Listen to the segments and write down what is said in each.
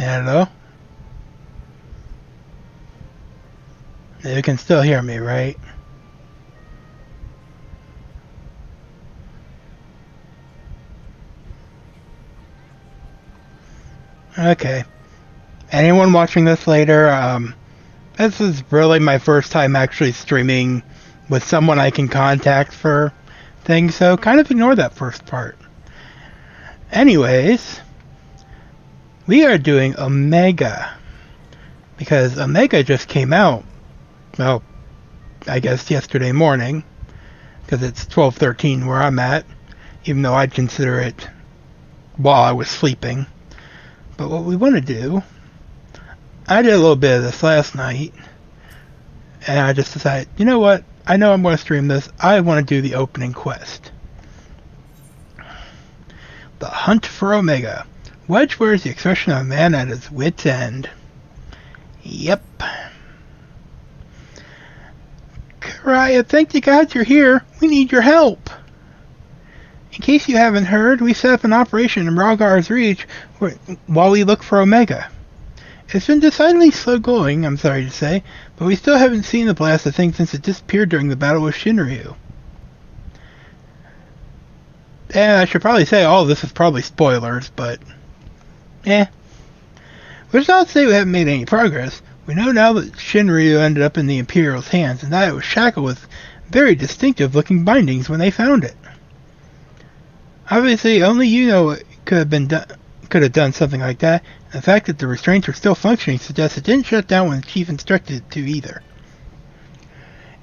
Hello? You can still hear me, right? Okay. Anyone watching this later, this is really my first time actually streaming with someone I can contact for things, so kind of ignore that first part. Anyways, we are doing Omega, because Omega just came out, well, I guess yesterday morning, because it's 12:13 where I'm at, even though I'd consider it while I was sleeping. But what we want to do, I did a little bit of this last night, and I just decided, you know what, I know I'm going to stream this, I want to do the opening quest. The Hunt for Omega. Wedge wears the expression of a man at his wit's end. Yep. Karaya, thank the gods you're here. We need your help. In case you haven't heard, we set up an operation in Ralgar's Reach while we look for Omega. It's been decidedly slow going, I'm sorry to say, but we still haven't seen the blast of thing since it disappeared during the battle with Shinryu. And I should probably say all of this is probably spoilers, but Which not to say we haven't made any progress. We know now that Shinryu ended up in the Imperial's hands, and that it was shackled with very distinctive looking bindings when they found it. Obviously, only you know it could have done something like that, and the fact that the restraints are still functioning suggests it didn't shut down when the chief instructed it to either.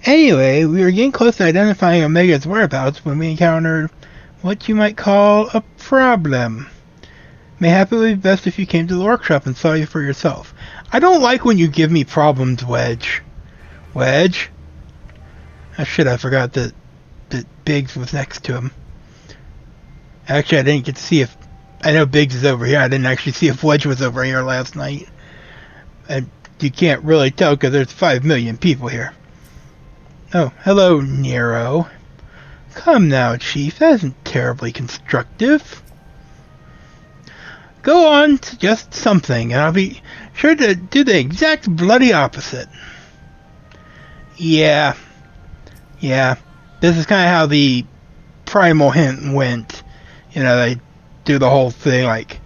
Anyway, we were getting close to identifying Omega's whereabouts when we encountered what you might call a problem. Mayhap it would be best if you came to the workshop and saw you for yourself. I don't like when you give me problems, Wedge. Wedge? Oh shit, I forgot that Biggs was next to him. Actually, I didn't get to see if... I know Biggs is over here. I didn't actually see if Wedge was over here last night. And you can't really tell because there's 5 million people here. Oh, hello, Nero. Come now, Chief. That isn't terribly constructive. Go on, suggest something, and I'll be sure to do the exact bloody opposite. Yeah. This is kind of how the primal hint went. You know, they do the whole thing like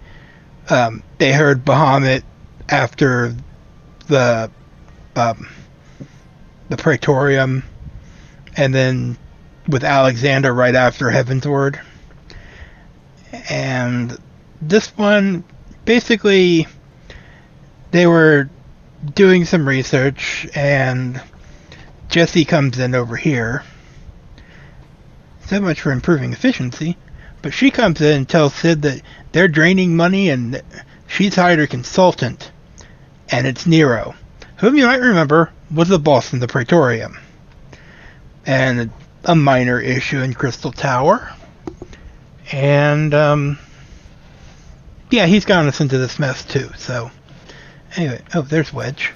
they heard Bahamut after the Praetorium, and then with Alexander right after Heavensward. And this one, basically, they were doing some research, and Jessie comes in over here. So much for improving efficiency. But she comes in and tells Sid that they're draining money, and she's hired a consultant. And it's Nero, whom you might remember was the boss in the Praetorium. And a minor issue in Crystal Tower. And, yeah, he's gotten us into this mess too, so... Anyway, oh, there's Wedge.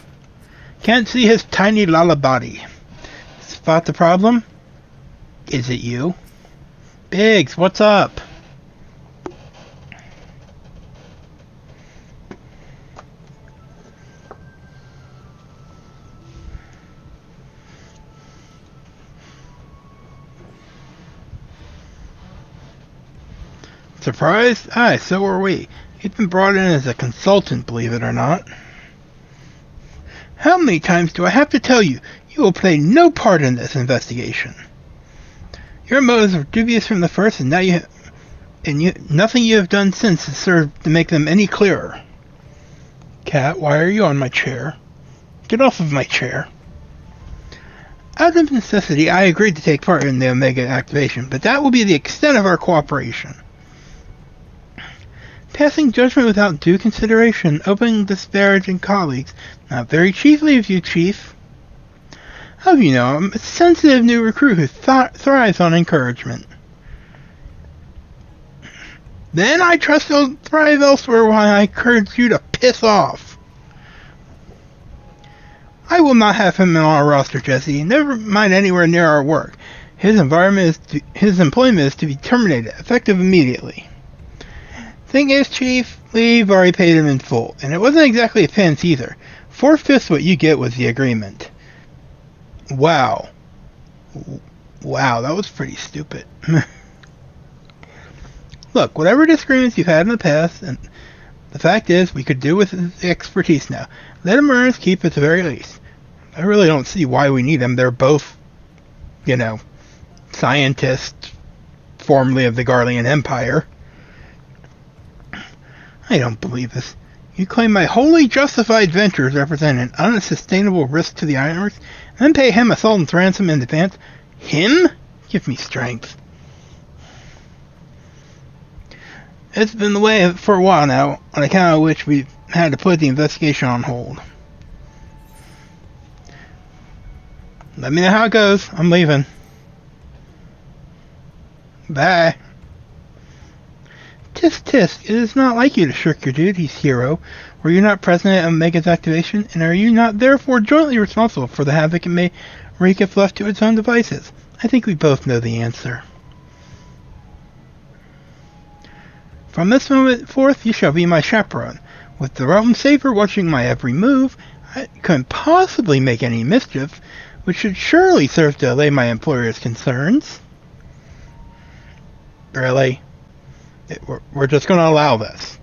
Can't see his tiny lala body. Spot the problem? Is it you? Biggs, what's up? Surprised? Aye, so are we. He's been brought in as a consultant, believe it or not. How many times do I have to tell you? You will play no part in this investigation. Your motives were dubious from the first, and now nothing you have done since has served to make them any clearer. Cat, why are you on my chair? Get off of my chair. Out of necessity, I agreed to take part in the Omega activation, but that will be the extent of our cooperation. Passing judgment without due consideration, openly disparaging colleagues, not very chiefly of you, Chief. How do you know? I'm a sensitive new recruit who thrives on encouragement. Then I trust you'll thrive elsewhere while I encourage you to piss off. I will not have him on our roster, Jesse. Never mind anywhere near our work. His employment is to be terminated, effective immediately. Thing is, Chief, we've already paid him in full, and it wasn't exactly a penance either. 4/5 what you get was the agreement. Wow. Wow, that was pretty stupid. Look, whatever disagreements you've had in the past, and the fact is, we could do with his expertise now. Let him earn his keep at the very least. I really don't see why we need them. They're both, scientists, formerly of the Garlean Empire. I don't believe this. You claim my wholly justified ventures represent an unsustainable risk to the Ironworks, and then pay him a sultan's ransom in advance? Him? Give me strength. It's been the way for a while now, on account of which we've had to put the investigation on hold. Let me know how it goes. I'm leaving. Bye. Tisk tisk, it is not like you to shirk your duties, hero. Were you not present at Omega's activation, and are you not therefore jointly responsible for the havoc it may wreak if left to its own devices? I think we both know the answer. From this moment forth, you shall be my chaperone. With the realm safer watching my every move, I couldn't possibly make any mischief, which should surely serve to allay my employer's concerns. Really? We're just going to allow this.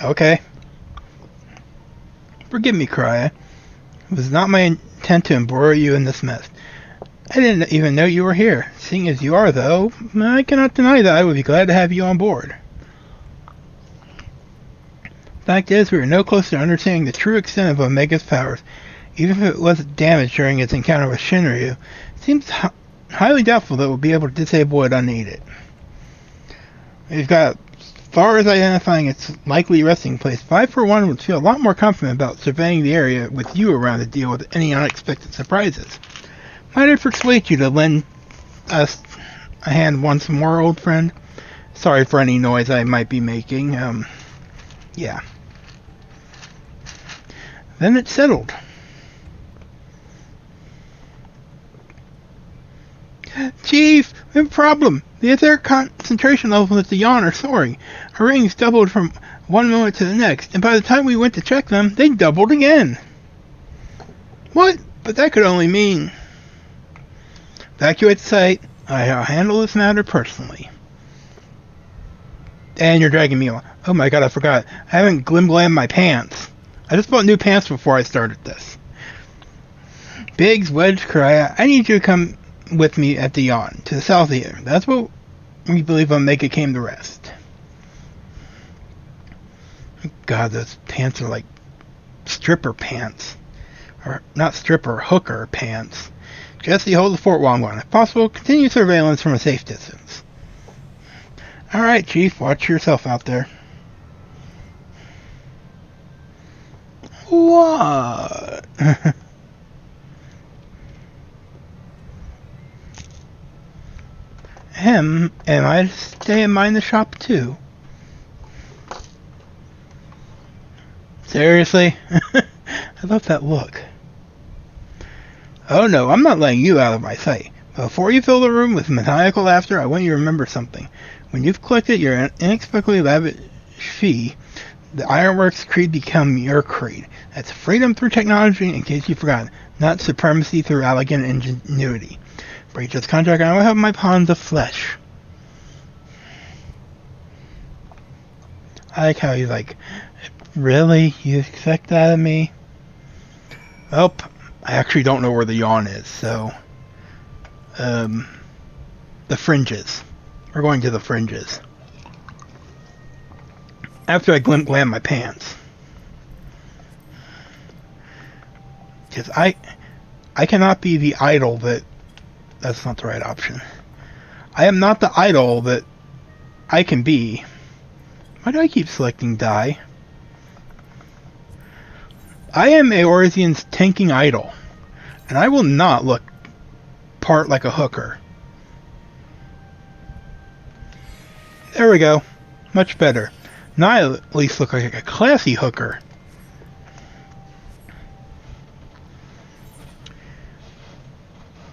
Okay. Forgive me, Krya. It was not my intent to embroil you in this mess. I didn't even know you were here. Seeing as you are, though, I cannot deny that I would be glad to have you on board. Fact is, we are no closer to understanding the true extent of Omega's powers. Even if it wasn't damaged during its encounter with Shinryu, it seems highly doubtful that we'll be able to disable it unaided. We've got, as far as identifying its likely resting place, 5/1 would feel a lot more confident about surveying the area with you around to deal with any unexpected surprises. Might I persuade you to lend us a hand once more, old friend? Sorry for any noise I might be making. Yeah. Then it's settled. Chief, we have a problem. The etheric concentration levels at the yawn are soaring. Our readings doubled from one moment to the next, and by the time we went to check them, they doubled again. What? But that could only mean... Evacuate the site. I'll handle this matter personally. And you're dragging me along. Oh my god, I forgot. I haven't glammed my pants. I just bought new pants before I started this. Biggs, Wedge, Krya, I need you to come with me at the yawn, to the south here. That's what we believe Omega came to rest. God, those pants are like stripper pants. Or not stripper, hooker pants. Jesse, hold the fort while I'm gone. If possible, continue surveillance from a safe distance. Alright, Chief, watch yourself out there. What? Am I to stay and mind the shop too? Seriously? I love that look. Oh no, I'm not letting you out of my sight. Before you fill the room with maniacal laughter, I want you to remember something. When you've collected your inexplicably lavish fee, the Ironworks creed become your creed. That's freedom through technology, in case you forgot, not supremacy through elegant ingenuity. Breach this contract, and I will have my pounds of flesh. I like how he's like, really? You expect that of me? Well, I actually don't know where the yawn is, so... the fringes. We're going to the fringes. After I glam my pants. Because I cannot be the idol that... That's not the right option. I am not the idol that I can be. Why do I keep selecting die? I am Eorzean's tanking idol. And I will not look part like a hooker. There we go. Much better. Now I at least look like a classy hooker.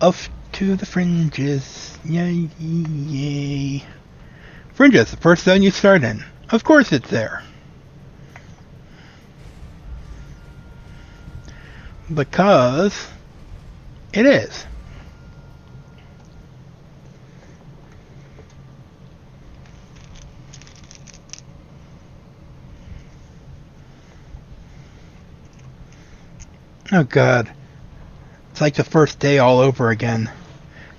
Off to the fringes. Yay, yay. Fringes, the first zone you start in. Of course it's there. Because it is. Oh god. It's like the first day all over again.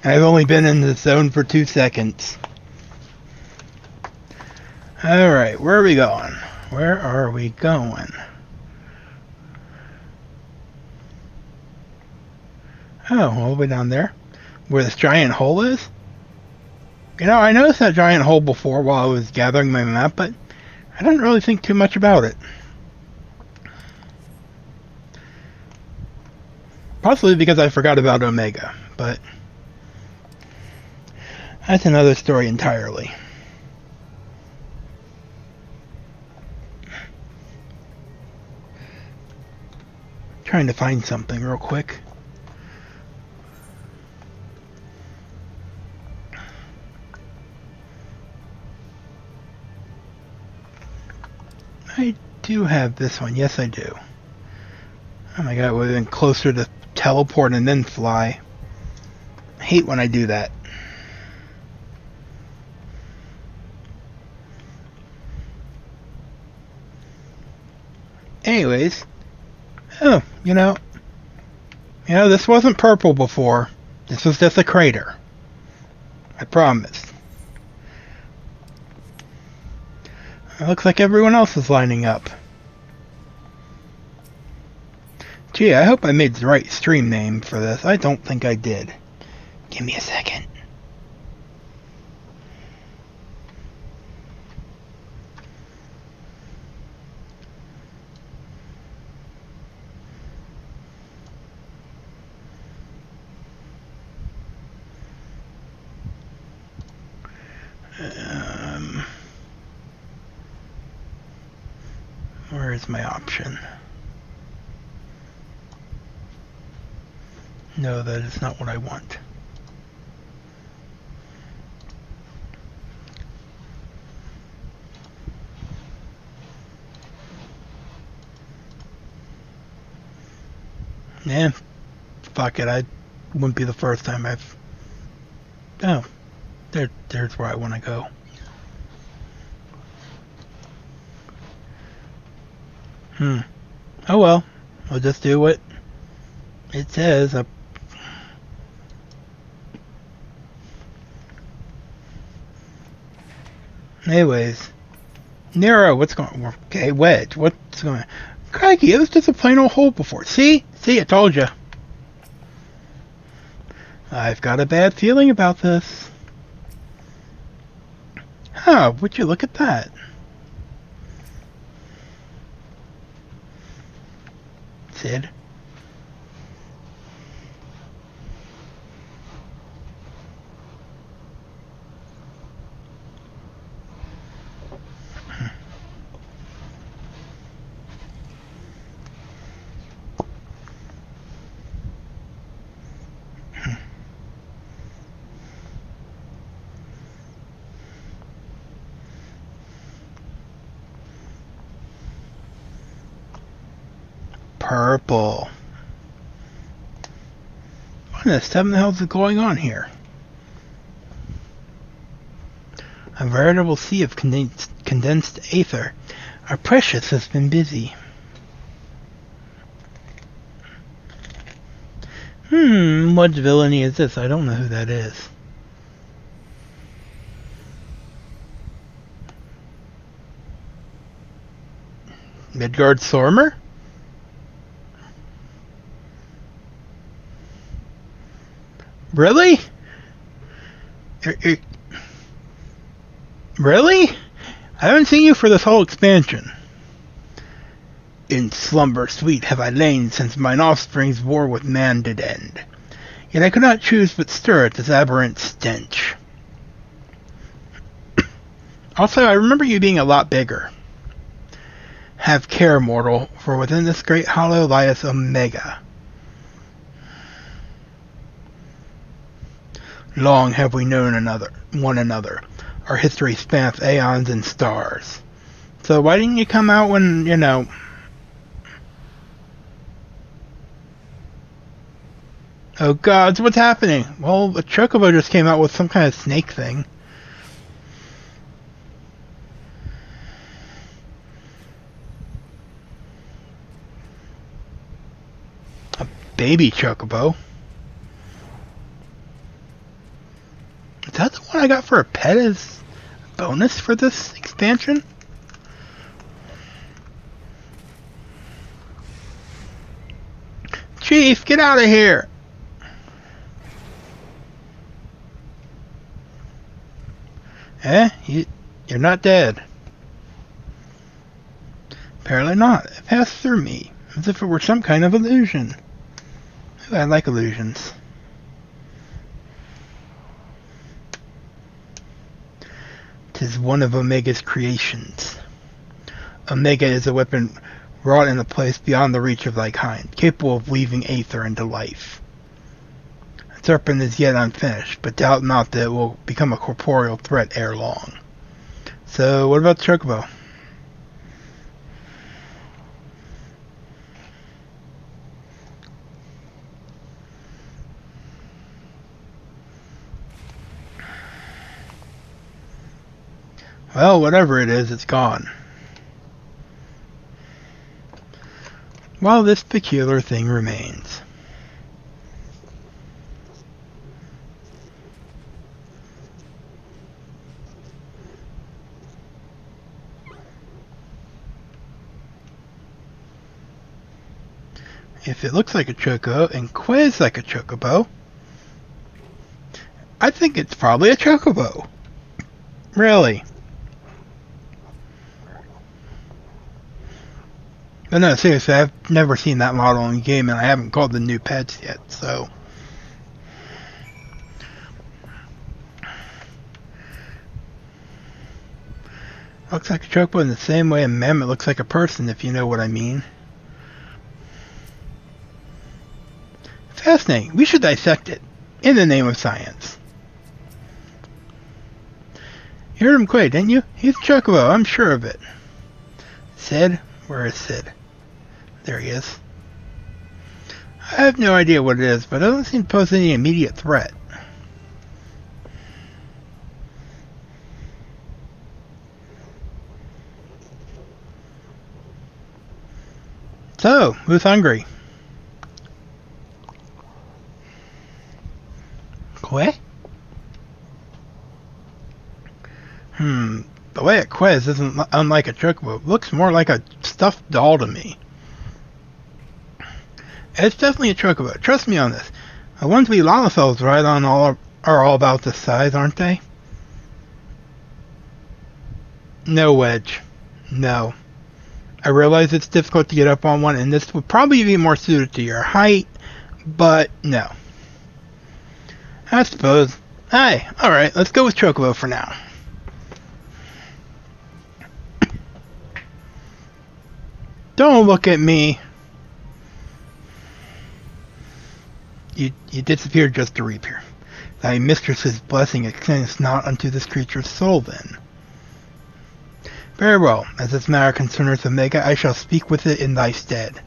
And I've only been in the zone for 2 seconds. Alright, where are we going? Where are we going? Oh, all the way down there? Where this giant hole is? You know, I noticed that giant hole before while I was gathering my map, but I didn't really think too much about it. Possibly because I forgot about Omega, but that's another story entirely. Trying to find something real quick. I do have this one. Yes, I do. Oh my god, it would have been closer to teleport and then fly. I hate when I do that. Anyways. Oh, you know, this wasn't purple before. This was just a crater. I promise. It looks like everyone else is lining up. Gee, I hope I made the right stream name for this. I don't think I did. Give me a second. Where is my option? No, that is not what I want. Yeah, fuck it. I wouldn't be the first time I've... Oh, there's where I want to go. Oh well, I'll just do what it says. Anyways, Nero, what's going on? Okay, Wedge, what's going on? Crikey, it was just a plain old hole before. See, I told you. I've got a bad feeling about this. Huh, would you look at that? Sid. Purple. What in the seven hell is going on here? A veritable sea of condensed aether. Our precious has been busy. What villainy is this? I don't know who that is. Midgard Sormer? Really? Really? I haven't seen you for this whole expansion. In slumber sweet have I lain since mine offspring's war with man did end. Yet I could not choose but stir at this aberrant stench. Also, I remember you being a lot bigger. Have care, mortal, for within this great hollow lieth Omega. Long have we known one another. Our history spanneth aeons and stars. So why didn't you come out when, you know... Oh gods, what's happening? Well, a chocobo just came out with some kind of snake thing. A baby chocobo? Is that the one I got for a pet as a bonus for this expansion? Chief, get out of here! You're not dead. Apparently not. It passed through me, as if it were some kind of illusion. Ooh, I like illusions. 'Tis one of Omega's creations. Omega is a weapon wrought in a place beyond the reach of thy kind, capable of weaving aether into life. The serpent is yet unfinished, but doubt not that it will become a corporeal threat ere long. So, what about the chocobo? Well, whatever it is, it's gone. While this peculiar thing remains. If it looks like a choco and quiz like a chocobo, I think it's probably a chocobo. Really. But no, seriously, I've never seen that model in the game, and I haven't called the new pets yet, so... Looks like a chocobo in the same way a mammoth looks like a person, if you know what I mean. Fascinating. We should dissect it, in the name of science. You heard him quay, didn't you? He's a chocobo, I'm sure of it. Sid? Where is Sid? There he is. I have no idea what it is, but it doesn't seem to pose any immediate threat. So, who's hungry? Quay? The way it quiz isn't unlike a chocobo. It looks more like a stuffed doll to me. It's definitely a chocobo. Trust me on this. The ones we Lalafels ride on are all about this size, aren't they? No, Wedge. No. I realize it's difficult to get up on one, and this would probably be more suited to your height, but no. I suppose. Hey, alright, let's go with chocobo for now. Don't look at me. You disappeared just to reappear. Thy mistress's blessing extends not unto this creature's soul, then. Very well. As this matter concerneth Omega, I shall speak with it in thy stead.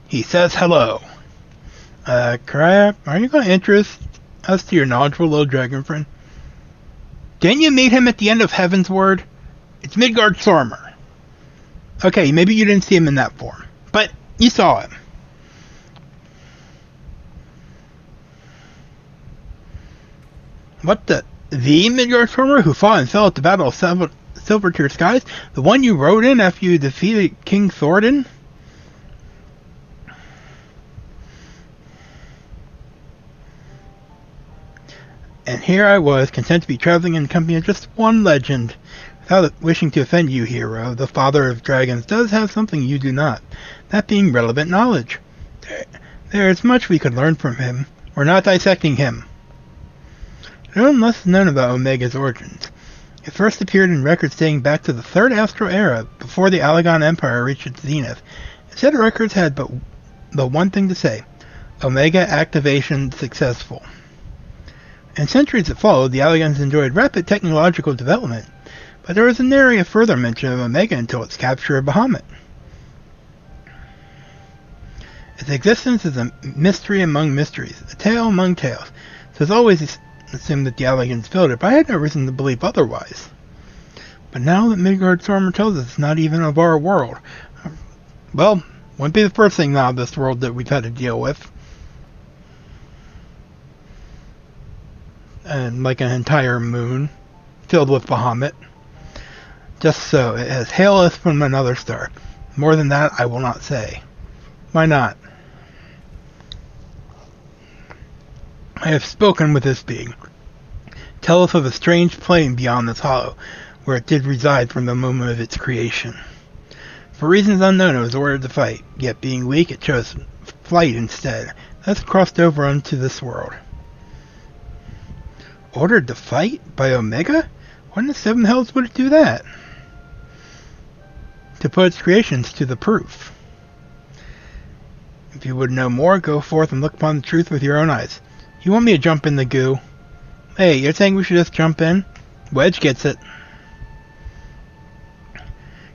He says hello. Crap, are you going to interest us to your knowledgeable little dragon friend? Didn't you meet him at the end of Heaven's Word? It's Midgard Stormer. Okay, maybe you didn't see him in that form, but you saw him. What the Midgard Stormer who fought and fell at the Battle of Silvertear Skies? The one you rode in after you defeated King Thoradin? And here I was, content to be traveling in the company of just one legend. Without wishing to offend you, hero, the father of dragons does have something you do not, that being relevant knowledge. There is much we could learn from him. We're not dissecting him. No one less is known about Omega's origins. It first appeared in records dating back to the Third Astral Era, before the Allagan Empire reached its zenith. Said records had but the one thing to say: Omega activation successful. In centuries that followed, the Allagans enjoyed rapid technological development, but there was an area of further mention of Omega until its capture of Bahamut. Its existence is a mystery among mysteries, a tale among tales, so it's always assumed that the Allagans built it, but I had no reason to believe otherwise. But now that Midgard-Stormer tells us it's not even of our world, well, wouldn't be the first thing out of this world that we've had to deal with. And like an entire moon filled with Bahamut. Just so, it has hailed us from another star. More than that, I will not say. Why not? I have spoken with this being. Tell us of a strange plane beyond this hollow, where it did reside from the moment of its creation. For reasons unknown, it was ordered to fight, yet being weak, it chose flight instead. Thus crossed over unto this world. Ordered to fight? By Omega? Why in the seven hells would it do that? To put its creations to the proof. If you would know more, go forth and look upon the truth with your own eyes. You want me to jump in the goo? Hey, you're saying we should just jump in? Wedge gets it.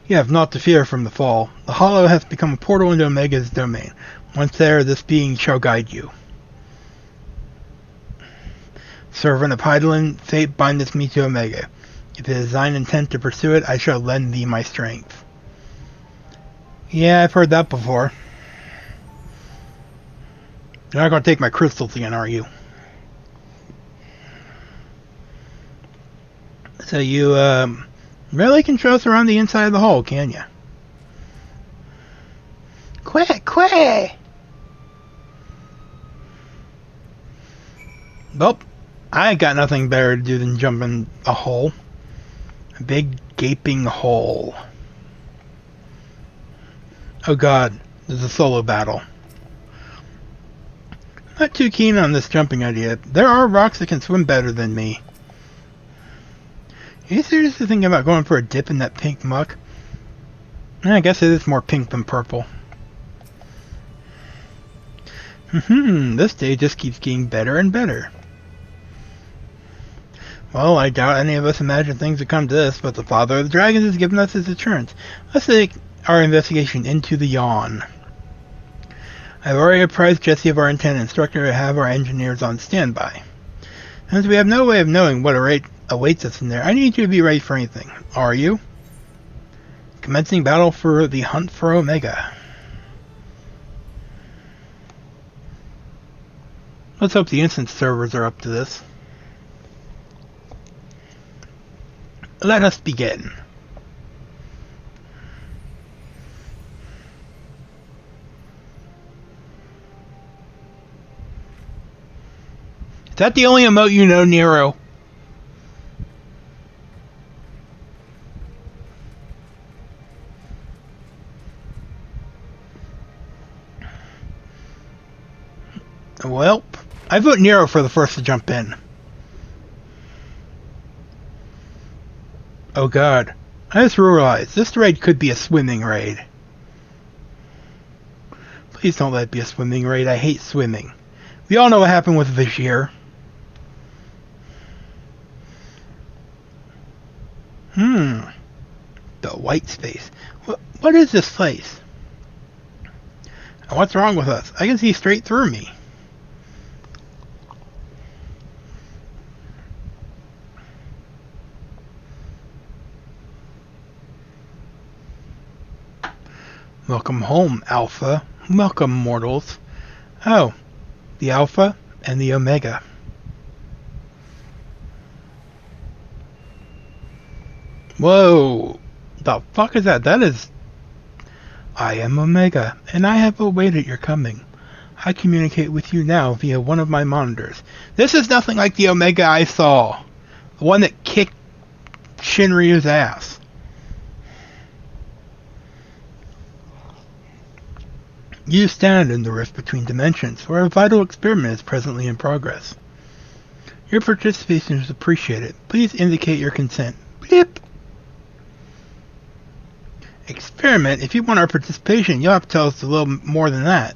You have naught to fear from the fall. The hollow has become a portal into Omega's domain. Once there, this being shall guide you. Servant of Hydaelyn, fate bindeth me to Omega. If it is thine intent to pursue it, I shall lend thee my strength. Yeah, I've heard that before. You're not going to take my crystals again, are you? So you, really can show us around the inside of the hole, can you? Quack! Well, I got nothing better to do than jump in a hole. A big, gaping hole. Oh god, there's a solo battle. Not too keen on this jumping idea. There are rocks that can swim better than me. Are you seriously thinking about going for a dip in that pink muck? I guess it is more pink than purple. This day just keeps getting better and better. Well, I doubt any of us imagined things would come to this, but the Father of the Dragons has given us his assurance. Let's take our investigation into the yawn. I have already apprised Jesse of our intent and instructed her to have our engineers on standby. Since we have no way of knowing what awaits us in there, I need you to be ready for anything. Are you? Commencing battle for the hunt for Omega. Let's hope the instance servers are up to this. Let us begin. Is that the only emote you know, Nero? Well, I vote Nero for the first to jump in. Oh god. I just realized, this raid could be a swimming raid. Please don't let it be a swimming raid. I hate swimming. We all know what happened with Vashir. The white space. What is this place? And what's wrong with us? I can see straight through me. Welcome home, Alpha. Welcome, mortals. Oh, the Alpha and the Omega. Whoa! The fuck is that? That is... I am Omega, and I have awaited your coming. I communicate with you now via one of my monitors. This is nothing like the Omega I saw. The one that kicked Shinryu's ass. You stand in the rift between dimensions, where a vital experiment is presently in progress. Your participation is appreciated. Please indicate your consent. Bleep. Experiment? If you want our participation, you'll have to tell us a little more than that.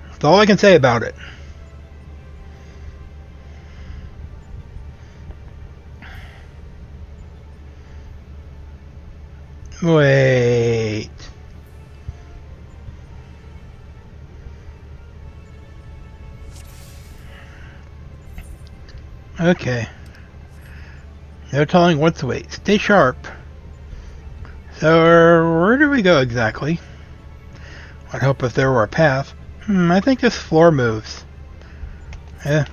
That's all I can say about it. Wait. Okay. No telling what to wait. Stay sharp. So, where do we go exactly? I'd hope if there were a path. I think this floor moves. Yeah.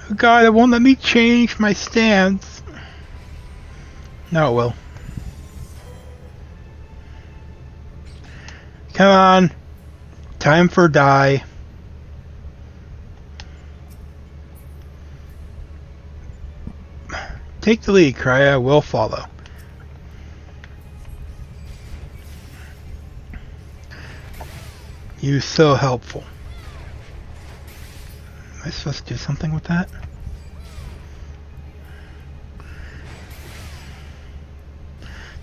Oh God, it won't let me change my stance. No, it will. Come on. Time for die. Take the lead, Krya. We'll follow. You so helpful. Am I supposed to do something with that?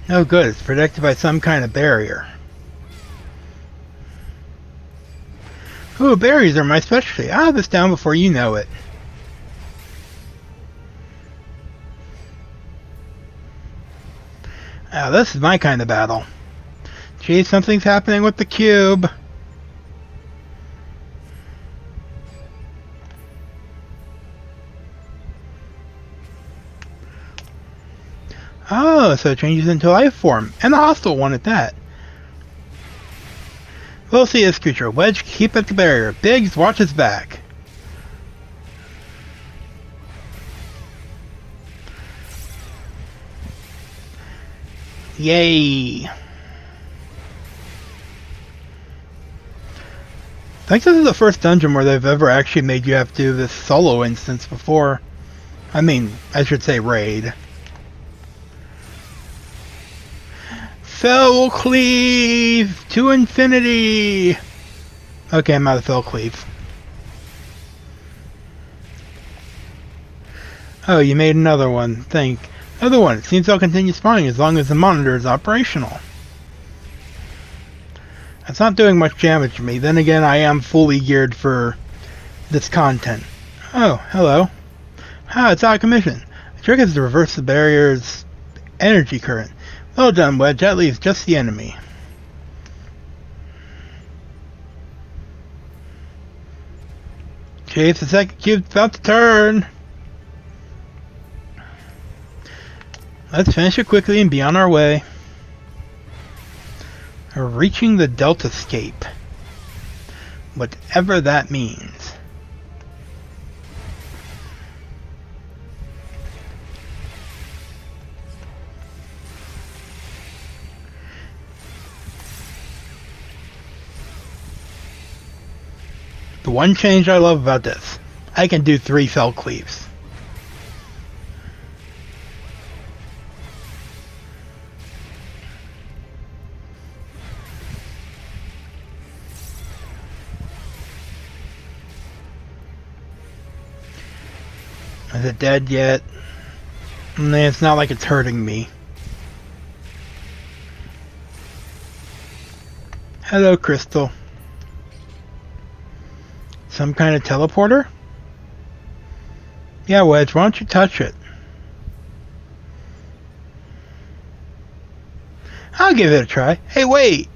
No good. It's protected by some kind of barrier. Ooh, berries are my specialty. I'll have this down before you know it. Ah, this is my kind of battle. Gee, something's happening with the cube. Oh, so it changes into life form. And a hostile one at that. We'll see this creature. Wedge, keep at the barrier. Biggs, watch his back. Yay! I think this is the first dungeon where they've ever actually made you have to do this solo instance before. I mean, I should say raid. Fell Cleave to infinity! Okay, I'm out of Fell Cleave. Oh, you made another one. Another one. It seems I'll continue spawning as long as the monitor is operational. That's not doing much damage to me. Then again, I am fully geared for this content. Oh, hello. Ah, it's out of commission. The trick is to reverse the barrier's energy current. Well done, Wedge. That leaves just the enemy. Chase, the second cube's about to turn. Let's finish it quickly and be on our way. We're reaching the Delta Scape. Whatever that means. The one change I love about this, I can do 3 Fell Cleaves. Is it dead yet? It's not like it's hurting me. Hello, Crystal. Some kind of teleporter? Yeah, Wedge, why don't you touch it? I'll give it a try. Hey, wait!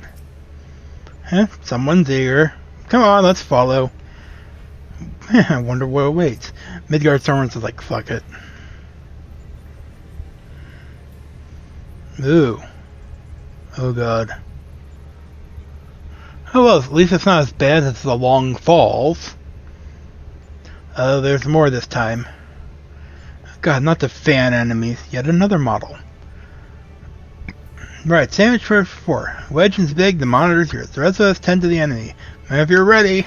Huh? Someone's eager. Come on, let's follow. I wonder what awaits. Midgard Stormers is like, fuck it. Ooh. Oh god. Oh well, at least it's not as bad as the Long Falls. Oh, there's more this time. God, not the fan enemies. Yet another model. Right, sandwich for 4. Wedge is big, the monitor's yours. The rest of us tend to the enemy. If you're ready.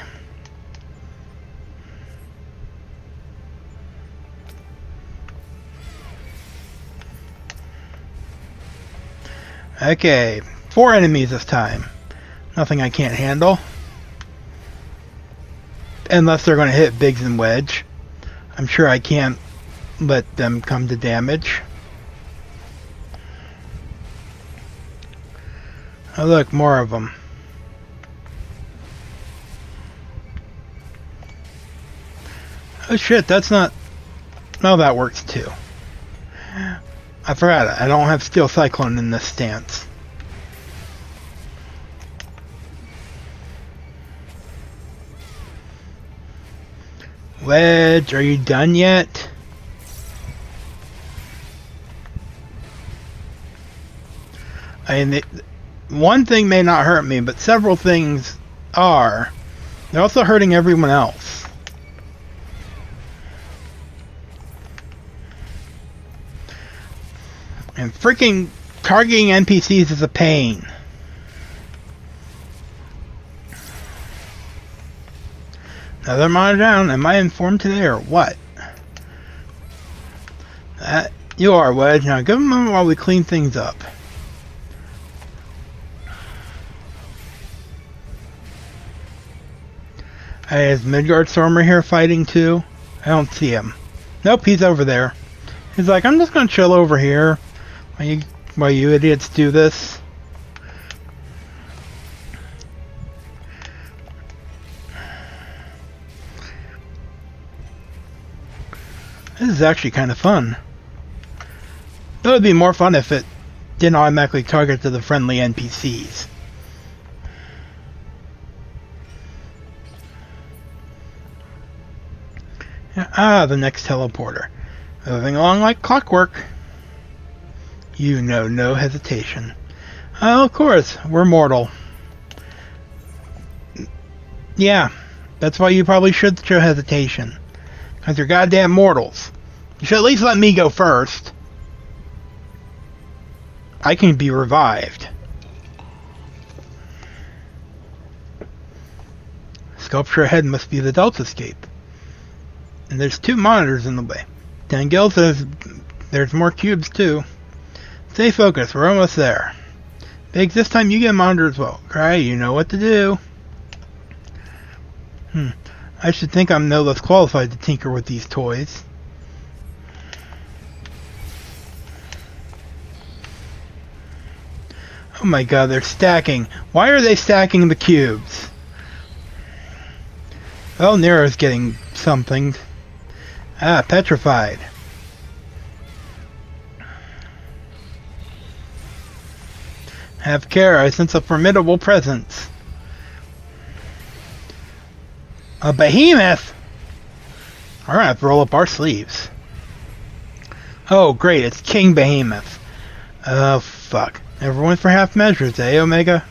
Okay, 4 enemies this time. Nothing I can't handle. Unless they're going to hit Biggs and Wedge. I'm sure I can't let them come to damage. Oh look, more of them. Oh shit, that's not... No, that works too. I forgot it. I don't have Steel Cyclone in this stance. Wedge, are you done yet? I mean, one thing may not hurt me, but several things are. They're also hurting everyone else. And freaking targeting NPCs is a pain. Another monitor down. Am I informed today or what? You are, Wedge. Now give a moment while we clean things up. Hey, is Midgard Stormer here fighting too? I don't see him. Nope, he's over there. He's like, I'm just gonna chill over here while you idiots do this. This is actually kind of fun. It would be more fun if it didn't automatically target to the friendly NPCs. Ah, the next teleporter. Moving along like clockwork. You know no hesitation. Oh, of course, we're mortal. Yeah, that's why you probably should show hesitation. Because you're goddamn mortals. You should at least let me go first. I can be revived. Sculpture ahead must be the Delta escape. And there's 2 monitors in the way. Dangil says there's more cubes too. Stay focused, we're almost there. Biggs, this time you get a monitor as well. Cry, you know what to do. I should think I'm no less qualified to tinker with these toys. Oh my god, they're stacking. Why are they stacking the cubes? Well, Nero's getting something. Ah, petrified. Have care, I sense a formidable presence. A behemoth? We're gonna have to roll up our sleeves. Oh, great, it's King Behemoth. Oh, fuck. Everyone for half measures, eh, Omega?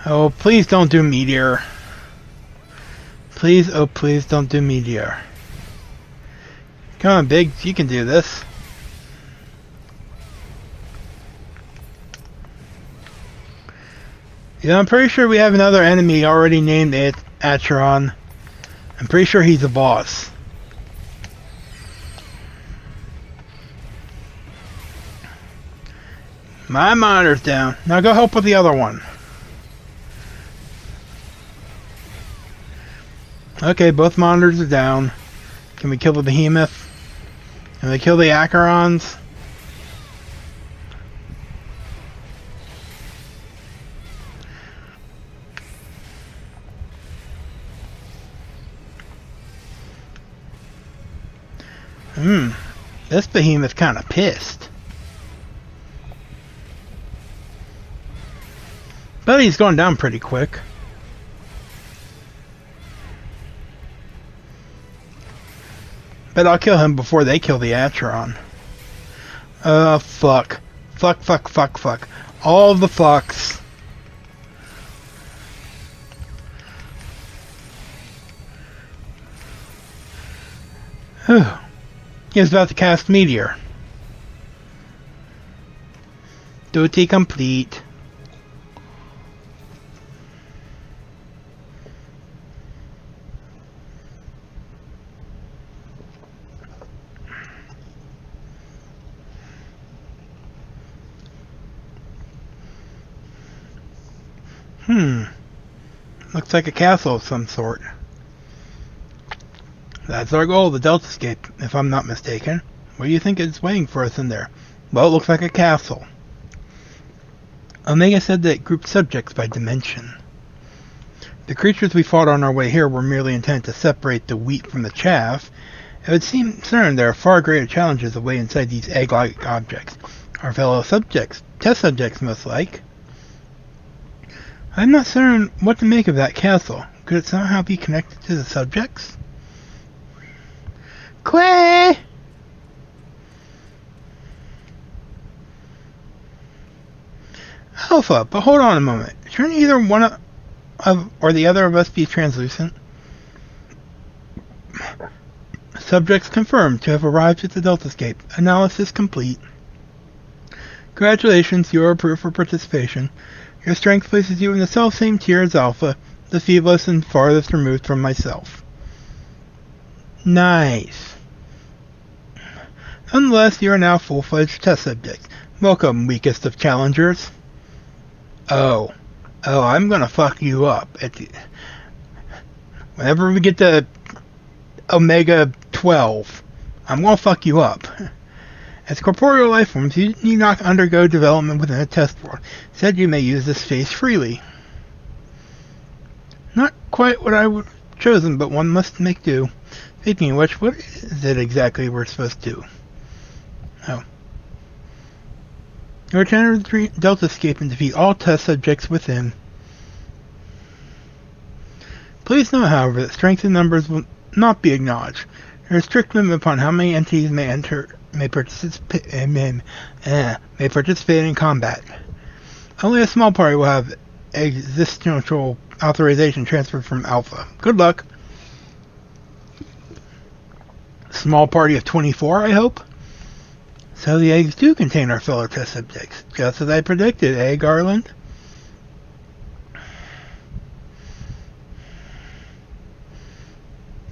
Oh, please don't do Meteor. Please, oh please don't do Meteor. Come on, Biggs, you can do this. Yeah, I'm pretty sure we have another enemy already named Acheron. I'm pretty sure he's a boss. My monitor's down. Now go help with the other one. Okay, both monitors are down. Can we kill the behemoth? Can we kill the Acherons? This behemoth's kind of pissed. But he's going down pretty quick. Bet I'll kill him before they kill the Acheron. Fuck. Fuck, fuck, fuck, fuck. All of the fucks. Whew. He was about to cast Meteor. Duty complete. Looks like a castle of some sort. That's our goal, the Delta escape, if I'm not mistaken. What do you think is waiting for us in there? Well, it looks like a castle. Omega said that it grouped subjects by dimension. The creatures we fought on our way here were merely intended to separate the wheat from the chaff. It would seem certain there are far greater challenges away inside these egg-like objects. Our fellow subjects, test subjects most like. I'm not certain what to make of that castle. Could it somehow be connected to the subjects? Quay! Alpha, but hold on a moment. Shouldn't either one of or the other of us be translucent? Subjects confirmed to have arrived at the Deltascape. Analysis complete. Congratulations, you are approved for participation. Your strength places you in the self-same tier as Alpha, the feeblest and farthest removed from myself. Nice. Nonetheless, you are now full-fledged test subjects. Welcome, weakest of challengers. Oh, I'm gonna fuck you up. Whenever we get to Omega 12, I'm gonna fuck you up. As corporeal life forms, you need not undergo development within a test world. Instead, you may use this space freely. Not quite what I would have chosen, but one must make do. Speaking of which, what is it exactly we're supposed to do? Oh. Return to the Deltascape and defeat all test subjects within. Please note, however, that strength in numbers will not be acknowledged. There is strict limit upon how many entities may participate in combat. Only a small party will have existential authorization transferred from Alpha. Good luck. Small party of 24, I hope? So the eggs do contain our fellow test subjects, just as I predicted, eh, Garland?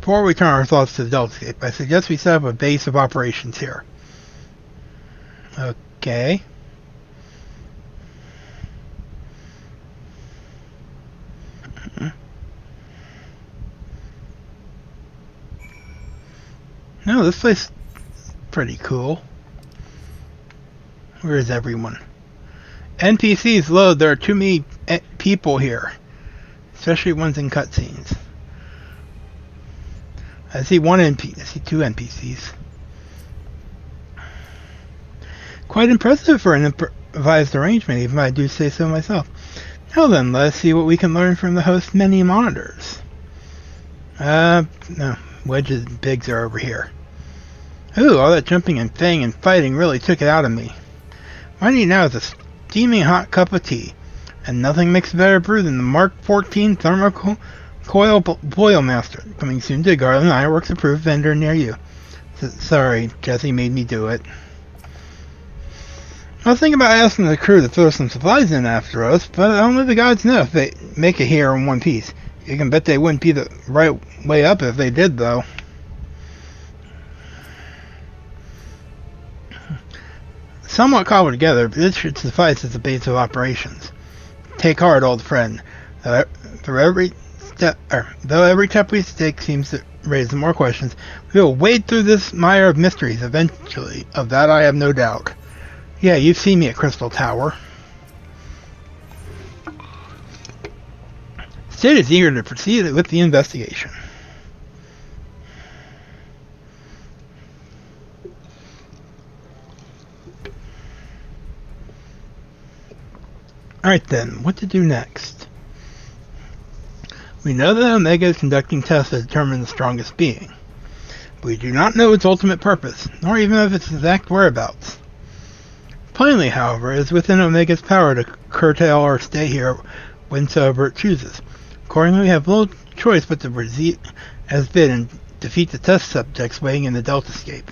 Before we turn our thoughts to the Deltascape, I suggest we set up a base of operations here. Okay. No, this place is pretty cool. Where is everyone? NPCs load. There are too many people here. Especially ones in cutscenes. I see I see two NPCs. Quite impressive for an improvised arrangement, even if I do say so myself. Now then, let's see what we can learn from the host's many monitors. No. Wedges and Biggs are over here. Ooh, all that jumping and fang and fighting really took it out of me. What I need now is a steaming hot cup of tea. And nothing makes a better brew than the Mark 14 Thermocoil Boilmaster. Coming soon to Garland Ironworks approved vendor near you. Sorry, Jesse made me do it. I was thinking about asking the crew to throw some supplies in after us, but only the gods know if they make it here in one piece. You can bet they wouldn't be the right way up if they did, though. Somewhat cobbled together, but this should suffice as a base of operations. Take heart, old friend. Though every step we take seems to raise more questions, we will wade through this mire of mysteries eventually. Of that I have no doubt. Yeah, you've seen me at Crystal Tower. Sid is eager to proceed with the investigation. Alright then, what to do next? We know that Omega is conducting tests to determine the strongest being. But we do not know its ultimate purpose, nor even of its exact whereabouts. Plainly, however, it is within Omega's power to curtail or stay here whensoever it chooses. Accordingly, we have little choice but to proceed as bid and defeat the test subjects waiting in the Deltascape.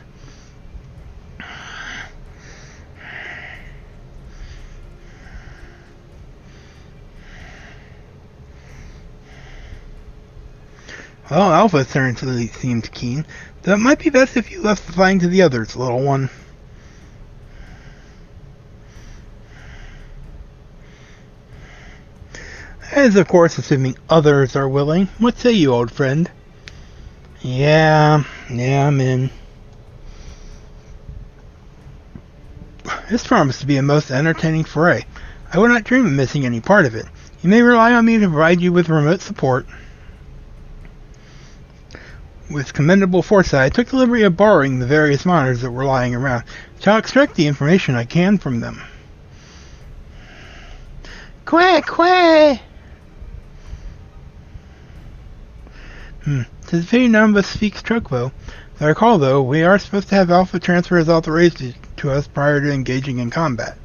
Well, Alpha certainly seems keen, though it might be best if you left the fighting to the others, little one. As of course, assuming others are willing. What say you, old friend? Yeah, I'm in. This promised to be a most entertaining foray. I would not dream of missing any part of it. You may rely on me to provide you with remote support. With commendable foresight, I took the liberty of borrowing the various monitors that were lying around. Shall extract the information I can from them. Quack, quack! Tis a pity none of us speaks Chocbo. As I recall, though, we are supposed to have Alpha transfer his authority to us prior to engaging in combat.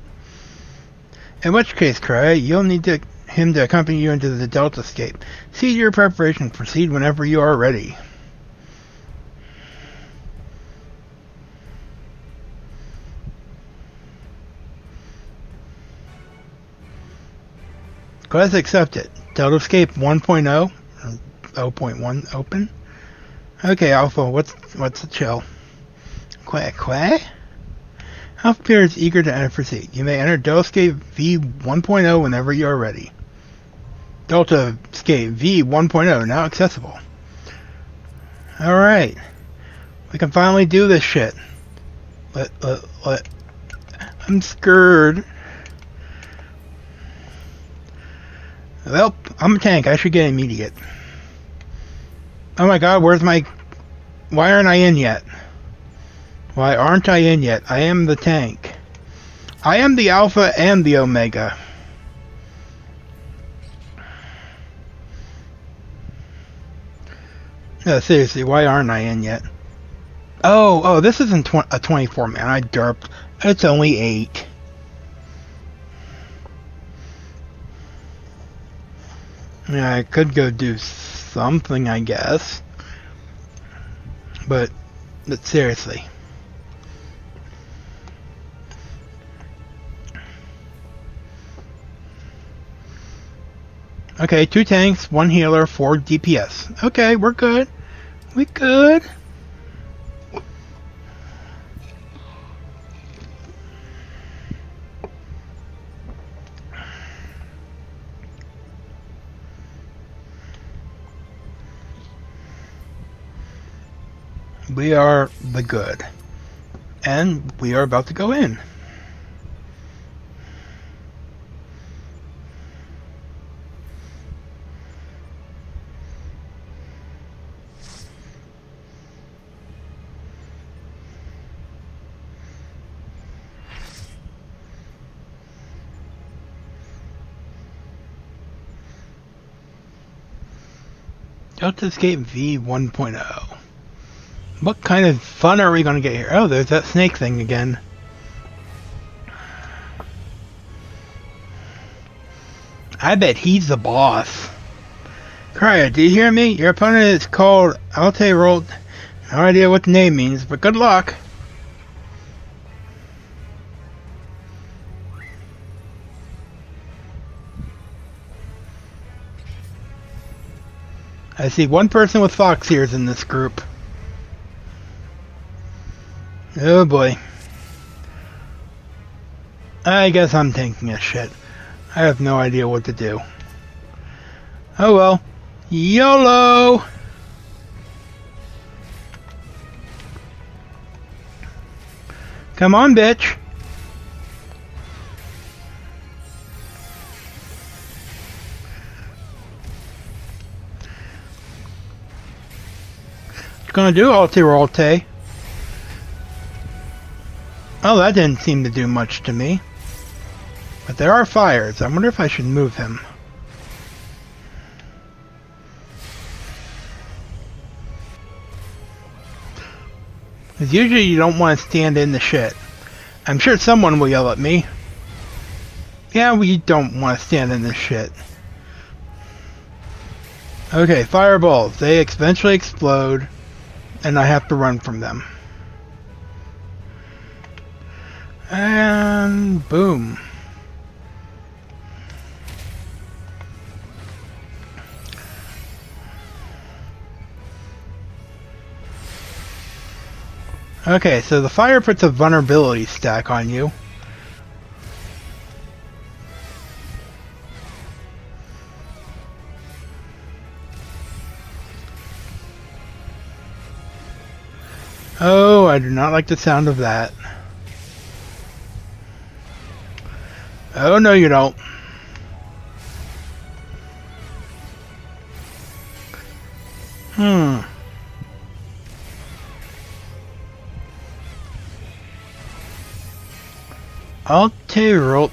In which case, Cry, you'll need him to accompany you into the Delta Scape. See to your preparation. Proceed whenever you are ready. Quest accepted. Delta Scape 1.0 0.1 open. Okay, Alpha, what's the chill? Quack, quack? Alpha appears eager to proceed. You may enter Delta Scape V1.0 whenever you are ready. Delta Scape V1.0 now accessible. Alright. We can finally do this shit. I'm scared. Well, I'm a tank. I should get immediate. Oh my god, why aren't I in yet? Why aren't I in yet? I am the tank. I am the Alpha and the Omega. No, seriously, why aren't I in yet? Oh, this isn't a 24 man. I derped. It's only 8. Yeah, I could go do something, I guess. But seriously. Okay, 2 tanks, 1 healer, 4 DPS. Okay, we're good. We good. We are the good. And we are about to go in. Delta Escape V1.0. What kind of fun are we going to get here? Oh, there's that snake thing again. I bet he's the boss. Cryo, do you hear me? Your opponent is called Altarold. No idea what the name means, but good luck. I see one person with fox ears in this group. Oh boy. I guess I'm taking a shit. I have no idea what to do. Oh well. YOLO! Come on, bitch. What's gonna do, Altarolte? Oh, that didn't seem to do much to me. But there are fires. I wonder if I should move him. Because usually you don't want to stand in the shit. I'm sure someone will yell at me. Yeah, we don't want to stand in this shit. Okay, fireballs. They eventually explode. And I have to run from them. And boom. Okay, so the fire puts a vulnerability stack on you. Oh, I do not like the sound of that. Oh, no you don't. Hmm. Alte Rote.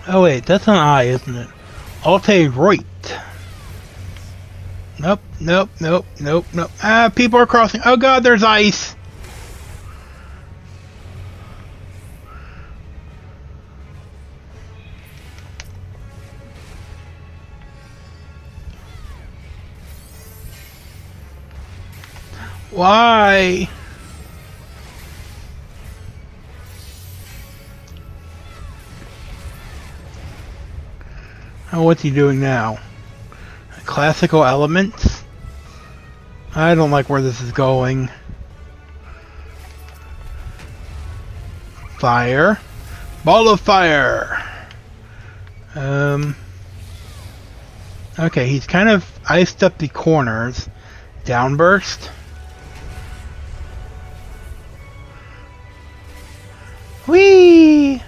Oh wait, that's an I, isn't it? Alte Roit. Nope, nope, nope, nope, nope. Ah, people are crossing. Oh god, there's ice! Why? Oh, what's he doing now? Classical elements? I don't like where this is going. Fire. Ball of fire! Okay, he's kind of iced up the corners. Downburst. Whee!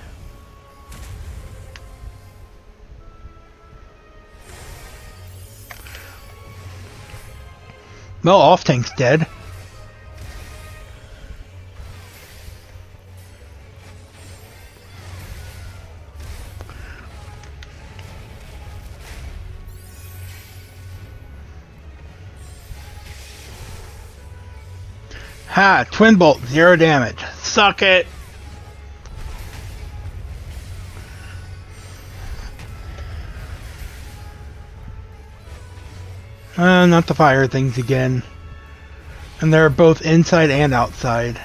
Well, off tank's dead. Ha! Twin bolt, 0 damage. Suck it! Not the fire things again. And they're both inside and outside.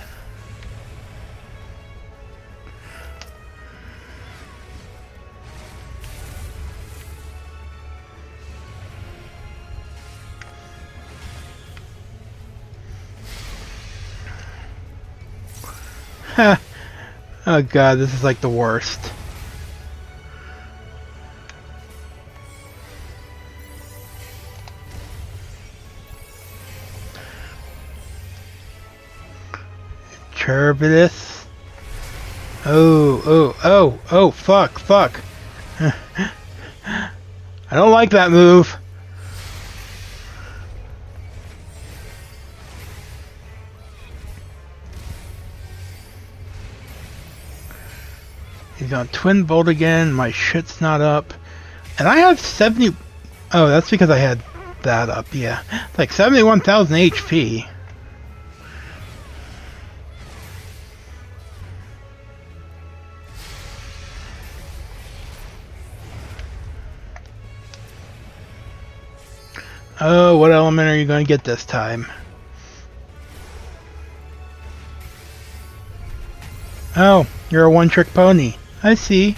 Ha! Oh god, this is like the worst. Turbidus. Oh, fuck. I don't like that move. He's got twin bolt again, my shit's not up. And I have 70... Oh, that's because I had that up, yeah. It's like 71,000 HP. Oh, what element are you going to get this time? Oh, you're a one-trick pony. I see.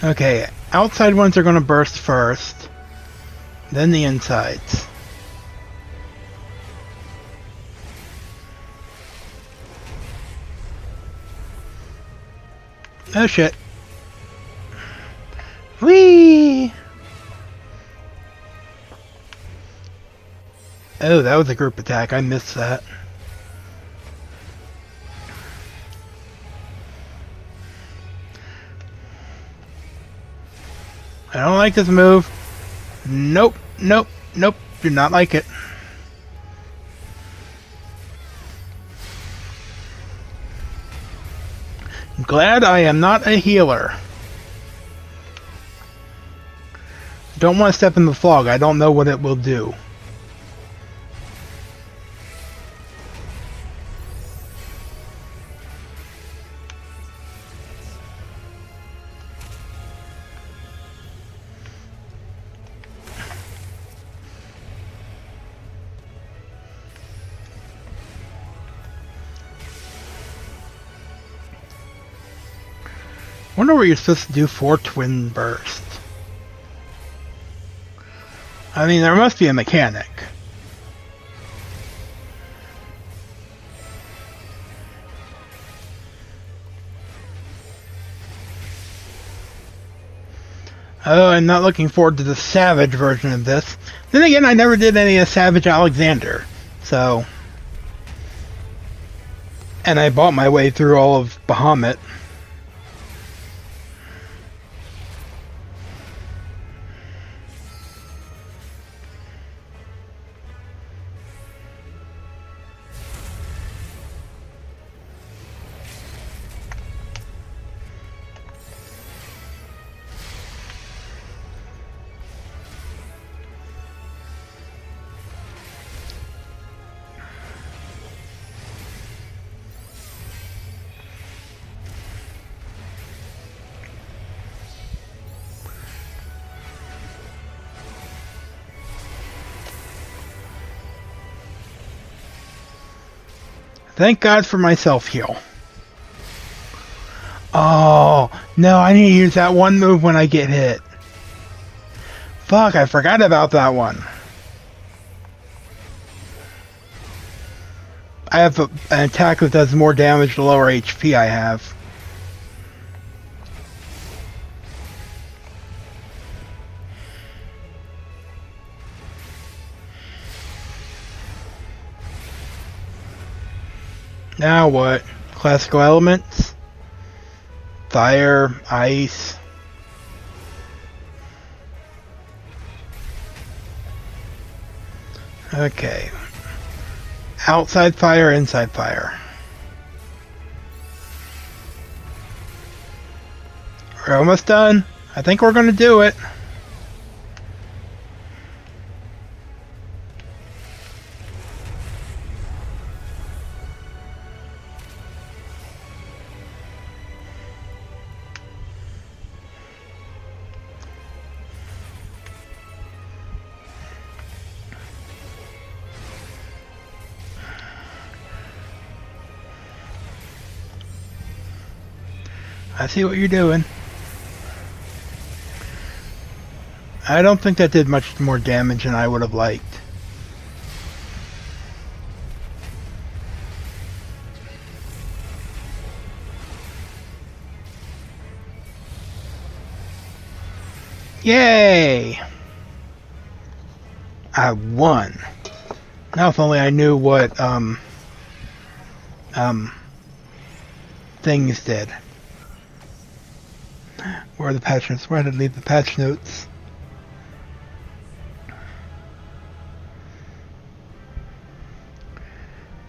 Okay, outside ones are going to burst first. Then the insides. Oh shit. Whee! Oh, that was a group attack. I missed that. I don't like this move. Nope. Do not like it. I'm glad I am not a healer. Don't want to step in the fog. I don't know what it will do. Wonder what you're supposed to do for twin burst. I mean, there must be a mechanic. Oh, I'm not looking forward to the Savage version of this. Then again, I never did any of Savage Alexander, so... And I bought my way through all of Bahamut. Thank God for my self-heal. Oh, no, I need to use that one move when I get hit. Fuck, I forgot about that one. I have an attack that does more damage the lower HP I have. Now what? Classical elements? Fire, ice. Okay. Outside fire, inside fire. We're almost done. I think we're going to do it. I see what you're doing. I don't think that did much more damage than I would have liked. Yay! I won. Now if only I knew what things did. Where are the patch notes? Where did I leave the patch notes?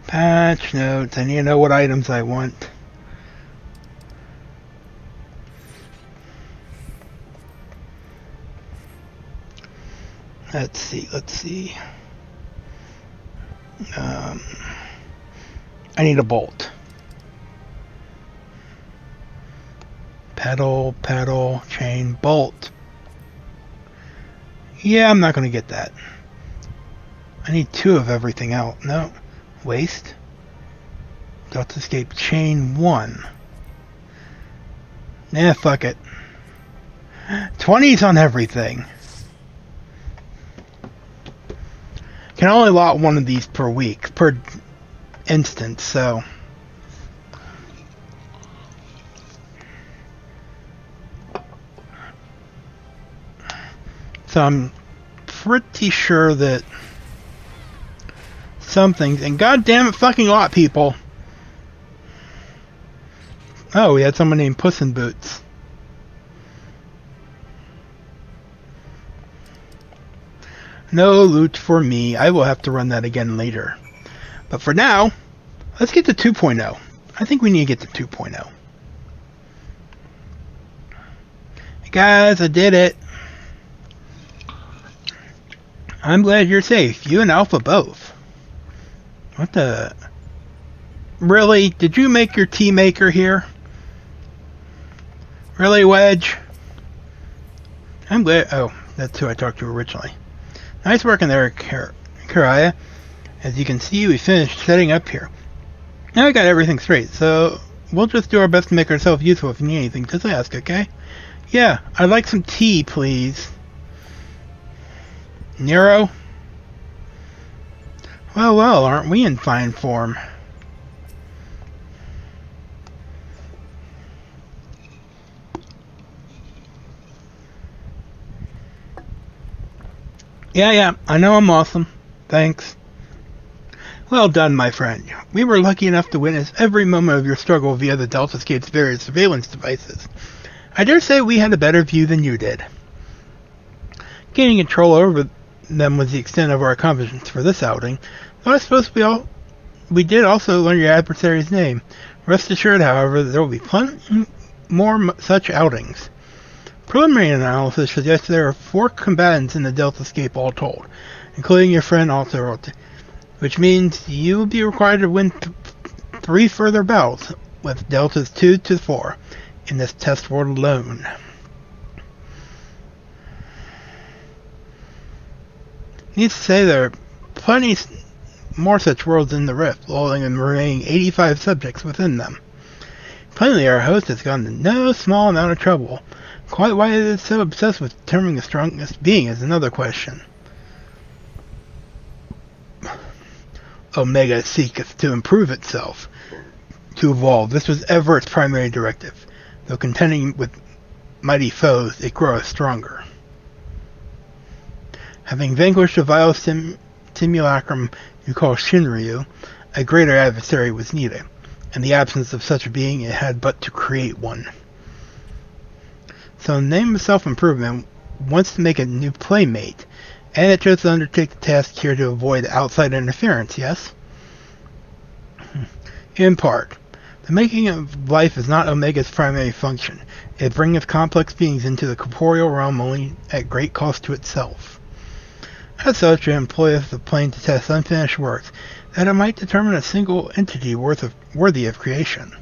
Patch notes. I need to know what items I want. Let's see. I need a bolt. Pedal, chain, bolt. Yeah, I'm not going to get that. I need 2 of everything else. No. Waste. Delta escape, chain 1. Nah, fuck it. 20s on everything. Can only lot one of these per week, per instance, so... So I'm pretty sure that some things, and goddamn it, fucking lot, people. Oh, we had someone named Puss in Boots. No loot for me. I will have to run that again later. But for now, let's get to 2.0. I think we need to get to 2.0. Hey guys, I did it. I'm glad you're safe. You and Alpha both. What the... Really? Did you make your tea maker here? Really, Wedge? I'm glad... Oh, that's who I talked to originally. Nice working there, Karaya. As you can see, we finished setting up here. Now we got everything straight, so we'll just do our best to make ourselves useful. If you need anything, just ask, okay? Yeah, I'd like some tea, please. Nero? Well, aren't we in fine form? Yeah, I know I'm awesome. Thanks. Well done, my friend. We were lucky enough to witness every moment of your struggle via the Deltascape's various surveillance devices. I dare say we had a better view than you did. Gaining control over them was the extent of our accomplishments for this outing, though I suppose we did also learn your adversary's name. Rest assured, however, that there will be plenty more such outings. Preliminary analysis suggests there are 4 combatants in the Deltascape all told, including your friend also, which means you will be required to win 3 further battles with Deltas 2 to 4 in this test world alone. Needless to say, there are plenty more such worlds in the rift, lulling the remaining 85 subjects within them. Plainly, our host has gotten into no small amount of trouble. Quite why it is so obsessed with determining the strongest being is another question. Omega seeketh to improve itself, to evolve. This was ever its primary directive. Though contending with mighty foes, it groweth stronger. Having vanquished the vile simulacrum you call Shinryu, a greater adversary was needed. In the absence of such a being, it had but to create one. So in the name of self-improvement, wants to make a new playmate, and it chose to undertake the task here to avoid outside interference, yes? In part. The making of life is not Omega's primary function. It bringeth complex beings into the corporeal realm only at great cost to itself. As such, it employeth the plane to test unfinished works, that it might determine a single entity worthy of creation.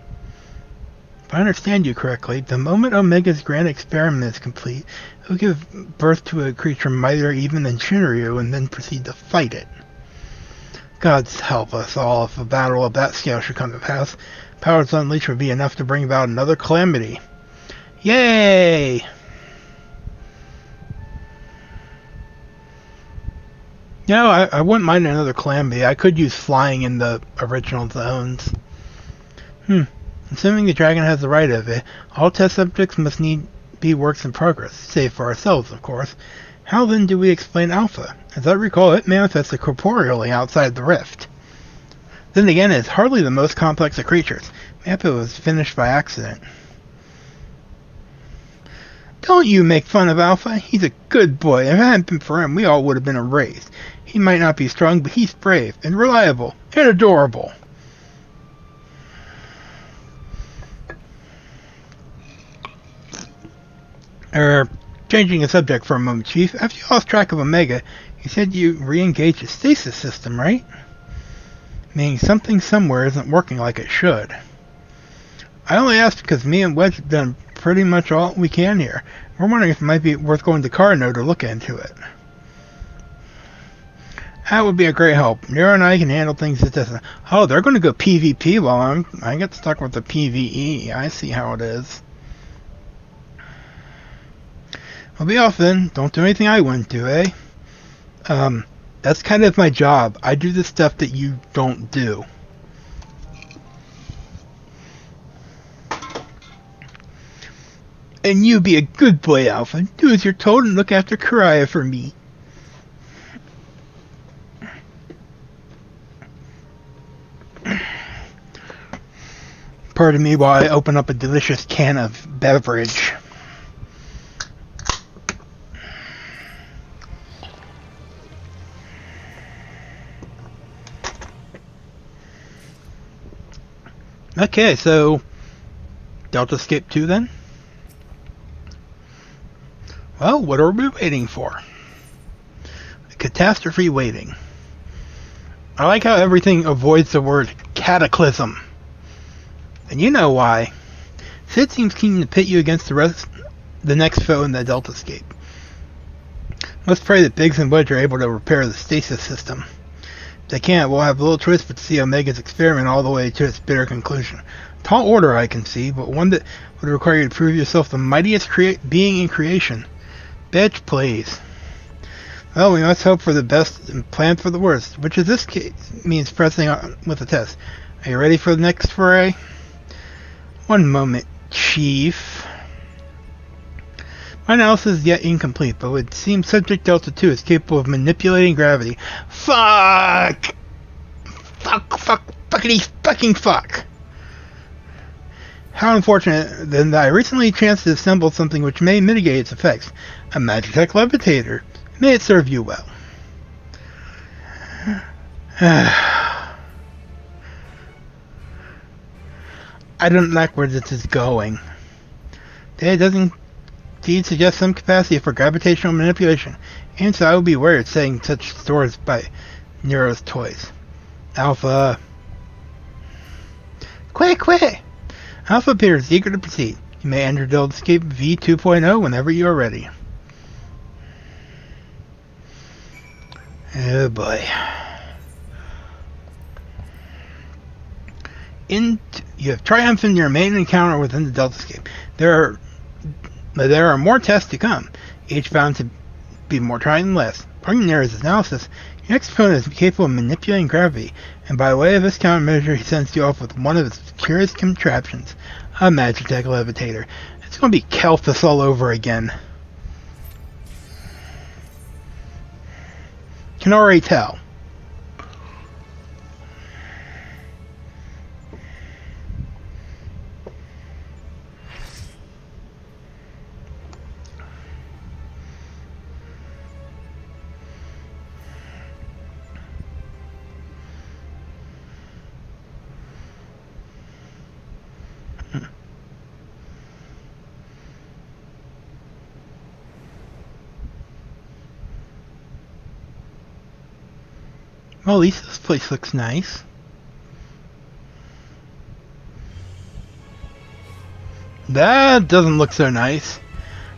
If I understand you correctly, the moment Omega's grand experiment is complete, it will give birth to a creature mightier even than Shinryu and then proceed to fight it. Gods help us all if a battle of that scale should come to pass. Powers unleashed would be enough to bring about another calamity. Yay! You know, I wouldn't mind another calamity. I could use flying in the original zones. Assuming the dragon has the right of it, all test subjects must need be works in progress, save for ourselves, of course. How then do we explain Alpha? As I recall, it manifested corporeally outside the rift. Then again, it is hardly the most complex of creatures. Maybe it was finished by accident. Don't you make fun of Alpha. He's a good boy. If it hadn't been for him, we all would have been erased. He might not be strong, but he's brave and reliable and adorable. Changing the subject for a moment, Chief. After you lost track of Omega, you said you re-engaged the stasis system, right? Meaning something somewhere isn't working like it should. I only asked because me and Wedge have done pretty much all we can here. We're wondering if it might be worth going to Carno to look into it. That would be a great help. Nero and I can handle things at this. Oh, they're going to go PvP while I get stuck with the PvE. I see how it is. I'll be off then. Don't do anything I wouldn't do, eh? That's kind of my job. I do the stuff that you don't do. And you be a good boy, Alpha. Do as you're told and look after Karaya for me. Pardon me while I open up a delicious can of beverage. Okay, so Delta Escape 2 then? Well, what are we waiting for? A catastrophe waiting. I like how everything avoids the word cataclysm. And you know why. Sid seems keen to pit you against the next foe in the Delta Escape. Let's pray that Biggs and Wedge are able to repair the stasis system. If they can't, we'll have little choice but to see Omega's experiment all the way to its bitter conclusion. Tall order, I can see, but one that would require you to prove yourself the mightiest being in creation. Bitch, please. Well, we must hope for the best and plan for the worst, which in this case means pressing on with the test. Are you ready for the next foray? One moment, Chief. My analysis is yet incomplete, but it would seem Subject Delta 2 is capable of manipulating gravity. Fuck! Fuckity fucking fuck! How unfortunate then that I recently chanced to assemble something which may mitigate its effects. A Magitech levitator. May it serve you well. I don't like where this is going. It doesn't indeed suggest some capacity for gravitational manipulation, and so I would be wary of saying such stores by Nero's toys. Alpha. Quick! Alpha appears eager to proceed. You may enter Delta Escape V2.0 whenever you are ready. Oh boy. triumphed in your main encounter within the Deltascape. There are more tests to come, each bound to be more trying than less. According to Nero's analysis, your next opponent is capable of manipulating gravity, and by way of this countermeasure, he sends you off with one of his curious contraptions, a Magitech levitator. It's going to be Kelphus all over again. Can already tell. Well, at least this place looks nice. That doesn't look so nice.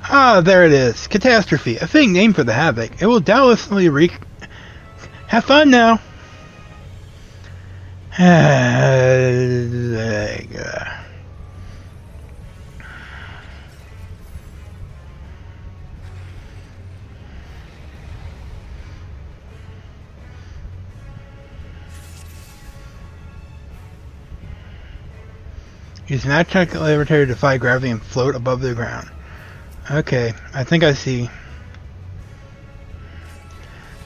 Ah, there it is. Catastrophe. A fitting name for the havoc. It will doubtlessly wreak... Have fun now. Use Magitech levitator to defy gravity and float above the ground. Okay, I think I see.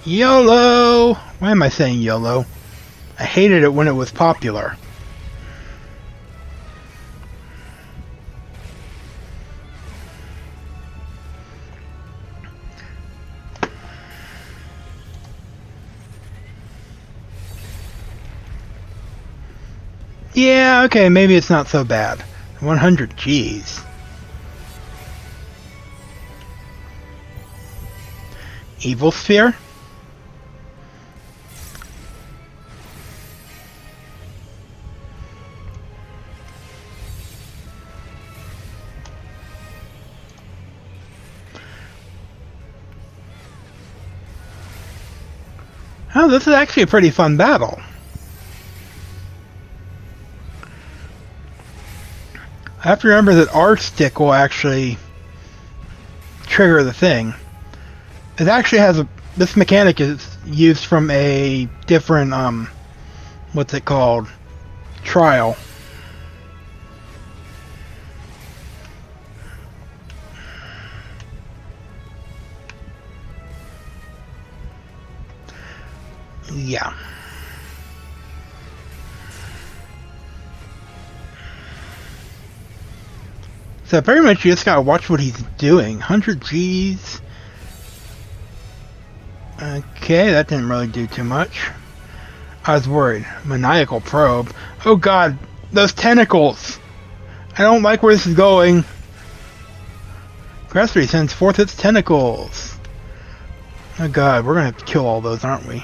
YOLO! Why am I saying YOLO? I hated it when it was popular. Yeah, okay, maybe it's not so bad. 100 Gs. Evil Sphere? Oh, this is actually a pretty fun battle. I have to remember that R-Stick will actually trigger the thing. It actually has this mechanic is used from a different, what's it called? Trial. Yeah. So pretty much you just gotta watch what he's doing. 100 Gs. Okay, that didn't really do too much. I was worried. Maniacal probe. Oh god, those tentacles! I don't like where this is going. Gravity sends forth its tentacles. Oh god, we're gonna have to kill all those, aren't we?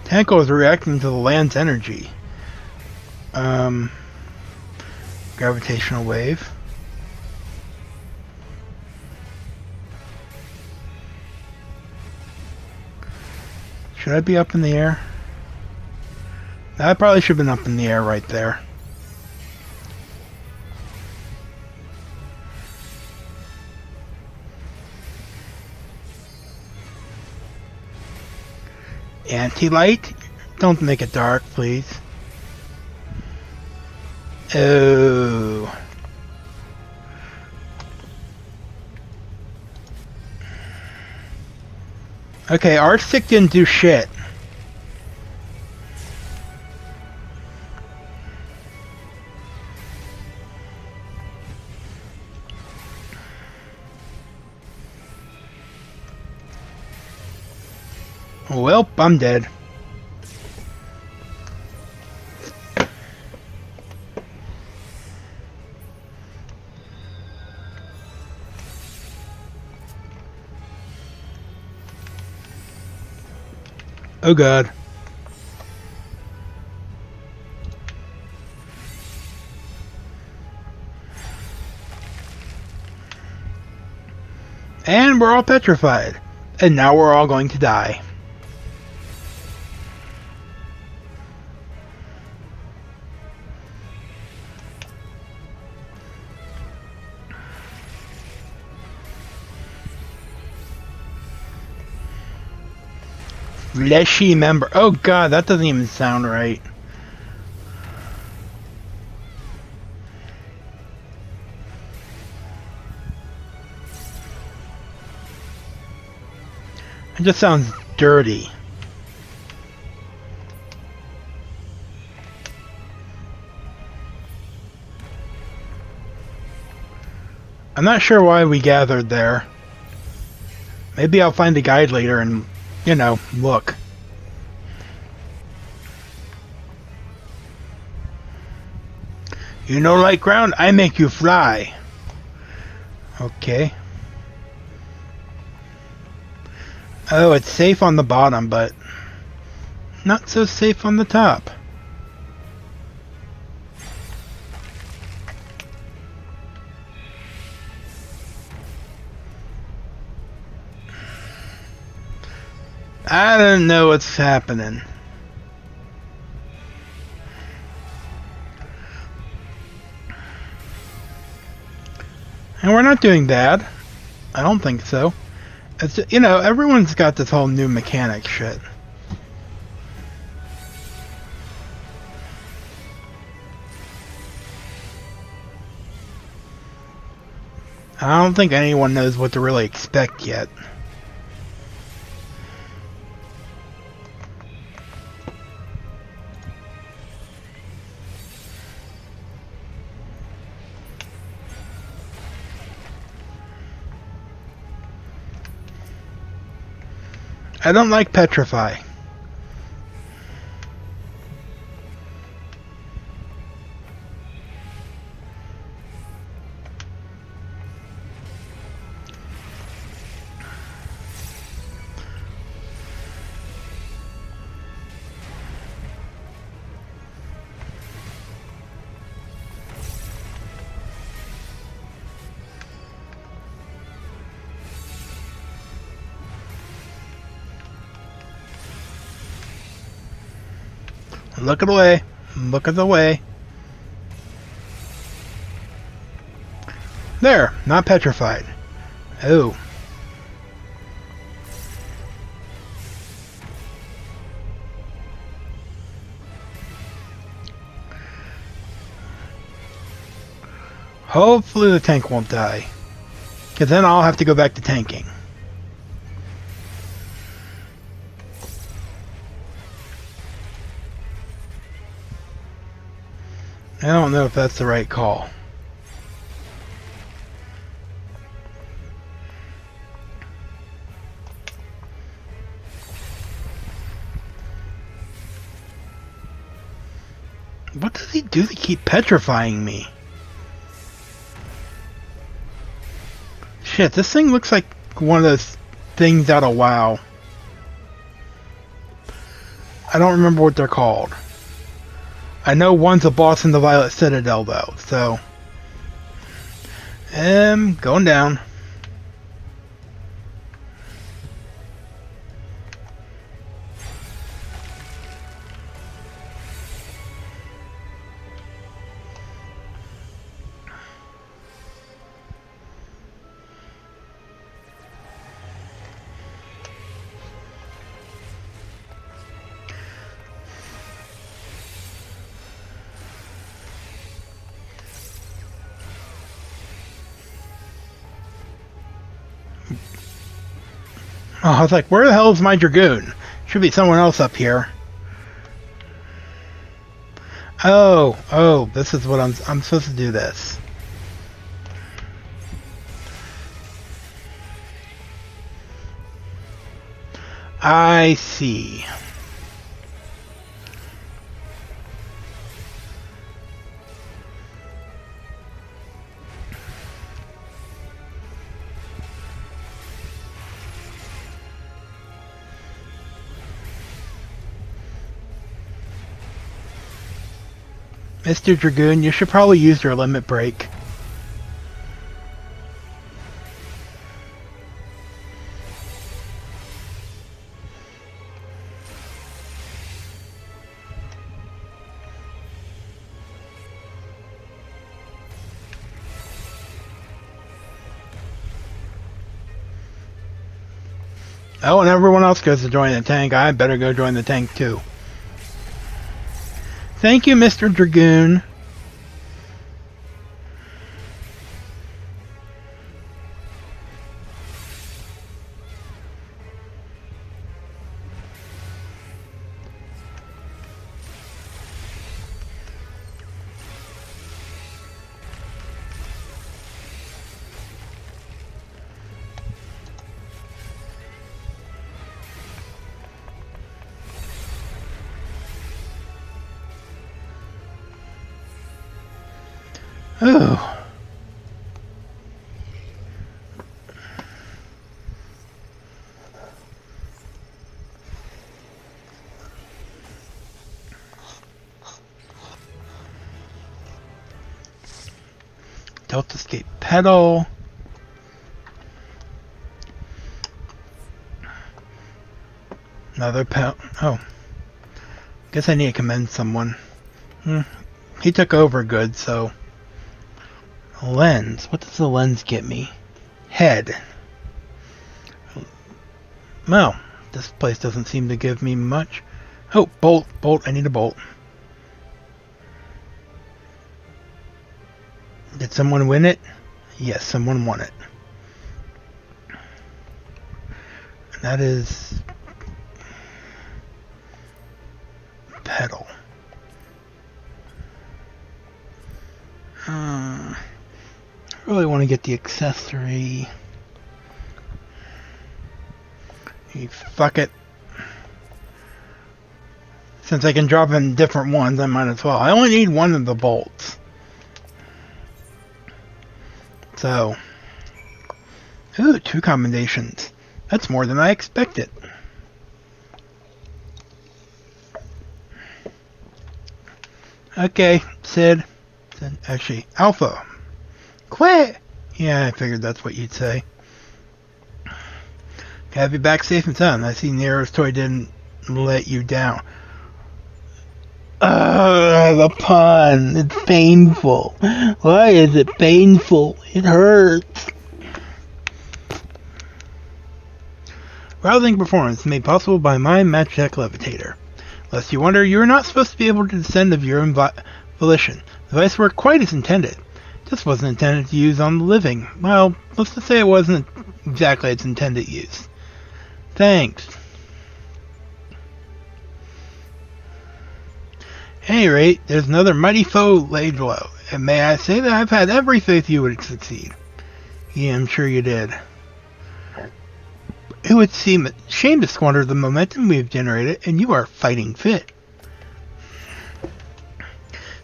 Tentacles are reacting to the land's energy. Gravitational wave. Should I be up in the air? I probably should have been up in the air right there. Anti-light? Don't make it dark, please. Oh. Okay, R-Stick didn't do shit. Well, I'm dead. Oh god. And we're all petrified. And now we're all going to die. Fleshy member. Oh god, that doesn't even sound right. It just sounds dirty. I'm not sure why we gathered there. Maybe I'll find a guide later and, you know, look. You know light ground? I make you fly. Okay. Oh, it's safe on the bottom, but not so safe on the top. I don't know what's happening. And we're not doing bad. I don't think so. It's, you know, everyone's got this whole new mechanic shit. I don't think anyone knows what to really expect yet. I don't like petrify. Look at the way. Look at the way. There, not petrified. Oh. Hopefully the tank won't die. Because then I'll have to go back to tanking. I don't know if that's the right call. What does he do to keep petrifying me? Shit, this thing looks like one of those things out of WoW. I don't remember what they're called. I know one's a boss in the Violet Citadel, though, so... going down. Oh, I was like, where the hell is my Dragoon? Should be someone else up here. Oh, this is what I'm supposed to do this. I see. Mr. Dragoon, you should probably use your limit break. Oh, and everyone else goes to join the tank. I better go join the tank too. Thank you, Mr. Dragoon. Oh. Delta escape pedal. Another pedal. Oh. Guess I need to commend someone. He took over good, so. Lens. What does the lens get me? Head. Well, this place doesn't seem to give me much. Oh, bolt. Bolt. I need a bolt. Did someone win it? Yes, someone won it. And that is pedal. I really want to get the accessory. Fuck it. Since I can drop in different ones, I might as well. I only need one of the bolts. So. Ooh, 2 combinations. That's more than I expected. Okay, Sid. Actually, Alpha. Quit! Yeah, I figured that's what you'd say. Have you back safe and sound. I see Nero's toy didn't let you down. The pun. It's painful. Why is it painful? It hurts. Rousing performance made possible by my Magitech Levitator. Lest you wonder, you are not supposed to be able to descend of your own volition. The device worked quite as intended. Just wasn't intended to use on the living. Well, let's just say it wasn't exactly its intended use. Thanks. At any rate, there's another mighty foe laid low, and may I say that I've had every faith you would succeed. Yeah, I'm sure you did. It would seem a shame to squander the momentum we've generated, and you are fighting fit.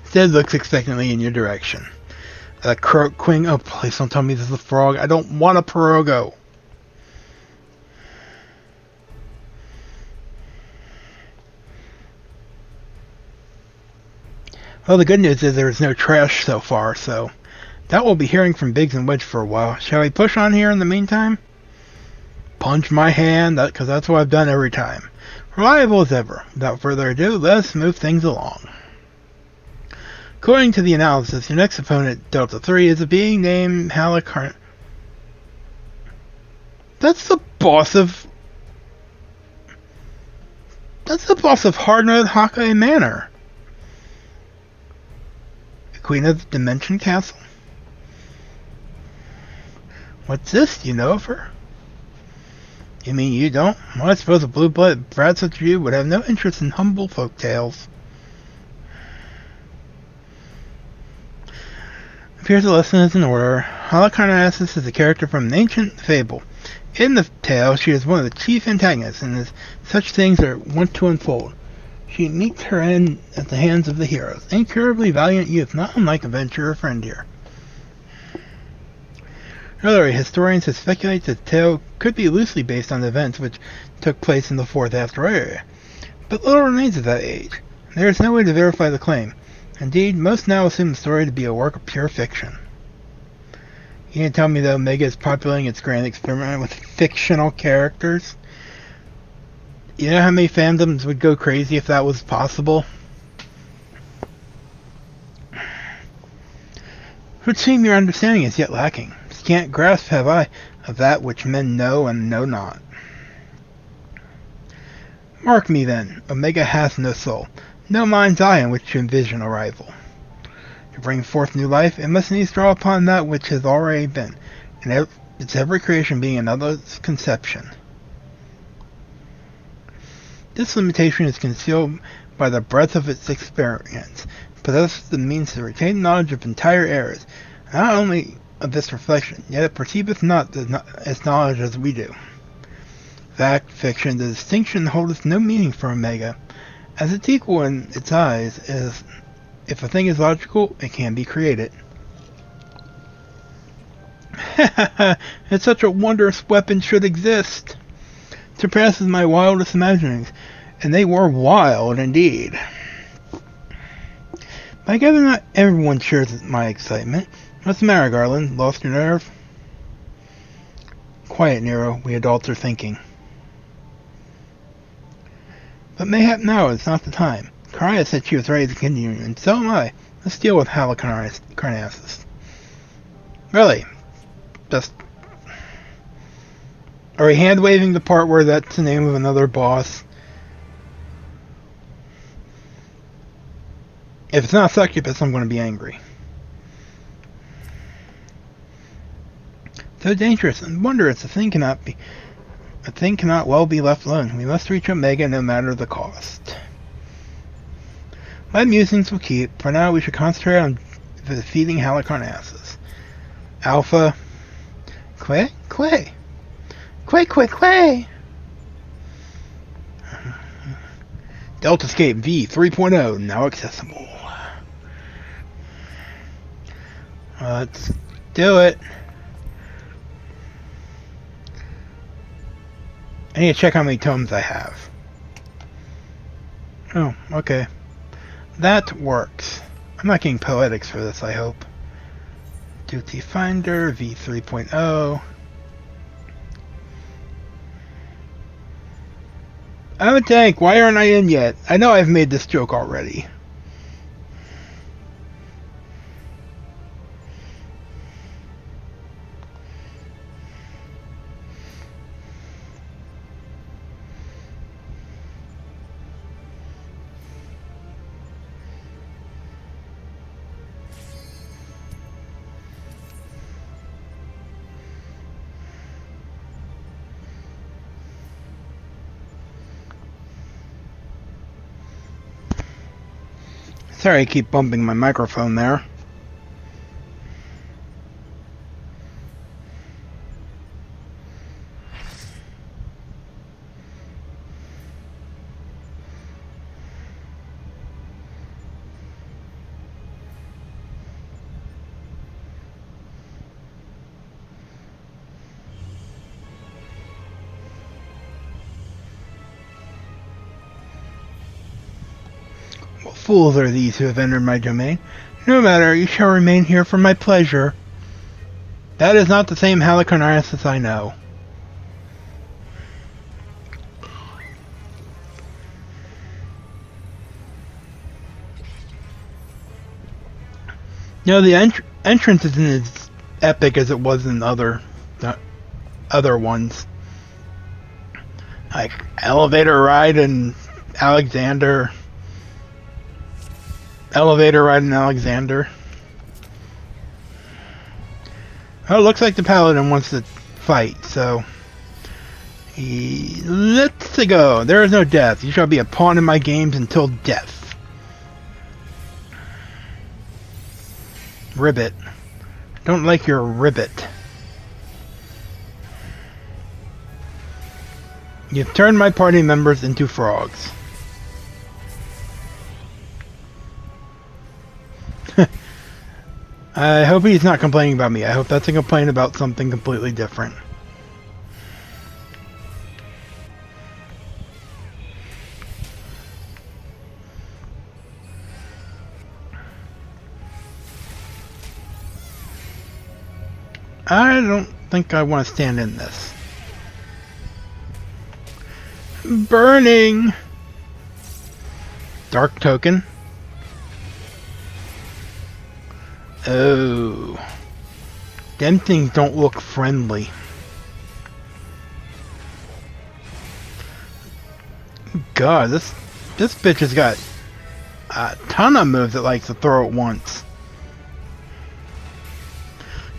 Zed looks expectantly in your direction. Queen, oh please don't tell me this is a frog. I don't want a Perogo. Well, the good news is there is no trash so far, so that we'll be hearing from Biggs and Wedge for a while. Shall we push on here in the meantime? Punch my hand, because that's what I've done every time. Reliable as ever. Without further ado, let's move things along. According to the analysis, your next opponent, Delta 3, is a being named Halicarn. That's the boss of Hardnode Hawkeye Manor. The Queen of the Dimension Castle. What's this? Do you know of her? You mean you don't? Well, I suppose a blue-blooded brat such as you would have no interest in humble folk tales. Appears the lesson is in order. Halicarnassus is a character from an ancient fable. In the tale, she is one of the chief antagonists, and as such things are wont to unfold. She meets her end at the hands of the heroes. Incurably valiant youth, not unlike a venturer friend here. Earlier, historians have speculated that the tale could be loosely based on events which took place in the 4th asteroid area. But little remains of that age. There is no way to verify the claim. Indeed, most now assume the story to be a work of pure fiction. You can't tell me that Omega is populating its grand experiment with fictional characters? You know how many fandoms would go crazy if that was possible? It would seem your understanding is yet lacking. Scant grasp have I of that which men know and know not. Mark me then, Omega has no soul, no mind's eye in which to envision a rival. To bring forth new life, it must needs draw upon that which has already been, and its every creation being another's conception. This limitation is concealed by the breadth of its experience, possesses the means to retain knowledge of entire eras, not only of this reflection, yet it perceiveth not its knowledge as we do. Fact, fiction, the distinction holdeth no meaning for Omega, as its equal in its eyes is, if a thing is logical, it can be created. And such a wondrous weapon should exist. Surpasses my wildest imaginings, and they were wild indeed. But I gather not everyone shares my excitement. What's the matter, Garland? Lost your nerve? Quiet, Nero, we adults are thinking. But mayhap now is not the time. Carya said she was ready to continue, and so am I. Let's deal with Halicarnassus. Really? Just... Are we hand-waving the part where that's the name of another boss? If it's not Succubus, I'm going to be angry. So dangerous and wondrous, a thing cannot well be left alone. We must reach Omega no matter the cost. My musings will keep. For now, we should concentrate on defeating Halicarnassus. Alpha... Quay? Delta Escape V3.0 now accessible. Let's do it. I need to check how many tomes I have. Oh, okay. That works. I'm not getting poetics for this, I hope. Duty Finder, V3.0. I'm a tank, why aren't I in yet? I know I've made this joke already. Sorry I keep bumping my microphone there. What fools are these who have entered my domain? No matter, you shall remain here for my pleasure. That is not the same Halicarnassus I know. No, the entrance isn't as epic as it was in other ones. Like elevator ride in Alexander. Oh, it looks like the paladin wants to fight, so... Let's go. There is no death. You shall be a pawn in my games until death. Ribbit. Don't like your ribbit. You've turned my party members into frogs. I hope he's not complaining about me. I hope that's a complaint about something completely different. I don't think I want to stand in this. Burning! Dark token. Oh. Them things don't look friendly. God, this bitch has got a ton of moves it likes to throw at once.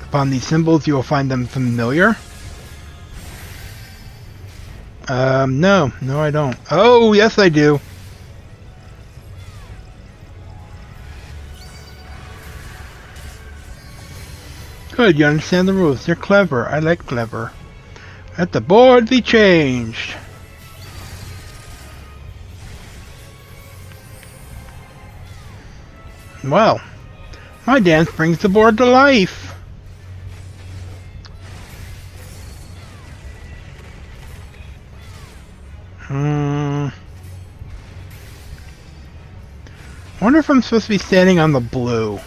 Upon these symbols, you will find them familiar. No, I don't. Oh, yes, I do. Good, you understand the rules. You're clever. I like clever. Let the board be changed. Well, my dance brings the board to life. I wonder if I'm supposed to be standing on the blue.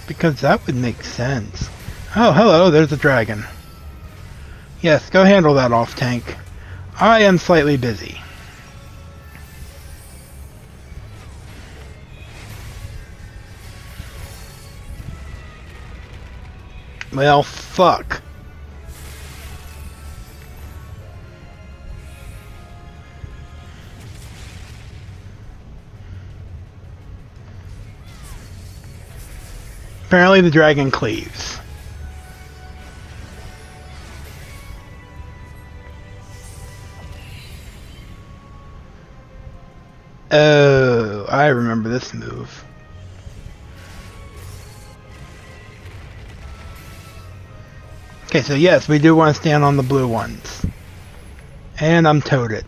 Because that would make sense. Oh, hello, there's a dragon. Yes, go handle that off tank. I am slightly busy. Well, fuck. Apparently the dragon cleaves. Oh, I remember this move. Okay, so yes, we do want to stand on the blue ones. And I'm toted.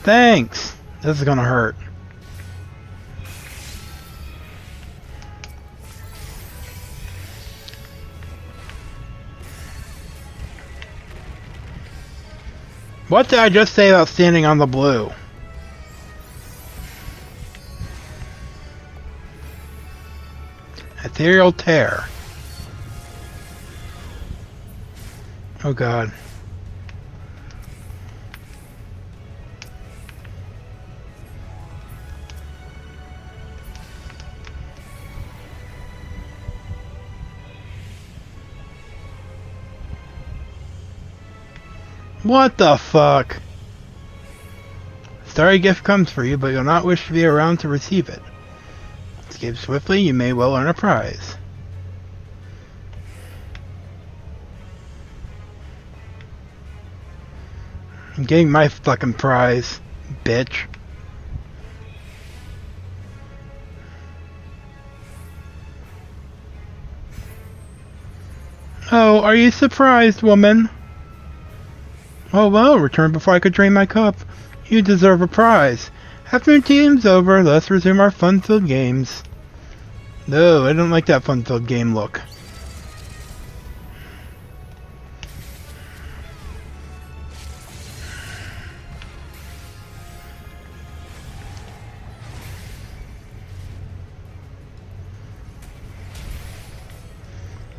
Thanks! This is gonna hurt. What did I just say about standing on the blue? Ethereal Tear. Oh god. What the fuck? Starry gift comes for you, but you'll not wish to be around to receive it. Escape swiftly, you may well earn a prize. I'm getting my fucking prize, bitch. Oh, are you surprised, woman? Oh well, return before I could drain my cup. You deserve a prize. After your team's over, let's resume our fun-filled games. No, I don't like that fun-filled game look.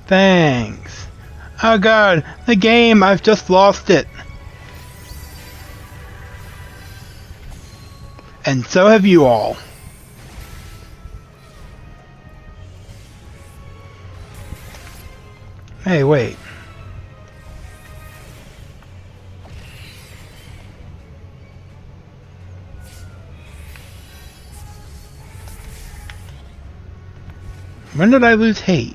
Thanks. Oh god, the game, I've just lost it. And so have you all. Hey, wait. When did I lose hate?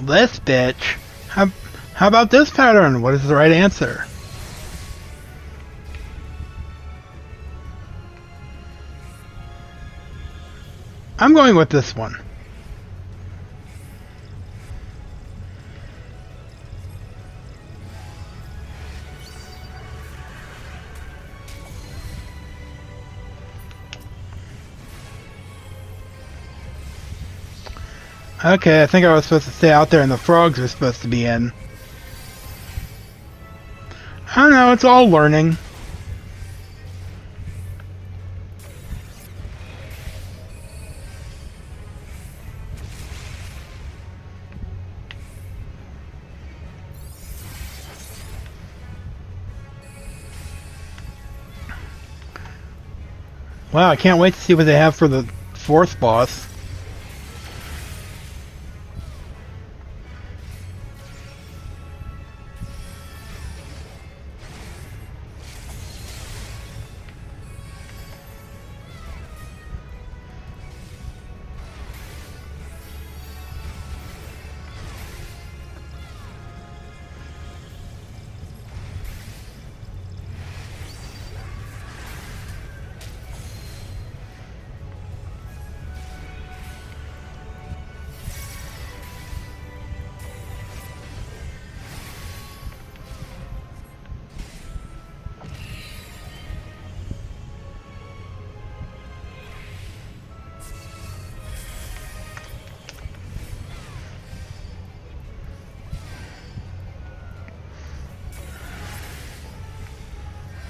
This bitch. How about this pattern? What is the right answer? I'm going with this one. Okay, I think I was supposed to stay out there and the frogs were supposed to be in. I don't know, it's all learning. Wow, I can't wait to see what they have for the fourth boss.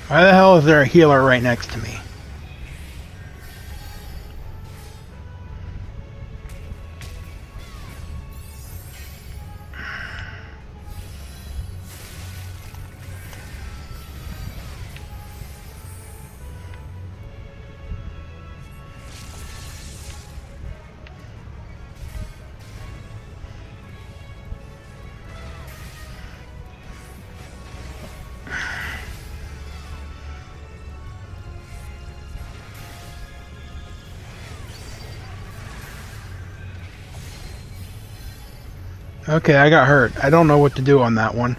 Why the hell is there a healer right next to me? Okay, I got hurt. I don't know what to do on that one.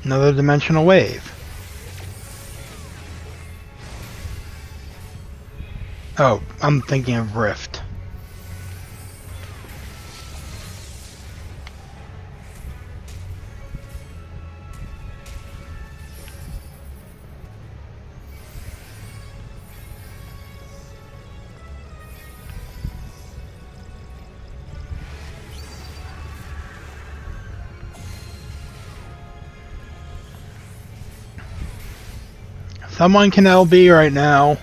Another dimensional wave. Oh, I'm thinking of Rift. Someone can LB right now.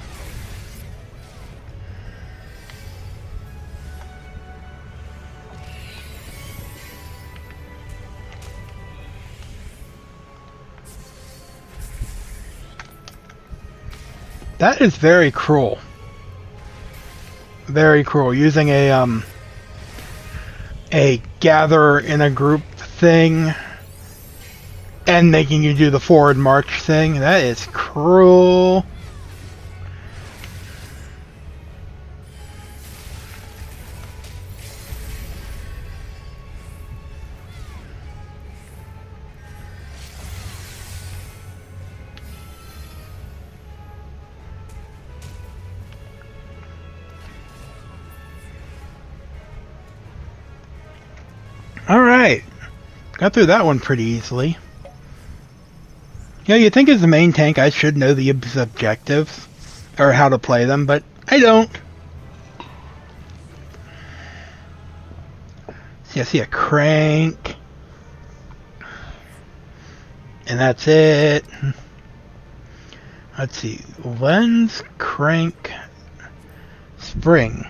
That is very cruel. Very cruel. Using a gather in a group thing and making you do the forward march thing. That is cruel. Alright. Got through that one pretty easily. Yeah, you think as the main tank I should know the objectives, or how to play them, but I don't. See, I see a crank. And that's it. Let's see. Lens, crank, spring.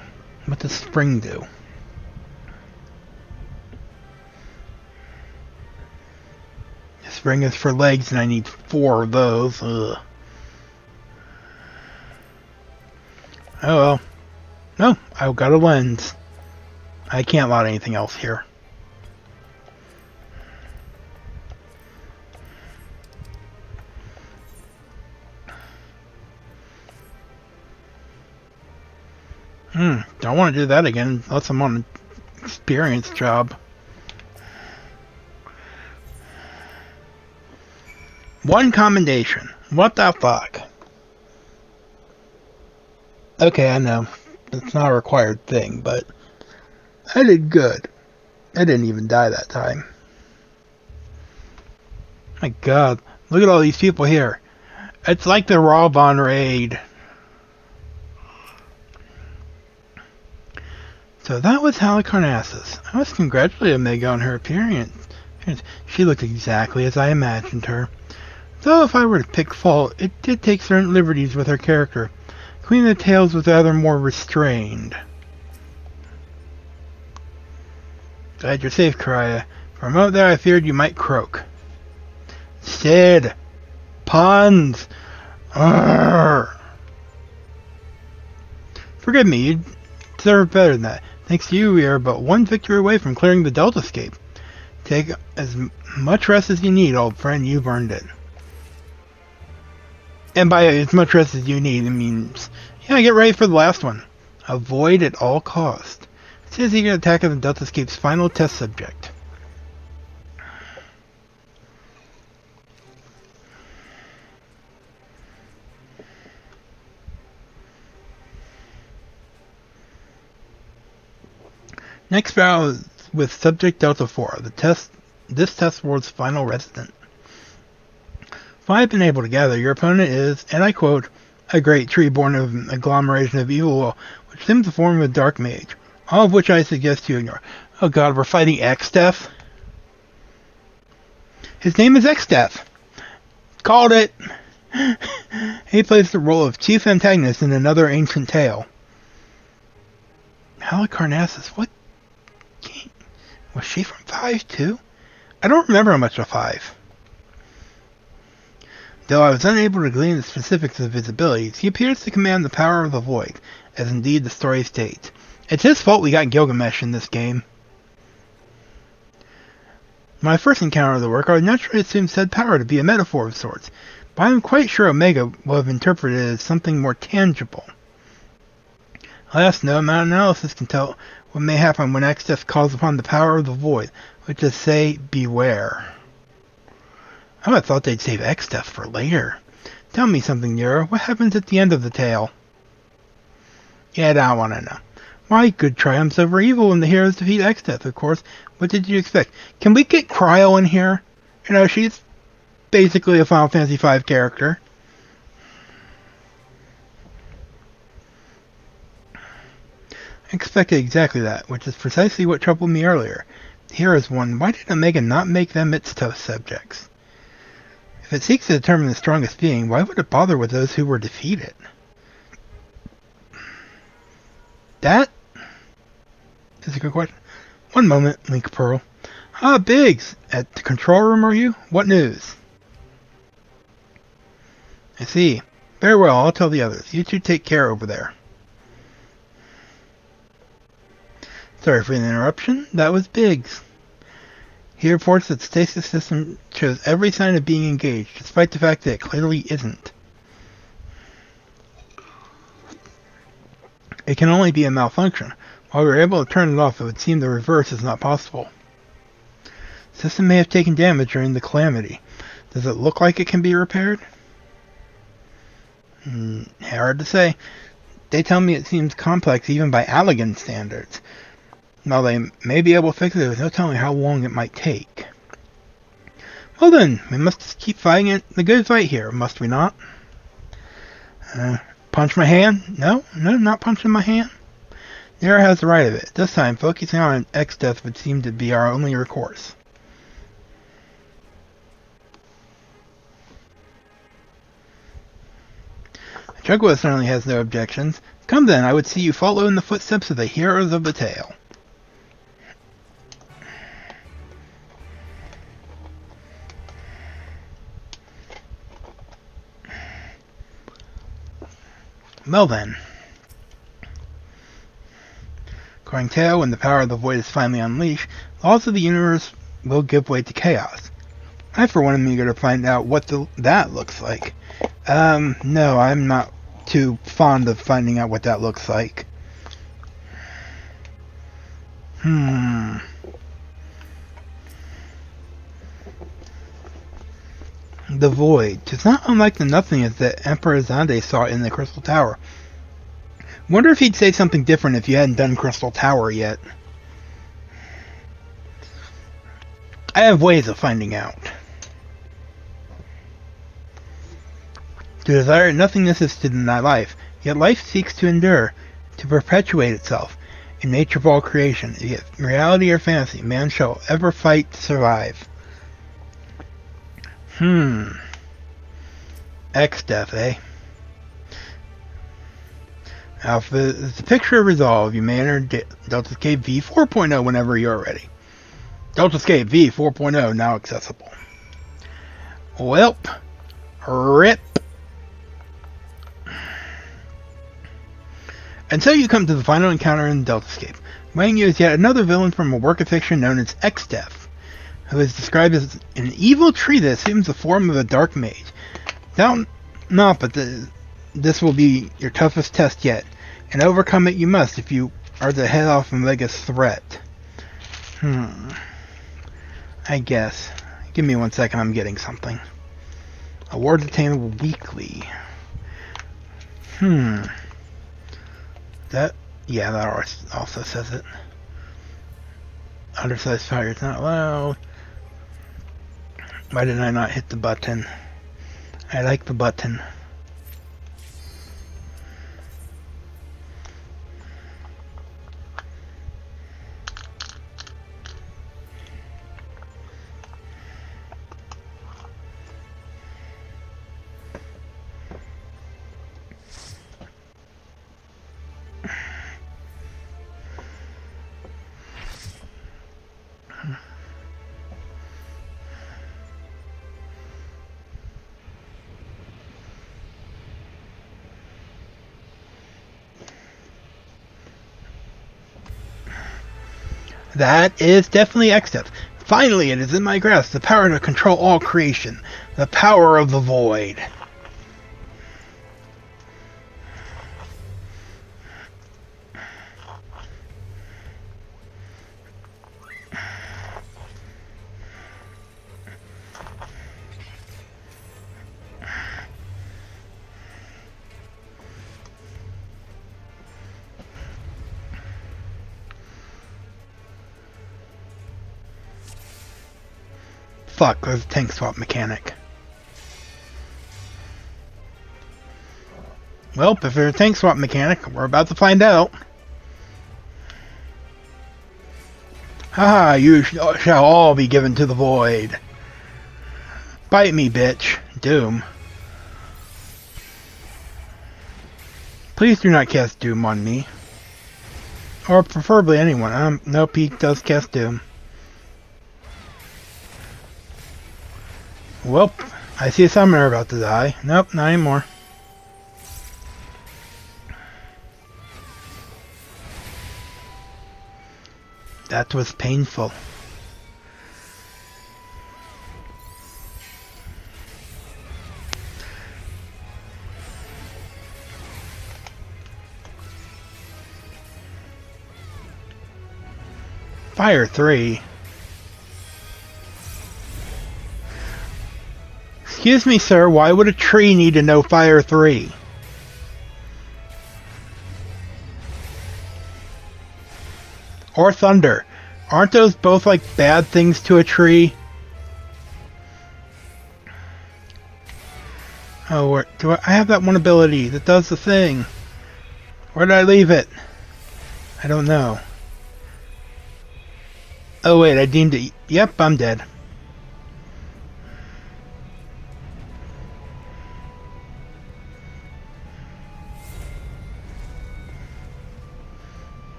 What does spring do? Spring is for legs, and I need 4 of those. Ugh. Oh well. No, I've got a lens. I can't load anything else here. Don't want to do that again unless I'm on an experience job. One commendation. What the fuck? Okay, I know. It's not a required thing, but I did good. I didn't even die that time. My god, look at all these people here. It's like the Rawbon raid. So that was Halicarnassus. I must congratulate Omega on her appearance. She looked exactly as I imagined her. Though if I were to pick fault, it did take certain liberties with her character. Queen of the Tales was rather more restrained. Glad you're safe, Karaya. For a moment there I feared you might croak. Sid! Puns! Urgh. Forgive me, you deserve better than that. Thanks to you, we are but one victory away from clearing the Deltascape. Take as much rest as you need, old friend. You've earned it. And by as much rest as you need, it means, yeah, get ready for the last one. Avoid at all costs. It says you can attack the Deltascape's final test subject. Next battle is with Subject Delta 4, this test world's final resident. If I have been able to gather, your opponent is, and I quote, a great tree born of an agglomeration of evil will, which assumes the form of a dark mage, all of which I suggest you ignore. Oh god, we're fighting XIV? His name is XIV. Called it! He plays the role of chief antagonist in another ancient tale. Halicarnassus, what? Was she from 5 too? I don't remember much of 5. Though I was unable to glean the specifics of his abilities, he appears to command the power of the void, as indeed the story states. It's his fault we got Gilgamesh in this game. When I first encountered the work, I would naturally assume said power to be a metaphor of sorts, but I am quite sure Omega will have interpreted it as something more tangible. Alas, no amount of analysis can tell what may happen when XIV calls upon the power of the void, which is, say, beware. I would have thought they'd save XIV for later. Tell me something, Nero. What happens at the end of the tale? Yeah, I don't want to know. Why, good triumphs over evil when the heroes defeat XIV, of course. What did you expect? Can we get Cryo in here? You know, she's basically a Final Fantasy V character. I expected exactly that, which is precisely what troubled me earlier. Here is one. Why did Omega not make them its test subjects? If it seeks to determine the strongest being, why would it bother with those who were defeated? That is a good question. One moment, Link Pearl. Ah, Biggs! At the control room, are you? What news? I see. Very well, I'll tell the others. You two take care over there. Sorry for the interruption. That was Biggs. He reports that the stasis system shows every sign of being engaged, despite the fact that it clearly isn't. It can only be a malfunction. While we were able to turn it off, it would seem the reverse is not possible. The system may have taken damage during the calamity. Does it look like it can be repaired? Hard to say. They tell me it seems complex even by Allegan standards. While they may be able to fix it, there's no telling how long it might take. Well then, we must just keep fighting it the good fight here, must we not? Punch my hand? No, not punching my hand. Nero has the right of it. This time, focusing on XIV would seem to be our only recourse. Juggalo certainly has no objections. Come then, I would see you follow in the footsteps of the heroes of the tale. Well then. According to Teo, when the power of the void is finally unleashed, the laws of the universe will give way to chaos. I for one am eager to find out what that looks like. No, I'm not too fond of finding out what that looks like. The void. It's not unlike the nothingness that Emperor Zande saw in the Crystal Tower. Wonder if he'd say something different if you hadn't done Crystal Tower yet. I have ways of finding out. To desire nothingness is to deny life, yet life seeks to endure, to perpetuate itself. In nature of all creation, yet reality or fantasy, man shall ever fight to survive. X-Death, eh? Alpha is the picture of resolve. You may enter Delta Escape V4.0 whenever you're ready. Delta Escape V4.0 now accessible. Welp. RIP. Until you come to the final encounter in Delta Escape. Wang Yu is yet another villain from a work of fiction known as X-Death, who is described as an evil tree that assumes the form of a dark mage. Doubt not, but this will be your toughest test yet, and overcome it you must if you are to head off Omega's threat. I guess. Give me 1 second, I'm getting something. Awards attainable weekly. That also says it. Undersized fire is not allowed. Why did I not hit the button? I like the button. That is definitely X-Step. Finally, it is in my grasp, the power to control all creation. The power of the void. Fuck, there's a tank swap mechanic. Well, if there's a tank swap mechanic, we're about to find out. Haha, you shall all be given to the void. Bite me, bitch. Doom. Please do not cast Doom on me. Or preferably anyone. Nope, he does cast Doom. Well, I see a summoner about to die. Nope, not anymore. That was painful. Fire 3. Excuse me, sir, why would a tree need to know Fire 3? Or thunder. Aren't those both like bad things to a tree? Oh, where do I have that one ability that does the thing? Where did I leave it? I don't know. Oh wait, I deemed it. Yep, I'm dead.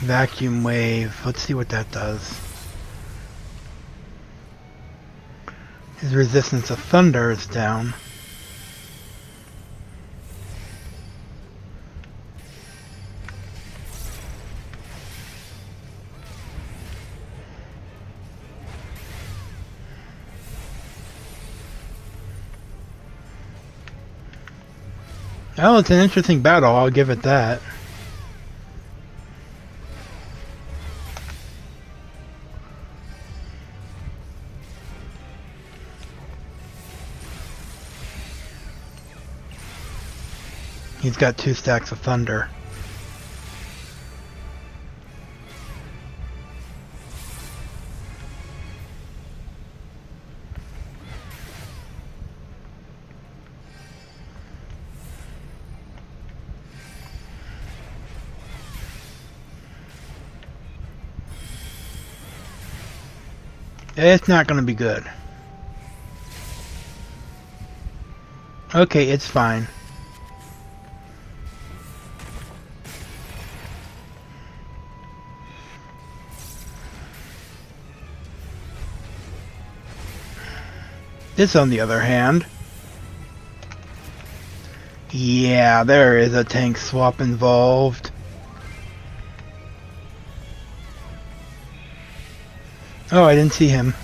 Vacuum wave. Let's see what that does. His resistance to thunder is down. Well, it's an interesting battle, I'll give it that. He's got 2 stacks of thunder. It's not going to be good. Okay, it's fine. This, on the other hand... Yeah, there is a tank swap involved. Oh, I didn't see him.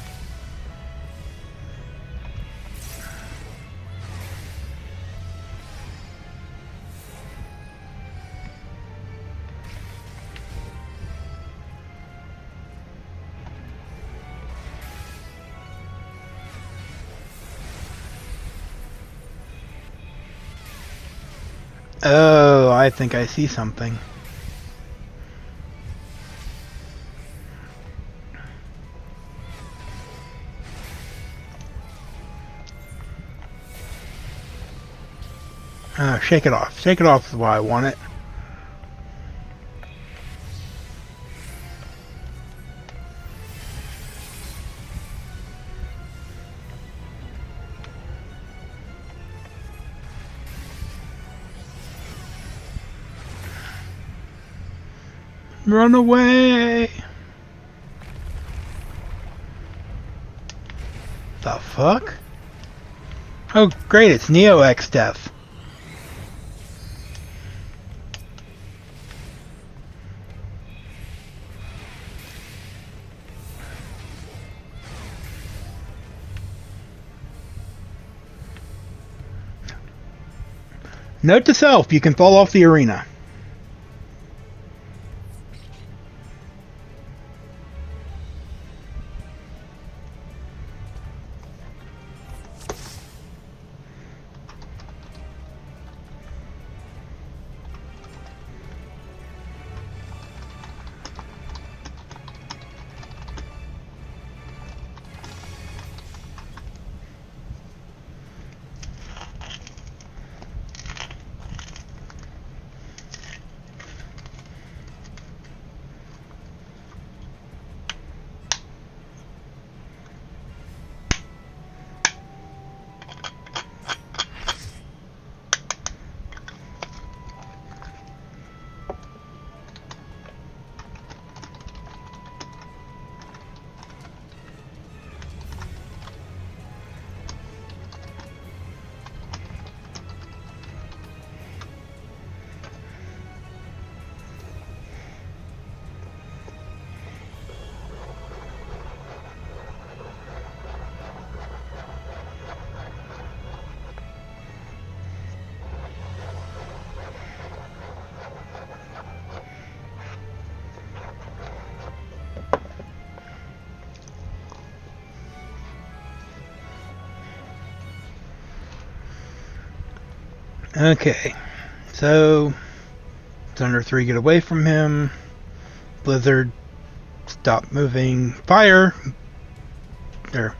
Oh, I think I see something. Shake it off. Shake it off is why I want it. Run away! The fuck? Oh, great, it's Neo X Death. Note to self, you can fall off the arena. Okay, so Thunder 3 get away from him. Blizzard, stop moving. Fire! There.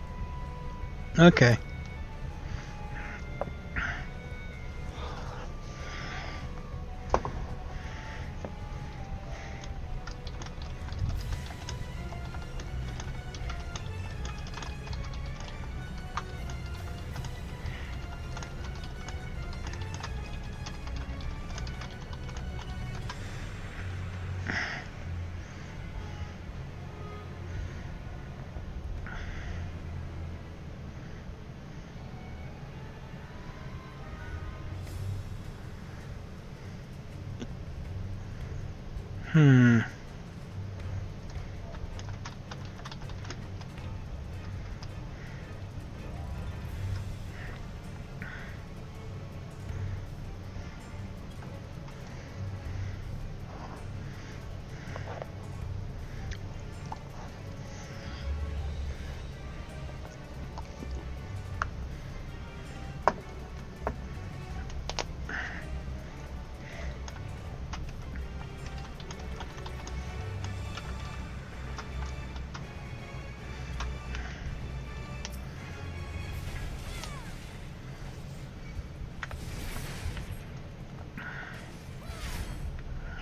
Okay. Hmm.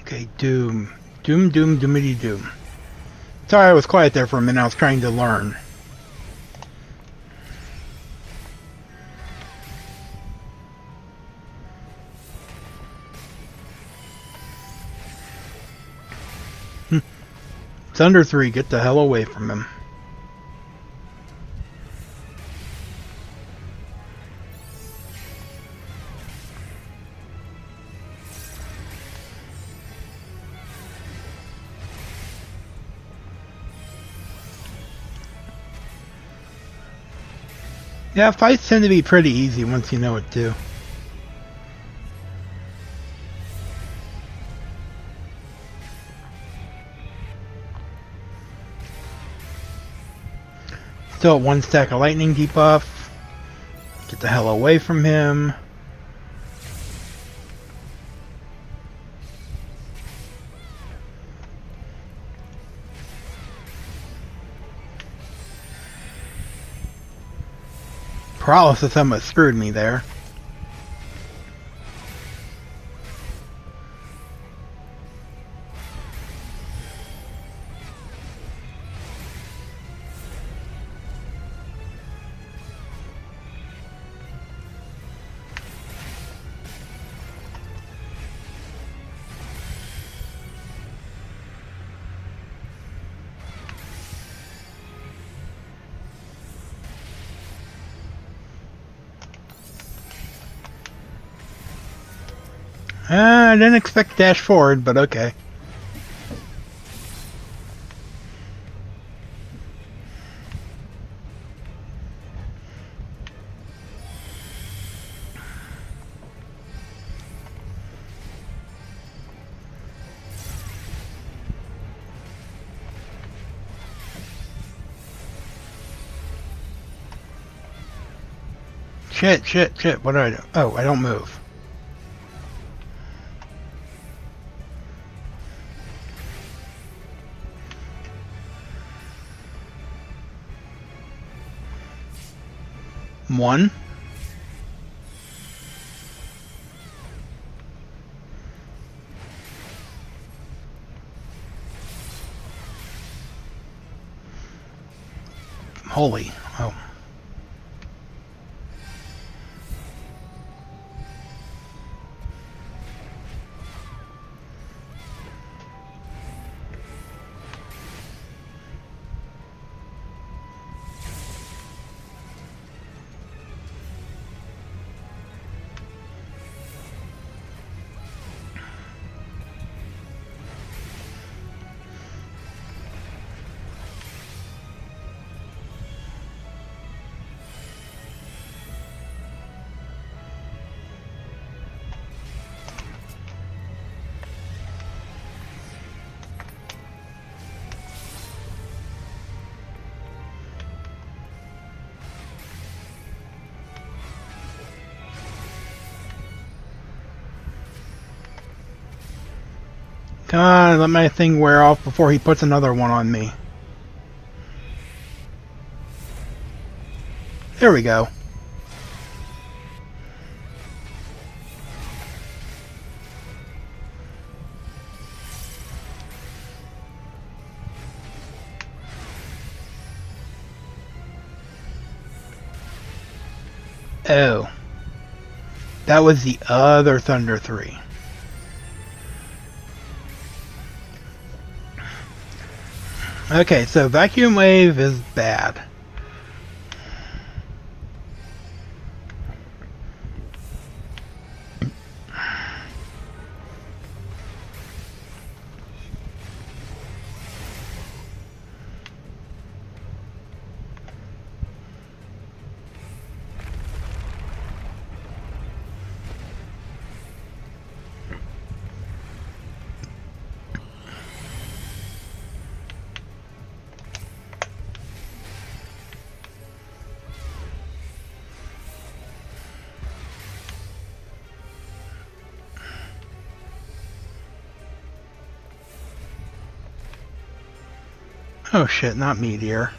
Okay, doom. Doom, doom, doomity doom. Sorry I was quiet there for a minute, I was trying to learn. Thunder 3, get the hell away from him. Yeah, fights tend to be pretty easy once you know what to do. Still at 1 stack of lightning debuff. Get the hell away from him. Paralysis almost screwed me there. I didn't expect dash forward, but okay. Shit, what do I do? Oh, I don't move. One. Holy. Oh. Come on, let my thing wear off before he puts another one on me. There we go. Oh. That was the other Thunder 3. Okay, so Vacuum Wave is bad. Oh shit, not Meteor.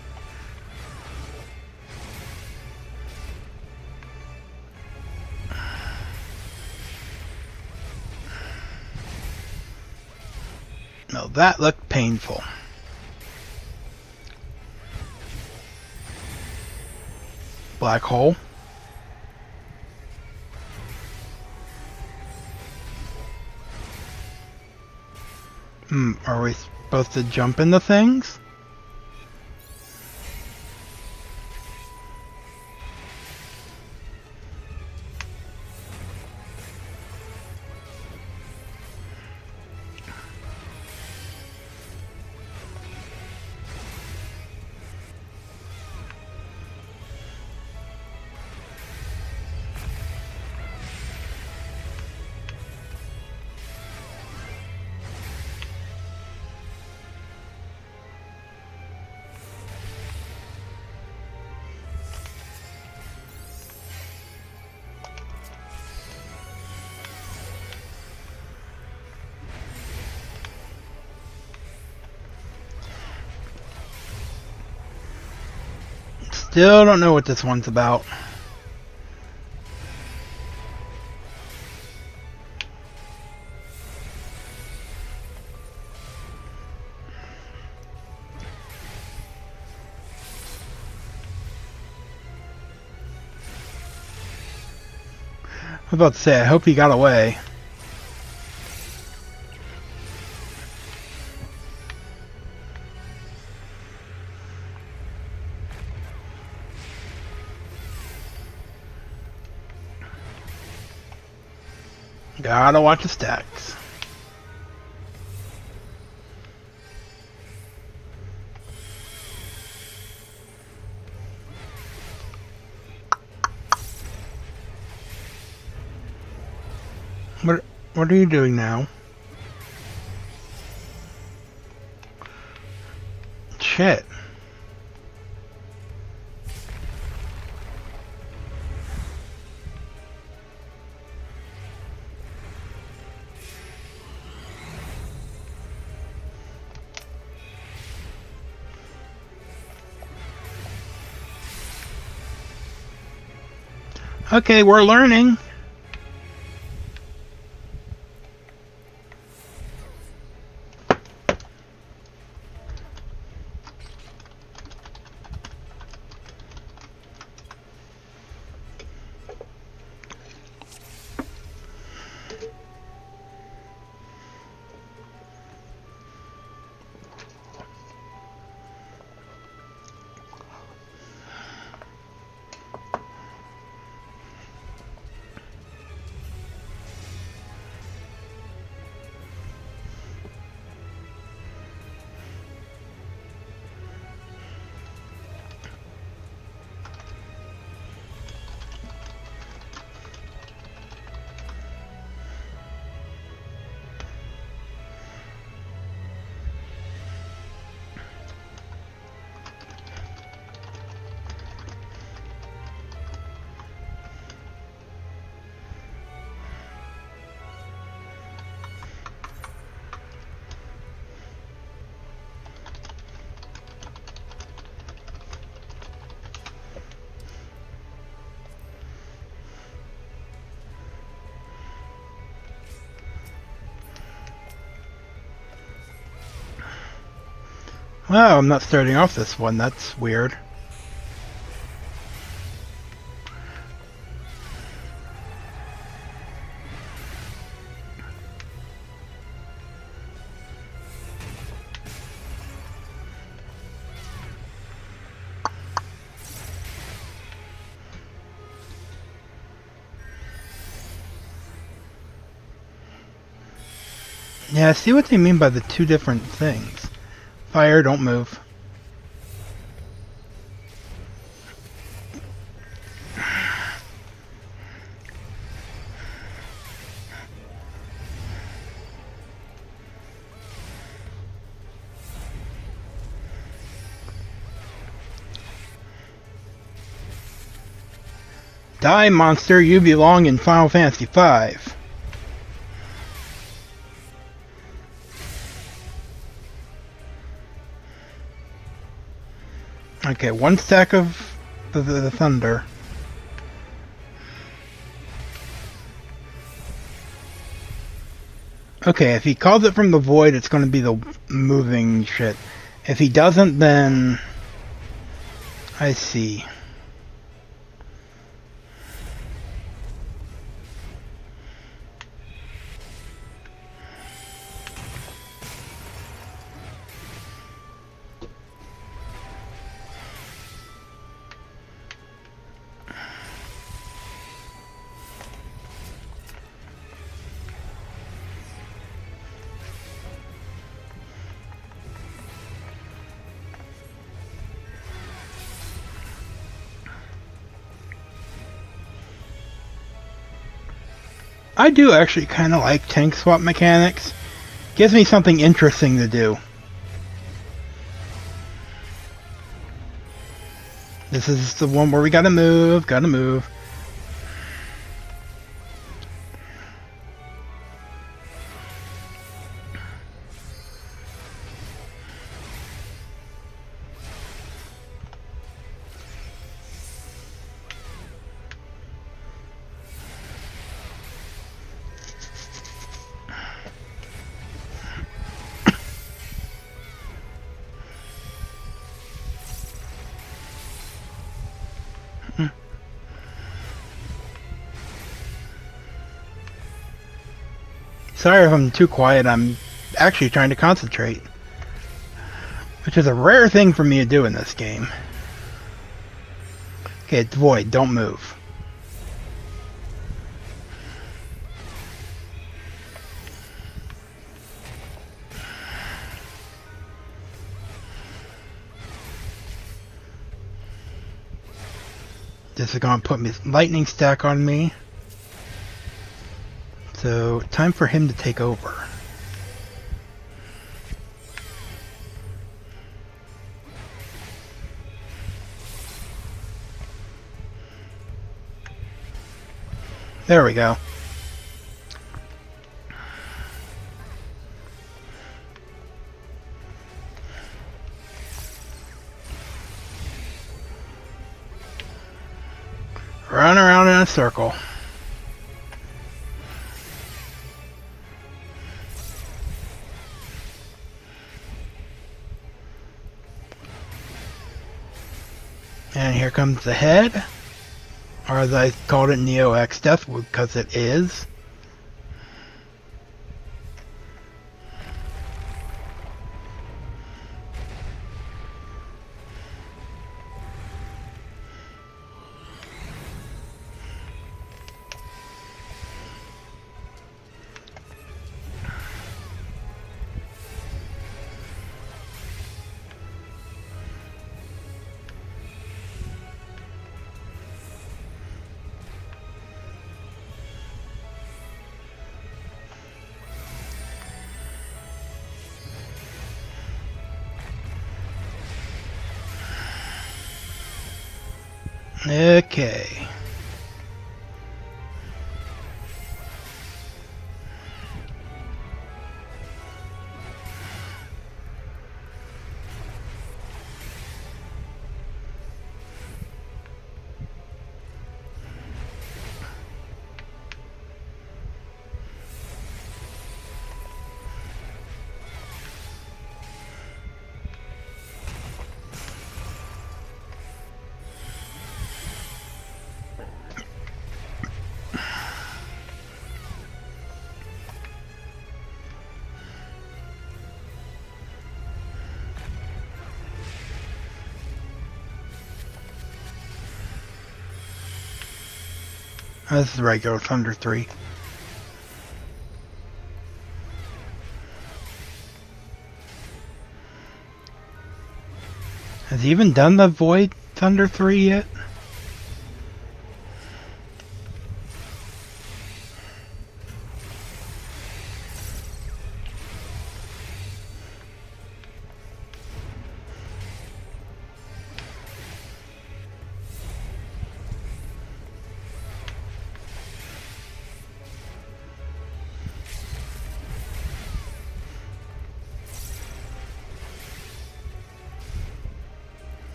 No, that looked painful. Black hole. Are we supposed to jump into things? Still don't know what this one's about. I was about to say, I hope he got away. Gotta watch the stacks. What are you doing now? Shit. Okay, we're learning. Wow, I'm not starting off this one. That's weird. Yeah, I see what they mean by the two different things. Fire, don't move. Die, monster, you belong in Final Fantasy V. Okay, one stack of the thunder. Okay, if he calls it from the void, it's going to be the moving shit. If he doesn't, then... I see. I do actually kind of like tank swap mechanics. Gives me something interesting to do. This is the one where we gotta move, Sorry if I'm too quiet, I'm actually trying to concentrate. Which is a rare thing for me to do in this game. Okay, it's void, don't move. This is going to put me lightning stack on me. So, time for him to take over. There we go. Run around in a circle. And here comes the head. Or as I called it, Neo X Death, because it is. Okay. This is regular Thunder 3. Has he even done the Void Thunder 3 yet?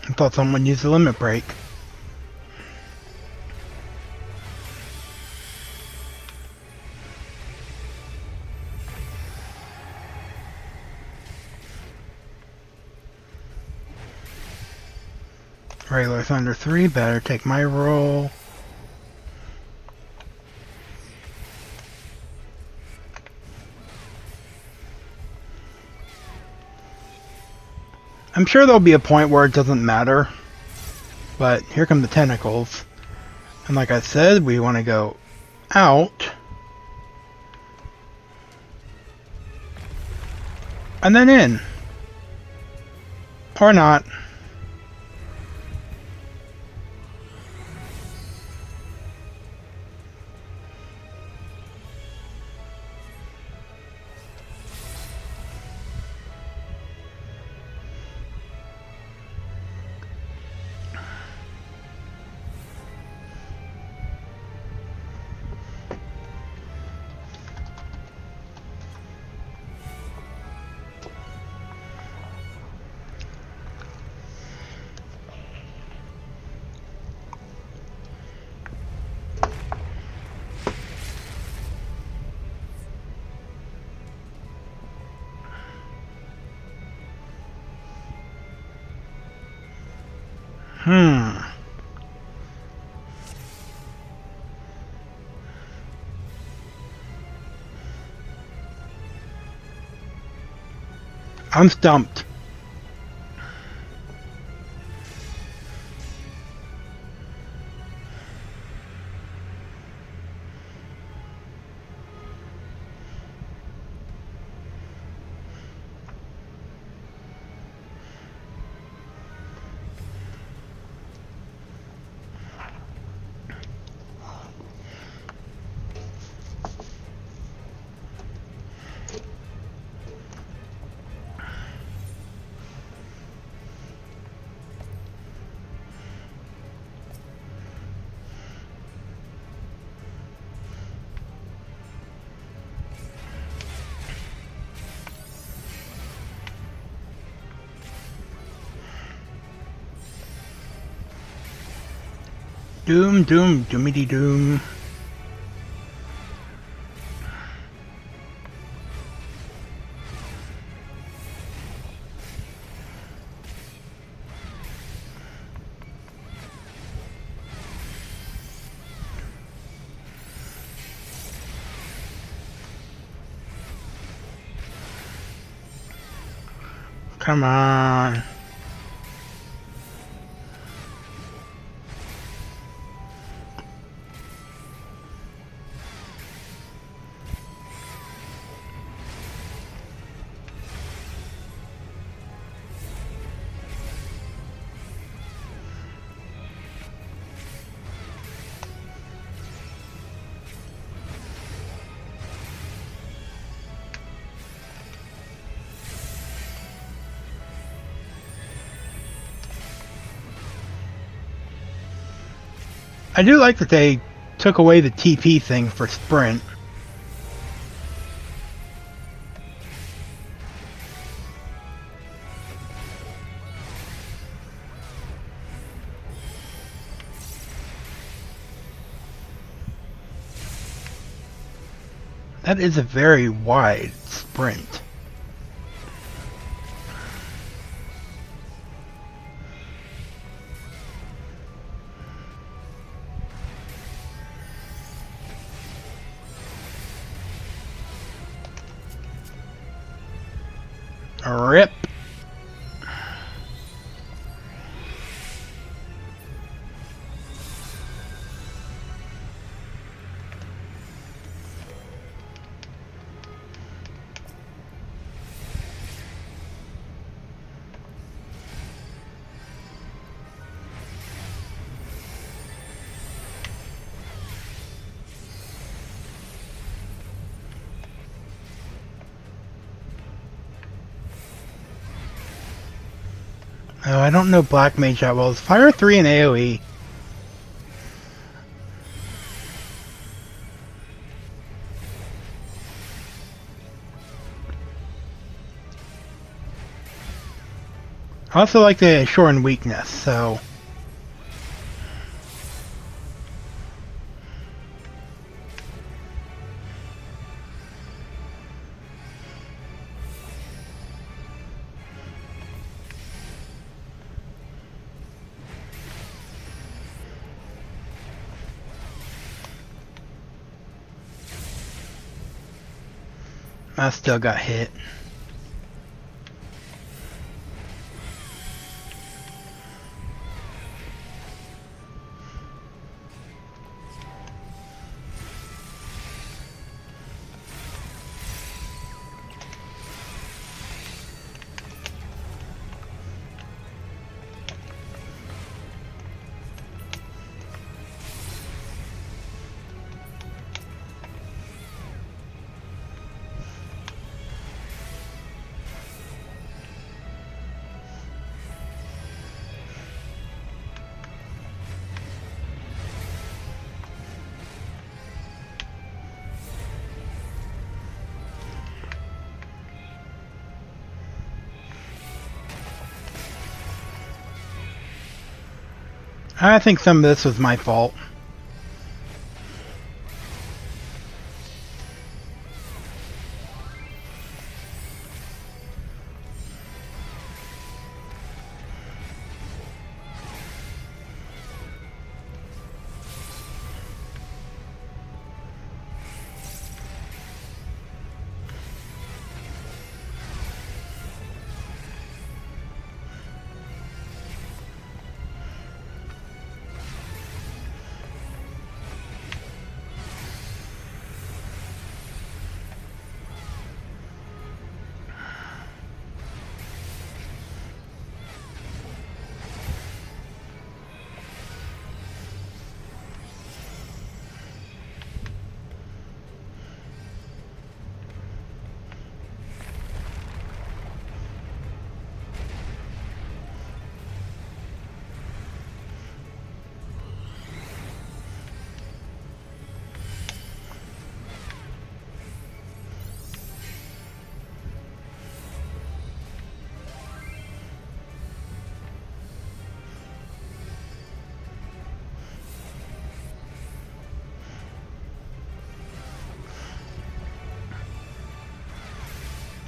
I thought someone used the limit break. Regular Thunder 3, better take my roll. I'm sure there'll be a point where it doesn't matter. But here come the tentacles. And like I said, we want to go out. And then in. Or not. I'm stumped. Doom, doom, doomity doom. Come on. I do like that they took away the TP thing for sprint. That is a very wide sprint. Rip. Oh, I don't know Black Mage that well. It's Fire 3 and AoE. I also like the Shorten Weakness, so... I still got hit. I think some of this was my fault.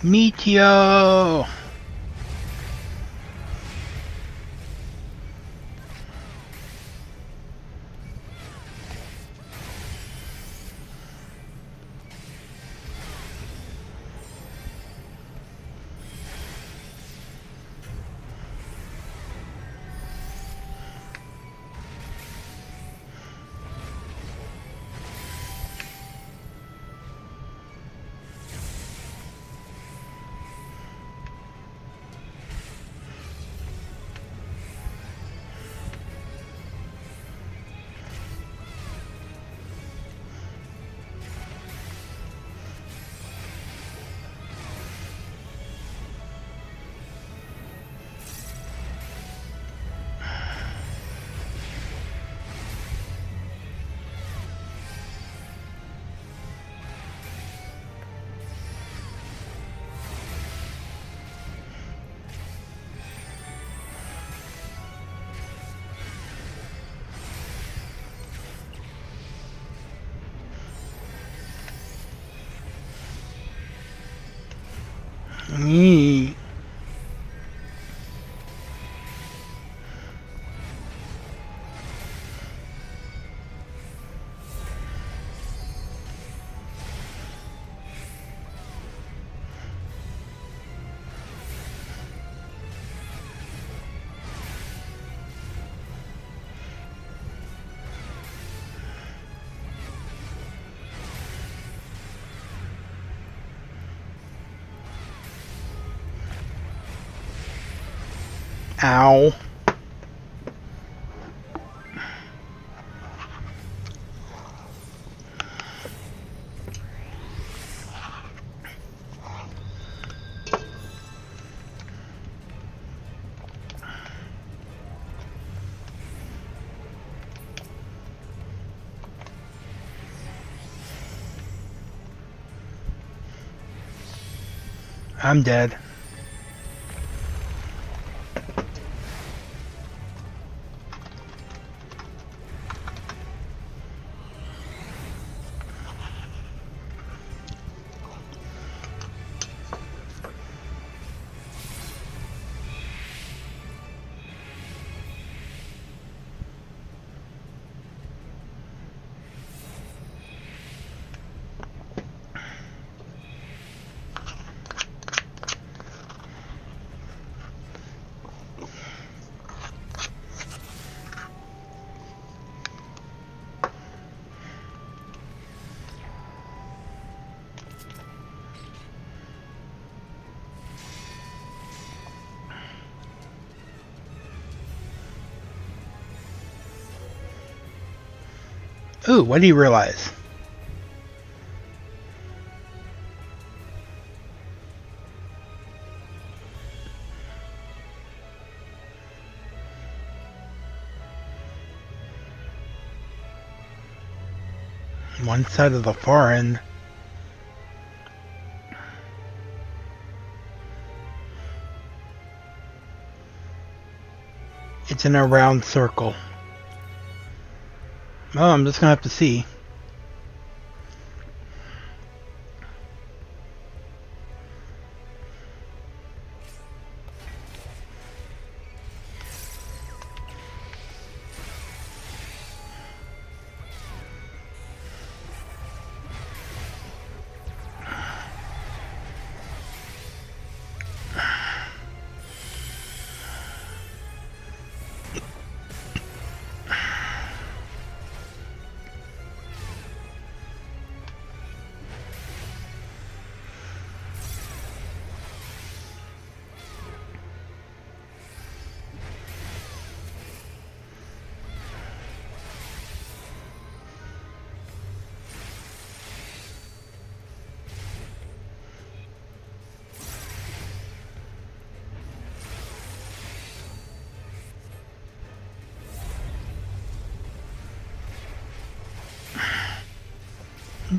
Meteor! Yee. Ow. I'm dead. Ooh, what do you realize? One side of the far end. It's in a round circle. Oh, I'm just gonna have to see.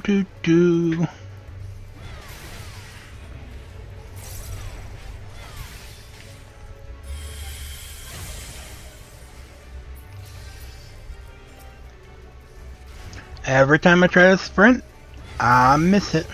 Do do. Every time I try to sprint, I miss it.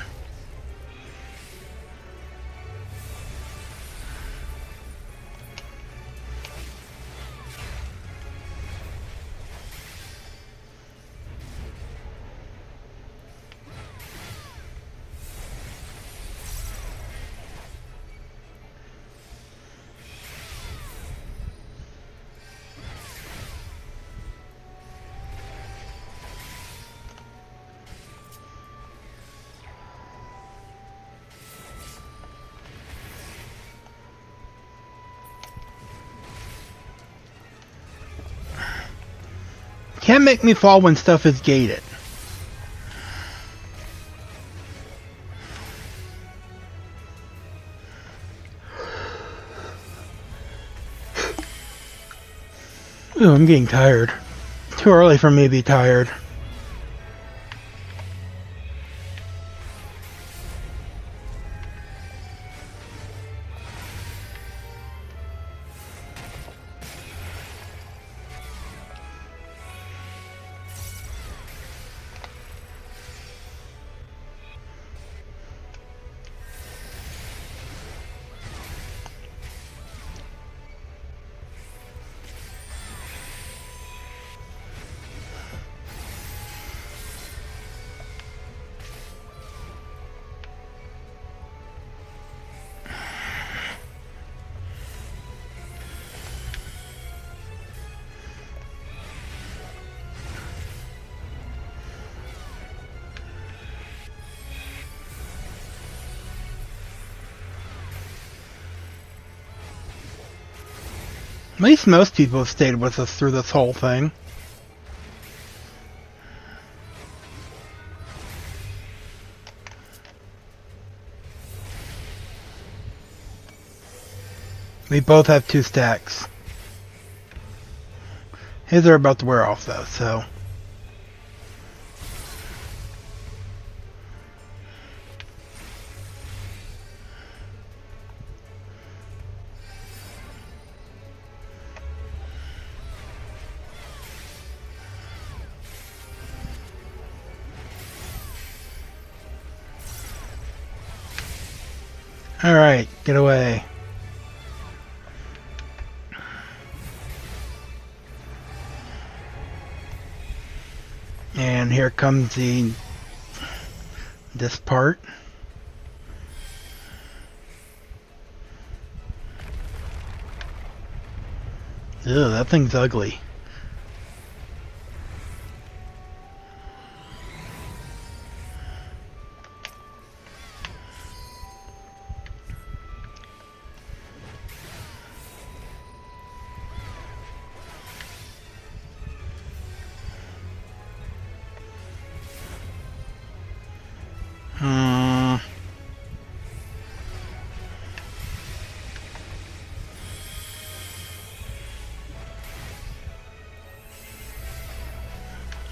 Can't make me fall when stuff is gated. Ooh, I'm getting tired. Too early for me to be tired. At least most people have stayed with us through this whole thing. We both have 2 stacks. His are about to wear off though, so... Alright, get away. And here comes this part. Ew, that thing's ugly.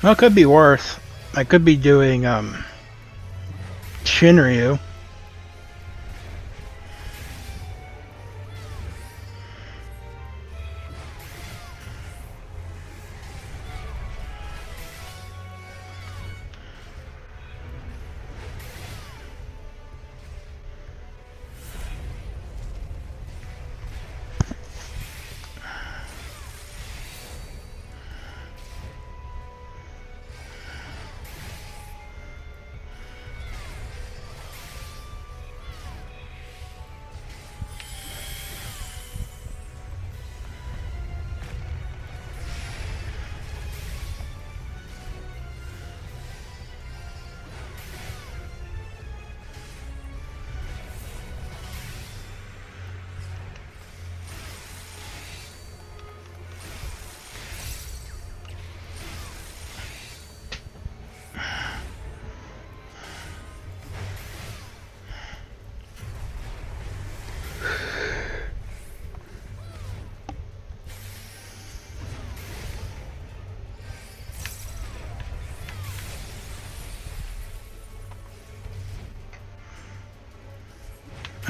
Well, it could be worse. I could be doing, Shinryu.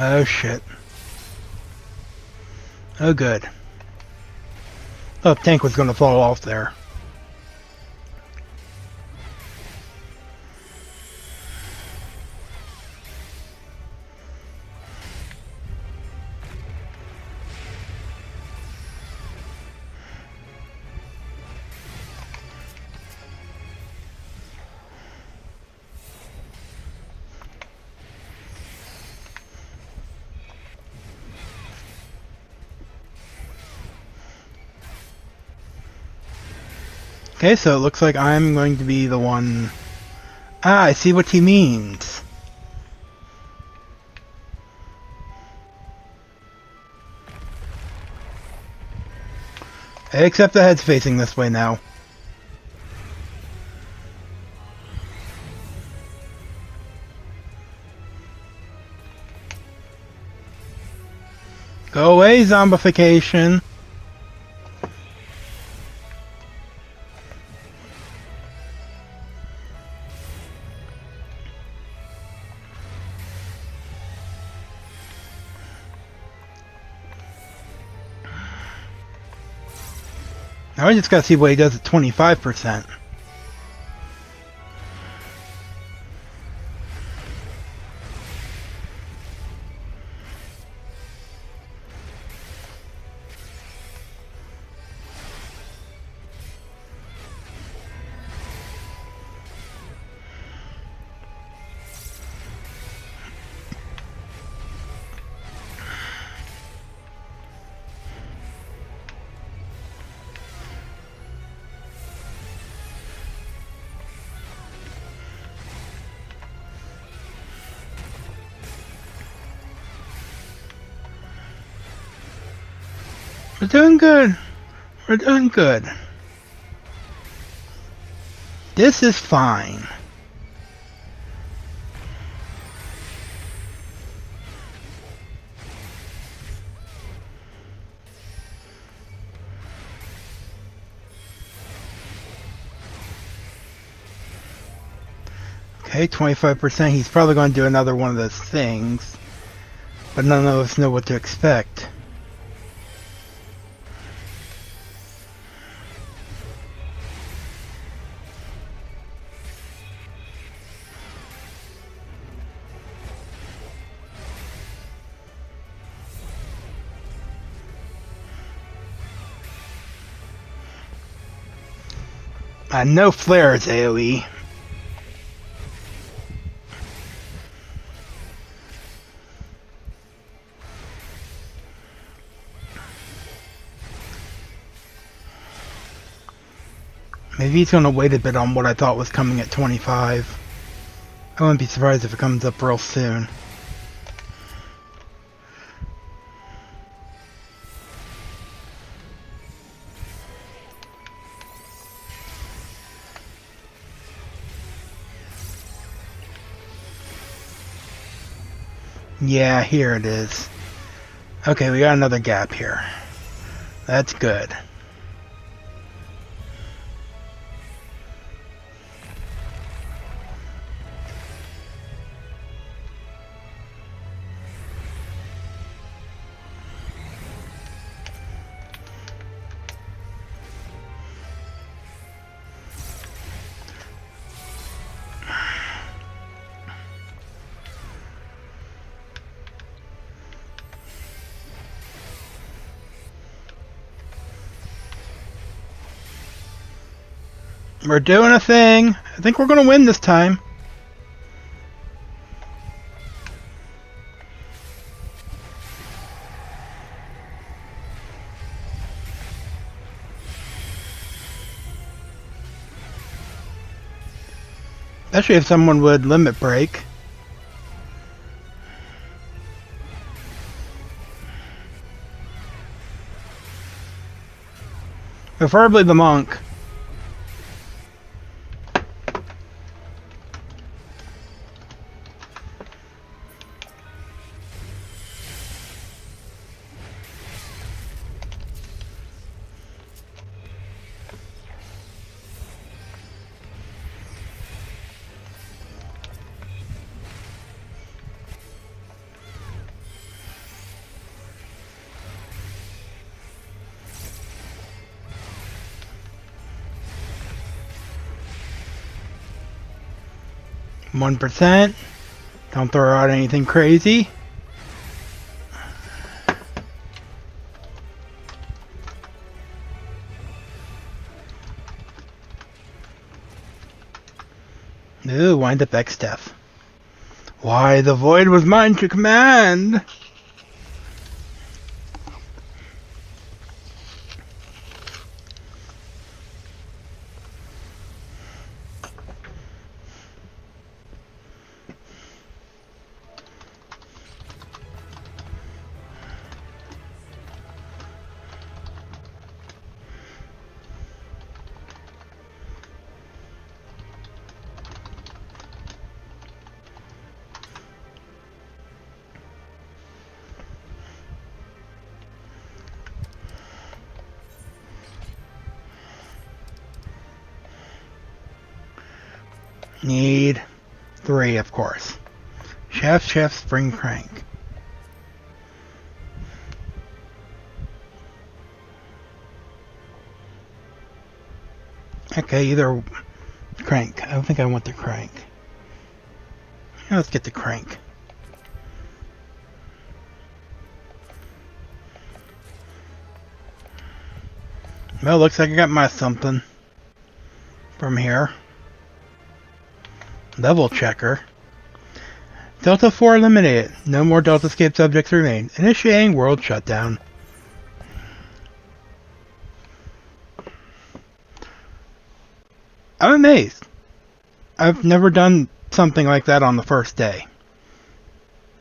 Oh shit. Oh good. Oh, tank was gonna fall off there. Okay, so it looks like I'm going to be the one... Ah, I see what he means. Except the head's facing this way now. Go away, zombification. Now I just gotta see what he does at 25%. We're doing good. We're doing good. This is fine. Okay, 25%. He's probably going to do another one of those things. But none of us know what to expect. No flares, AoE. Maybe he's going to wait a bit on what I thought was coming at 25. I wouldn't be surprised if it comes up real soon. Yeah, here it is. Okay, we got another gap here. That's good. We're doing a thing. I think we're gonna win this time. Especially if someone would limit break. Preferably the monk. %. Don't throw out anything crazy. Ooh, wind up XIV. Why, the void was mine to command! Need 3, of course. Chef, spring crank. Okay, either crank. I don't think I want the crank. Let's get the crank. Well, looks like I got my something from here. Level checker. Delta 4 eliminated. No more Delta escape subjects remain. Initiating world shutdown. I'm amazed. I've never done something like that on the first day.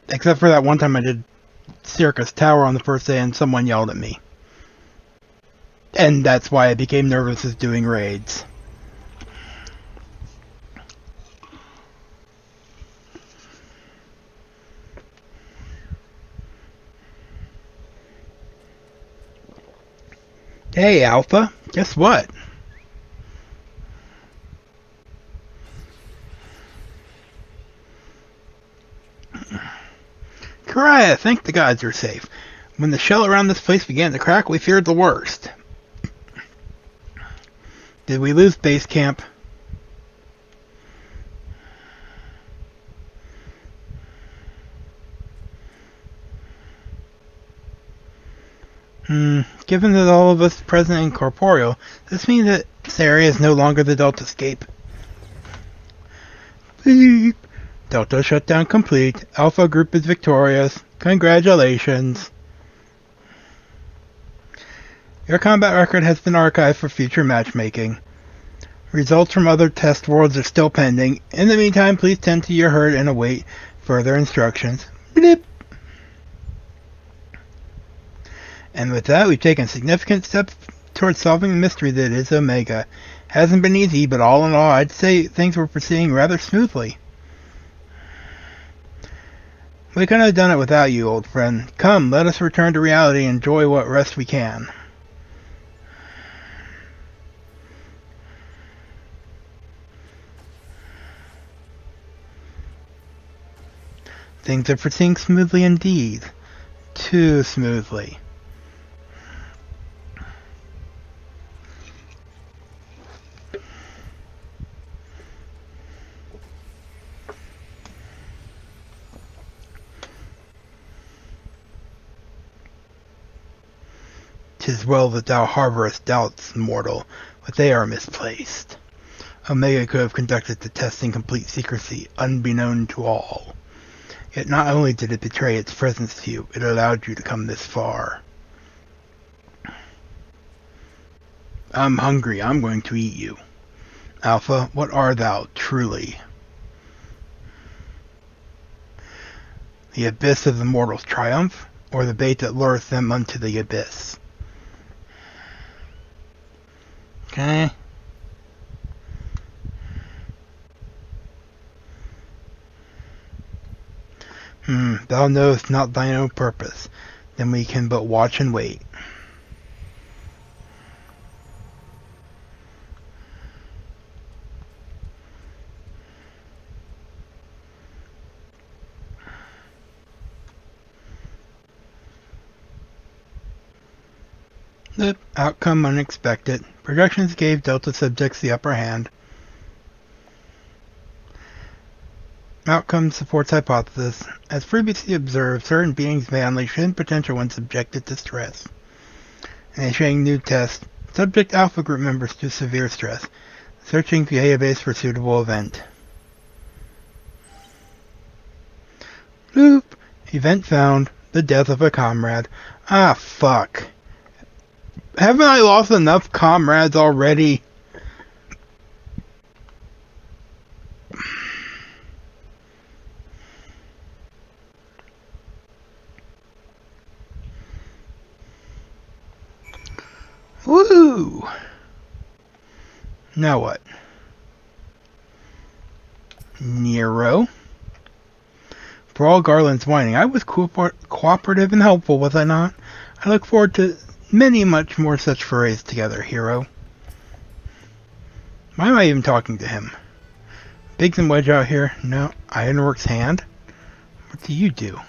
Except for that one time I did Circus Tower on the first day and someone yelled at me. And that's why I became nervous as doing raids. Hey, Alpha. Guess what? Kariah, thank the gods you're safe. When the shell around this place began to crack, we feared the worst. Did we lose base camp? Given that all of us present incorporeal, this means that this area is no longer the Delta escape. Beep. Delta shutdown complete. Alpha group is victorious. Congratulations. Your combat record has been archived for future matchmaking. Results from other test worlds are still pending. In the meantime, please tend to your herd and await further instructions. Bleep. And with that, we've taken significant steps towards solving the mystery that is Omega. Hasn't been easy, but all in all, I'd say things were proceeding rather smoothly. We couldn't have done it without you, old friend. Come, let us return to reality and enjoy what rest we can. Things are proceeding smoothly indeed. Too smoothly. "'Tis well that thou harbourest doubts, mortal, but they are misplaced. Omega could have conducted the test in complete secrecy, unbeknown to all. Yet not only did it betray its presence to you, it allowed you to come this far. I'm hungry. I'm going to eat you. Alpha, what art thou, truly? The abyss of the mortals' triumph, or the bait that lures them unto the abyss? Okay. Thou knowest not thine own purpose. Then we can but watch and wait. The outcome unexpected. Projections gave Delta subjects the upper hand. Outcome supports hypothesis. As previously observed, certain beings may unleash hidden potential when subjected to stress. Initiating new test. Subject Alpha group members to severe stress. Searching database for suitable event. Bloop. Event found. The death of a comrade. Ah, fuck. Haven't I lost enough comrades already? Woo! Now what? Nero? For all Garland's whining, I was cooperative and helpful, was I not? I look forward to many much more such forays together, hero. Why am I even talking to him? Biggs and Wedge out here? No. Ironworks Hand? What do you do?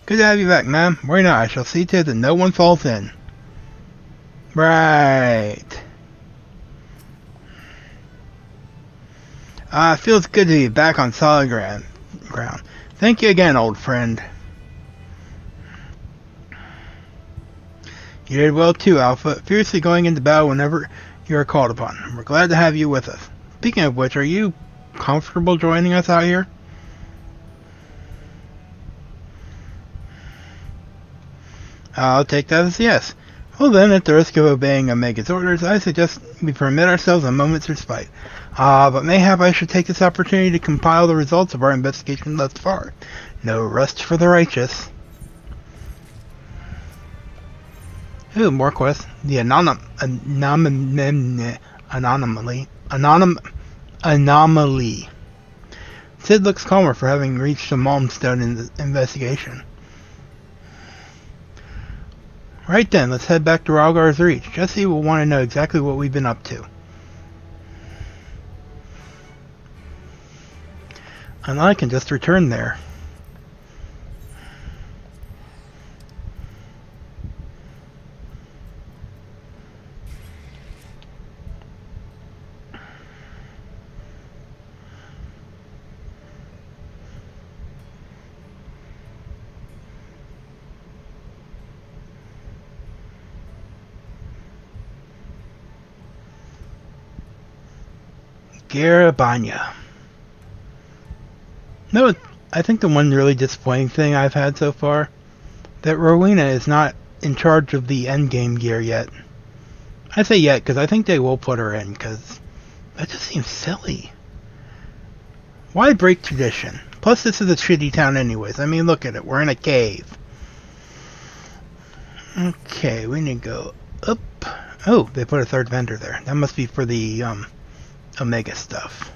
Good to have you back, ma'am. Worry not, I shall see to it that no one falls in. Right. It feels good to be back on solid ground. Thank you again, old friend. You did well too, Alpha, fiercely going into battle whenever you are called upon. We're glad to have you with us. Speaking of which, are you comfortable joining us out here? I'll take that as a yes. Well then, at the risk of obeying Omega's orders, I suggest we permit ourselves a moment's respite. But mayhap I should take this opportunity to compile the results of our investigation thus far. No rest for the righteous. Ooh, more quests. The anomaly. Sid looks calmer for having reached a milestone in the investigation. Right then, let's head back to Ralgar's Reach. Jesse will want to know exactly what we've been up to. And I can just return there. Garabanya. No, I think the one really disappointing thing I've had so far, that Rowena is not in charge of the endgame gear yet. I say yet, because I think they will put her in, because that just seems silly. Why break tradition? Plus, this is a shitty town anyways. I mean, look at it. We're in a cave. Okay, we need to go up. Oh, they put a third vendor there. That must be for the, Omega stuff.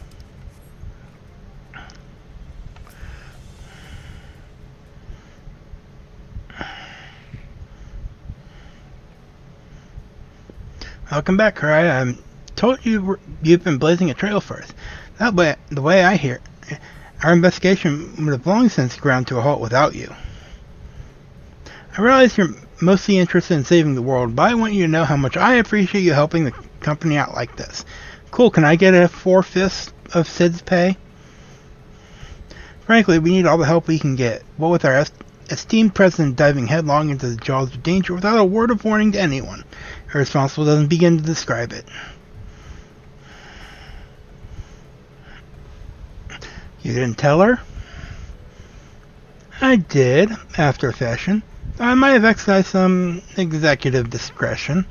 Welcome back, Karai. I told you you've been blazing a trail for us. That way, the way I hear, our investigation would have long since ground to a halt without you. I realize you're mostly interested in saving the world, but I want you to know how much I appreciate you helping the company out like this. Cool, can I get a 4/5 of Sid's pay? Frankly, we need all the help we can get. What with our esteemed president diving headlong into the jaws of danger without a word of warning to anyone. Irresponsible doesn't begin to describe it. You didn't tell her? I did, after a fashion. I might have exercised some executive discretion.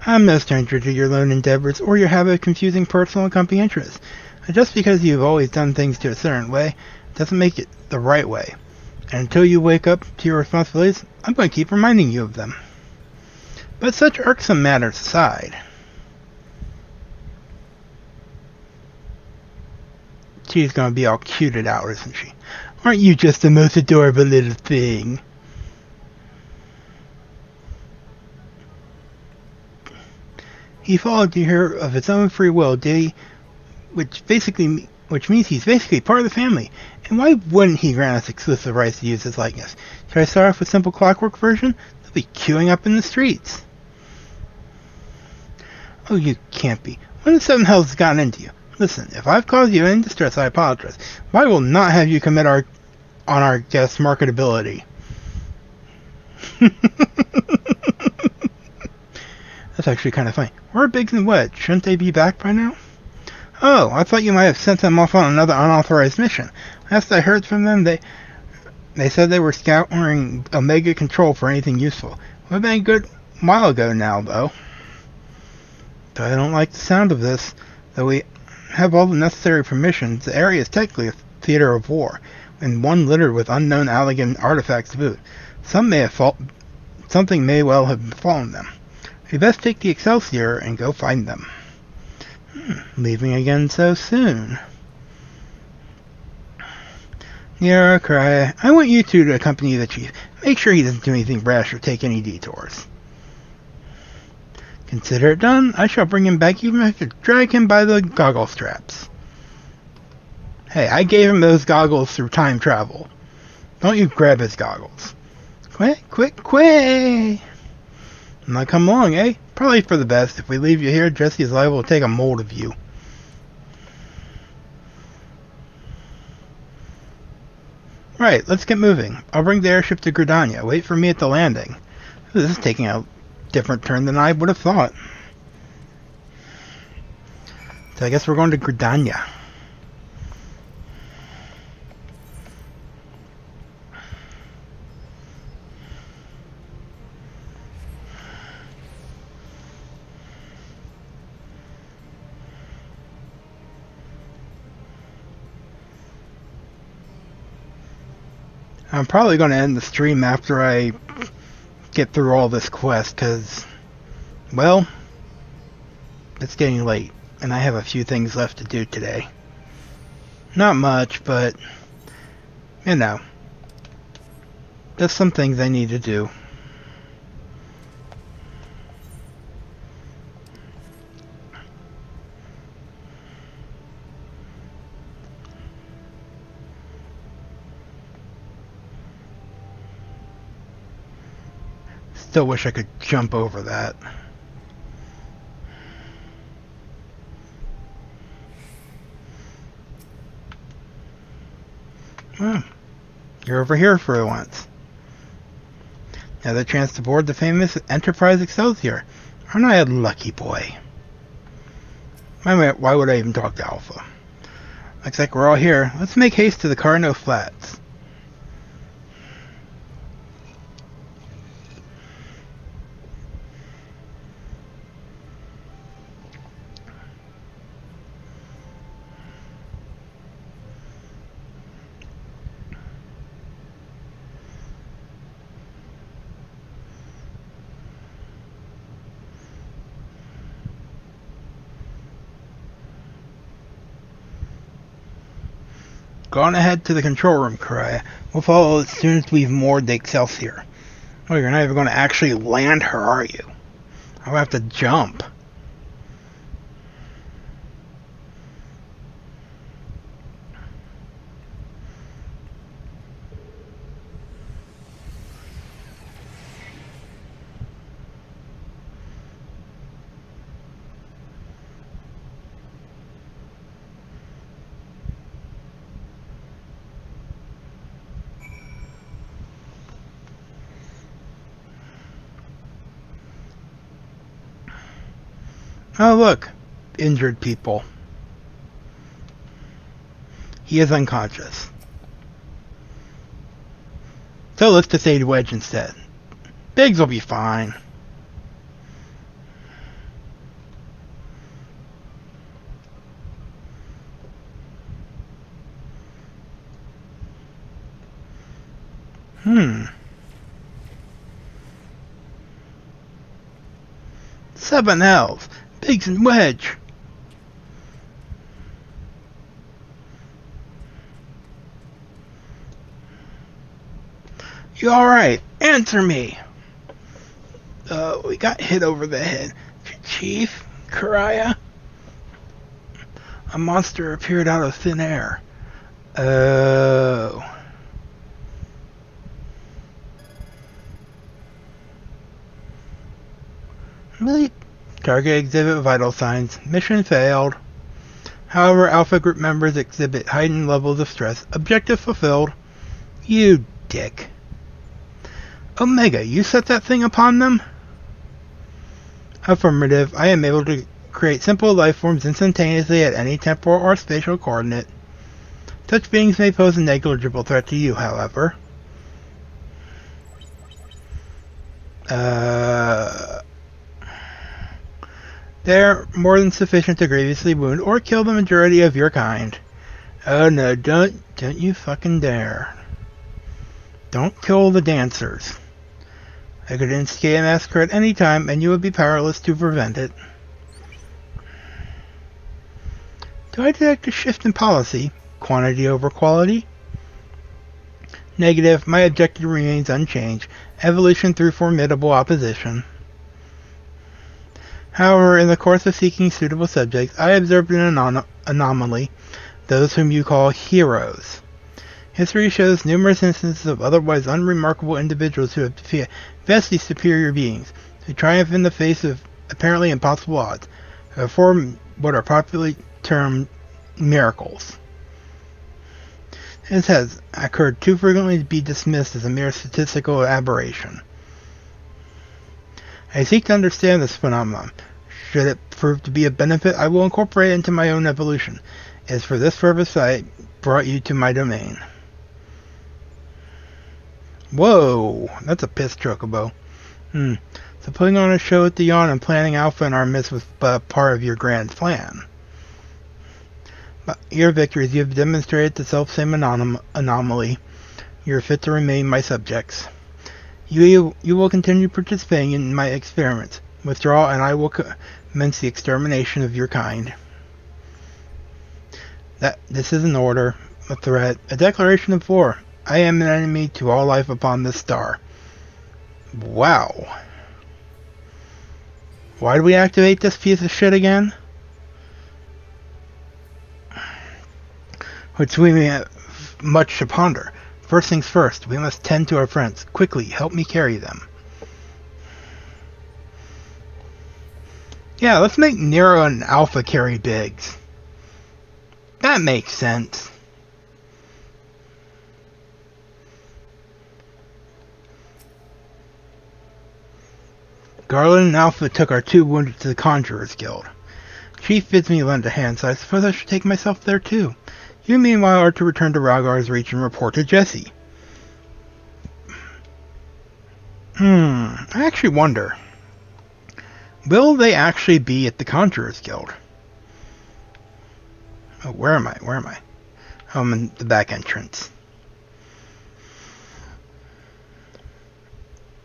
I'm no stranger to your lone endeavors or your habit of confusing personal and company interests. And just because you've always done things to a certain way doesn't make it the right way. And until you wake up to your responsibilities, I'm going to keep reminding you of them. But such irksome matters aside, she's going to be all cuted out, isn't she? Aren't you just the most adorable little thing? He followed you here of his own free will, did he? Which means he's basically part of the family. And why wouldn't he grant us exclusive rights to use his likeness? Should I start off with simple clockwork version? They'll be queuing up in the streets. Oh, you can't be. What in seven hells has gotten into you? Listen, if I've caused you any distress, I apologize. But I will not have you commit on our guest's marketability. That's actually kind of funny. Where are Biggs and Wedge? Shouldn't they be back by now? Oh, I thought you might have sent them off on another unauthorized mission. Last I heard from them, they said they were scouring Omega Control for anything useful. Would have been a good while ago now, though. But I don't like the sound of this. Though we have all the necessary permissions, the area is technically a theater of war, and one littered with unknown Allegan artifacts to boot. Something may well have befallen them. We best take the Excelsior and go find them. Leaving again so soon. Yeah, cry. I want you two to accompany the chief. Make sure he doesn't do anything brash or take any detours. Consider it done. I shall bring him back even if I have to drag him by the goggle straps. Hey, I gave him those goggles through time travel. Don't you grab his goggles. Quick! Now come along, eh? Probably for the best. If we leave you here, Jesse is liable to take a mold of you. Right, let's get moving. I'll bring the airship to Gridania. Wait for me at the landing. This is taking a different turn than I would have thought. So I guess we're going to Gridania. I'm probably going to end the stream after I get through all this quest, because, well, it's getting late, and I have a few things left to do today. Not much, but, you know, just some things I need to do. Still wish I could jump over that. Oh, you're over here for once. Another chance to board the famous Enterprise Excelsior. Aren't I a lucky boy? Why would I even talk to Alpha? Looks like we're all here. Let's make haste to the Carno Flats. Go on ahead to the control room, Karaya. We'll follow as soon as we've moored the Excelsior. Oh, you're not even going to actually land her, are you? I'll have to jump. Oh, look. Injured people. He is unconscious. So let's disable Wedge instead. Biggs will be fine. Seven L's. Biggs and Wedge. You alright? Answer me. We got hit over the head. Chief? Karaya? A monster appeared out of thin air. Oh. Really? Target exhibit vital signs. Mission failed. However, Alpha Group members exhibit heightened levels of stress. Objective fulfilled. You dick. Omega, you set that thing upon them? Affirmative. I am able to create simple life forms instantaneously at any temporal or spatial coordinate. Such beings may pose a negligible threat to you, however. They're more than sufficient to grievously wound or kill the majority of your kind. Oh no, don't you fucking dare. Don't kill the dancers. I could instigate a massacre at any time, and you would be powerless to prevent it. Do I detect a shift in policy? Quantity over quality? Negative. My objective remains unchanged. Evolution through formidable opposition. However, in the course of seeking suitable subjects, I observed an anomaly, those whom you call heroes. History shows numerous instances of otherwise unremarkable individuals who have defeated vastly superior beings, who triumph in the face of apparently impossible odds, who perform what are popularly termed miracles. This has occurred too frequently to be dismissed as a mere statistical aberration. I seek to understand this phenomenon. Should it prove to be a benefit, I will incorporate it into my own evolution. It is for this purpose I brought you to my domain. Whoa, that's a piss chocobo. So putting on a show at the yawn and planning Alpha in our midst was but part of your grand plan. But your victories, you have demonstrated the self-same anomaly. You are fit to remain my subjects. You will continue participating in my experiments. Withdraw, and I will commence the extermination of your kind. This is an order, a threat, a declaration of war. I am an enemy to all life upon this star. Wow. Why do we activate this piece of shit again? Which we may have much to ponder. First things first, we must tend to our friends. Quickly, help me carry them. Yeah, let's make Nero and Alpha carry Biggs. That makes sense. Garland and Alpha took our two wounded to the Conjurer's Guild. Chief bids me lend a hand, so I suppose I should take myself there too. You, meanwhile, are to return to Ralgar's Reach and report to Jesse. I actually wonder. Will they actually be at the Conjurer's Guild? Oh, where am I? Oh, I'm in the back entrance.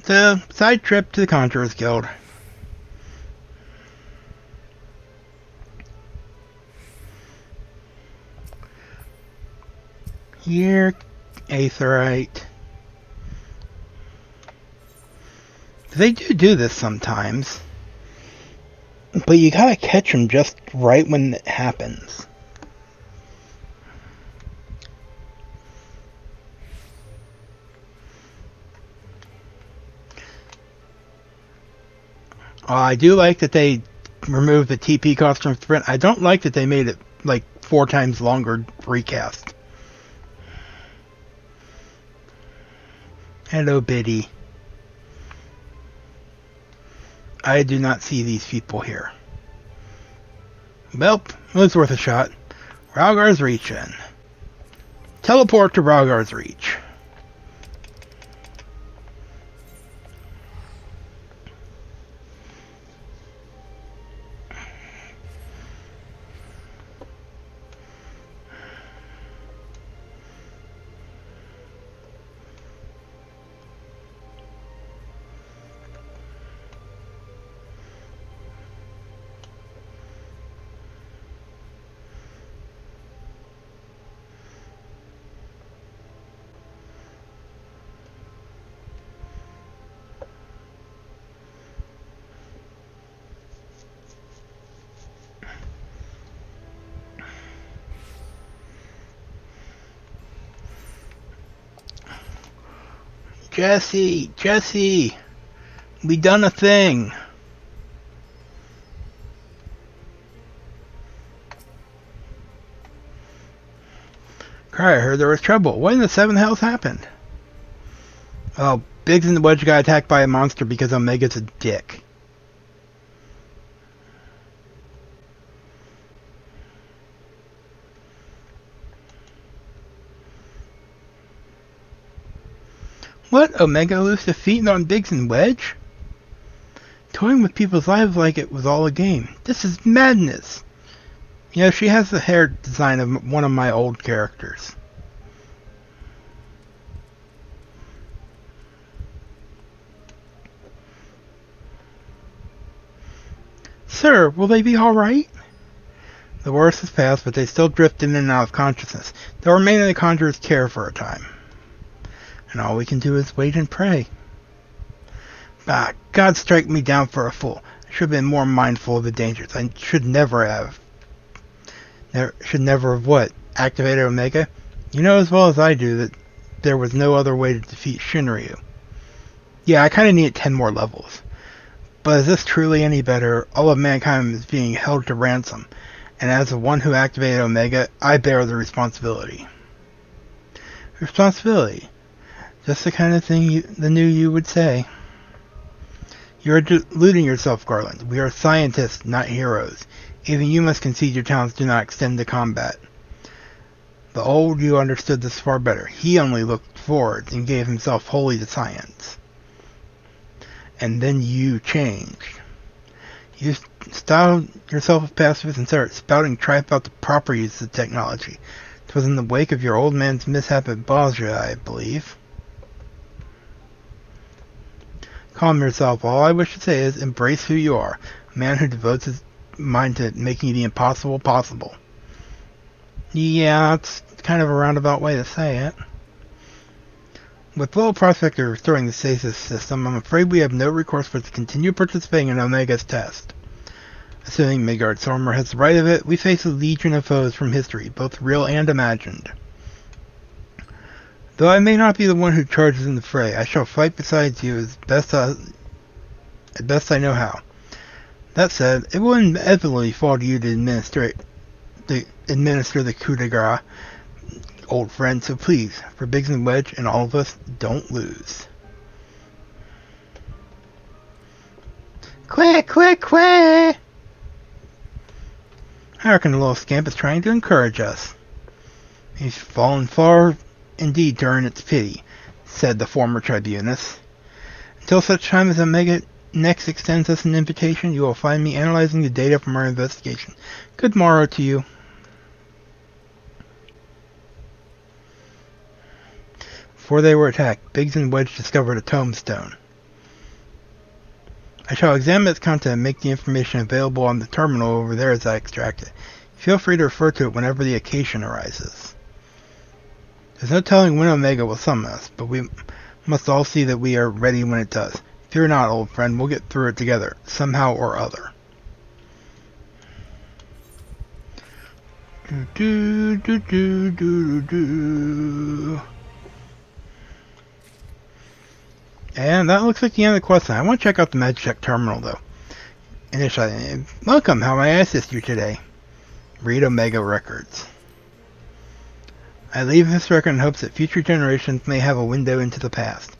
So, side trip to the Conjurer's Guild. Here, Aetherite. They do this sometimes. But you gotta catch them just right when it happens. I do like that they removed the TP cost from Sprint. I don't like that they made it like 4 times longer recast. Hello, Biddy. I do not see these people here. Well, it was worth a shot. Ralgar's reaching. Teleport to Rhaegar's Reach. Jesse, we done a thing. Cry, I heard there was trouble. What in the seven hells happened? Oh, Biggs and the Wedge got attacked by a monster because Omega's a dick. What? Omega lose defeat on Biggs and Wedge? Toying with people's lives like it was all a game. This is madness. You know, she has the hair design of one of my old characters. Sir, will they be alright? The worst has passed, but they still drift in and out of consciousness. They'll remain in the Conjurer's care for a time. And all we can do is wait and pray. Ah, God strike me down for a fool. I should have been more mindful of the dangers. I should never have what? Activated Omega? You know as well as I do that there was no other way to defeat Shinryu. Yeah, I kinda needed 10 more levels. But is this truly any better? All of mankind is being held to ransom. And as the one who activated Omega, I bear the responsibility. Responsibility? Just the kind of thing the new you would say. You're deluding yourself, Garland. We are scientists, not heroes. Even you must concede your talents do not extend to combat. The old you understood this far better. He only looked forward and gave himself wholly to science. And then you changed. You styled yourself a pacifist and started spouting tripe about the proper use of technology. It was in the wake of your old man's mishap at Basra, I believe. Calm yourself. All I wish to say is, embrace who you are. A man who devotes his mind to making the impossible possible. Yeah, that's kind of a roundabout way to say it. With little prospect of restoring the stasis system, I'm afraid we have no recourse but to continue participating in Omega's test. Assuming Midgard Stormer has the right of it, we face a legion of foes from history, both real and imagined. Though I may not be the one who charges in the fray, I shall fight beside you as best I know how. That said, it will inevitably fall to you to administer the coup de grace, old friend, so please, for Biggs and Wedge and all of us, don't lose. Quack, quack, quack! I reckon the little scamp is trying to encourage us. He's fallen far indeed to earn its pity, said the former tribunus. Until such time as Omega next extends us an invitation, you will find me analyzing the data from our investigation. Good morrow to you. Before they were attacked, Biggs and Wedge discovered a tombstone. I shall examine its content and make the information available on the terminal over there as I extract it. Feel free to refer to it whenever the occasion arises. There's no telling when Omega will summon us, but we must all see that we are ready when it does. Fear not, old friend, we'll get through it together, somehow or other. Do do do do do do. And that looks like the end of the quest line. I want to check out the Magitech terminal though. Initially, welcome. How may I assist you today? Read Omega records. I leave this record in hopes that future generations may have a window into the past.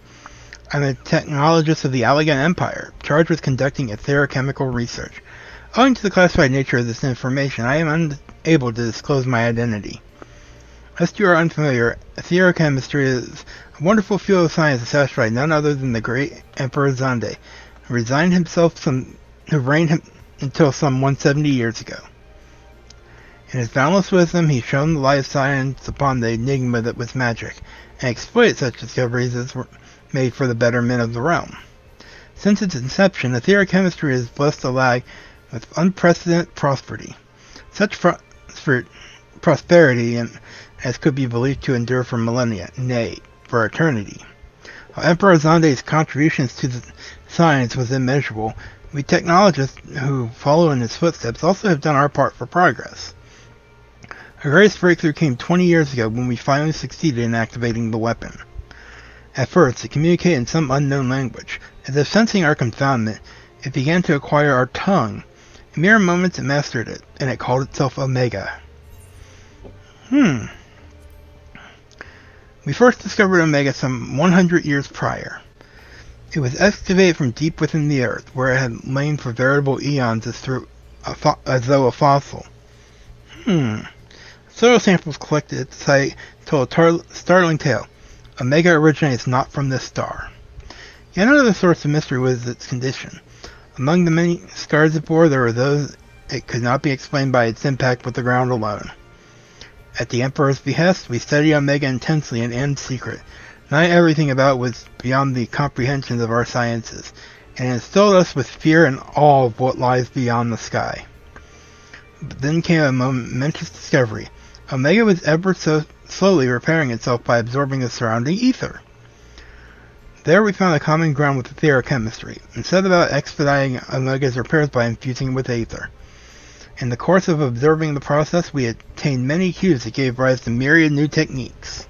I'm a technologist of the Allegan Empire, charged with conducting etherochemical research. Owing to the classified nature of this information, I am unable to disclose my identity. Lest you are unfamiliar, etherochemistry is a wonderful field of science established by none other than the great Emperor Xande, who reigned until some 170 years ago. In his boundless wisdom, he shone the light of science upon the enigma that was magic, and exploited such discoveries as were made for the betterment of the realm. Since its inception, etherochemistry has blessed the lag with unprecedented prosperity. Such prosperity as could be believed to endure for millennia, nay, for eternity. While Emperor Xande's contributions to the science was immeasurable, we technologists who follow in his footsteps also have done our part for progress. Our greatest breakthrough came 20 years ago when we finally succeeded in activating the weapon. At first, it communicated in some unknown language. As if sensing our confoundment, it began to acquire our tongue. In mere moments it mastered it, and it called itself Omega. We first discovered Omega some 100 years prior. It was excavated from deep within the earth, where it had lain for veritable eons as though a fossil. Soil samples collected at the site told a startling tale. Omega originates not from this star. Yet another source of mystery was its condition. Among the many scars it bore, there were those it could not be explained by its impact with the ground alone. At the Emperor's behest, we studied Omega intensely and in secret. Not everything about it was beyond the comprehensions of our sciences, and it instilled us with fear and awe of what lies beyond the sky. But then came a momentous discovery. Omega was ever so slowly repairing itself by absorbing the surrounding ether. There we found a common ground with etherochemistry, and set about expediting Omega's repairs by infusing it with ether. In the course of observing the process, we attained many cues that gave rise to myriad new techniques.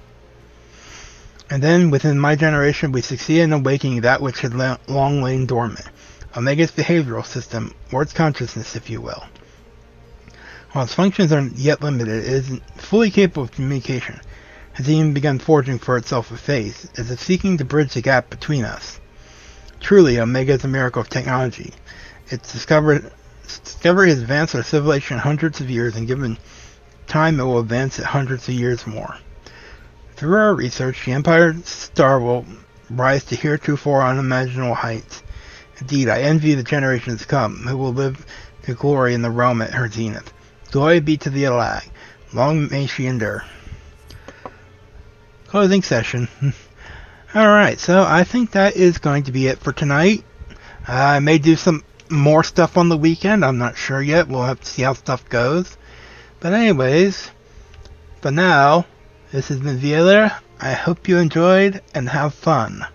And then, within my generation, we succeeded in awakening that which had long lain dormant, Omega's behavioral system, or its consciousness, if you will. While its functions are yet limited, it is fully capable of communication, has even begun forging for itself a face, as if seeking to bridge the gap between us. Truly, Omega is a miracle of technology. Its discovery has advanced our civilization hundreds of years, and given time it will advance it hundreds of years more. Through our research, the Empire Star will rise to heretofore unimaginable heights. Indeed, I envy the generations to come, who will live to glory in the realm at her zenith. Glory be to the Alag. Long may she endure. Closing session. Alright, so I think that is going to be it for tonight. I may do some more stuff on the weekend. I'm not sure yet. We'll have to see how stuff goes. But anyways, for now, this has been Vieler. I hope you enjoyed and have fun.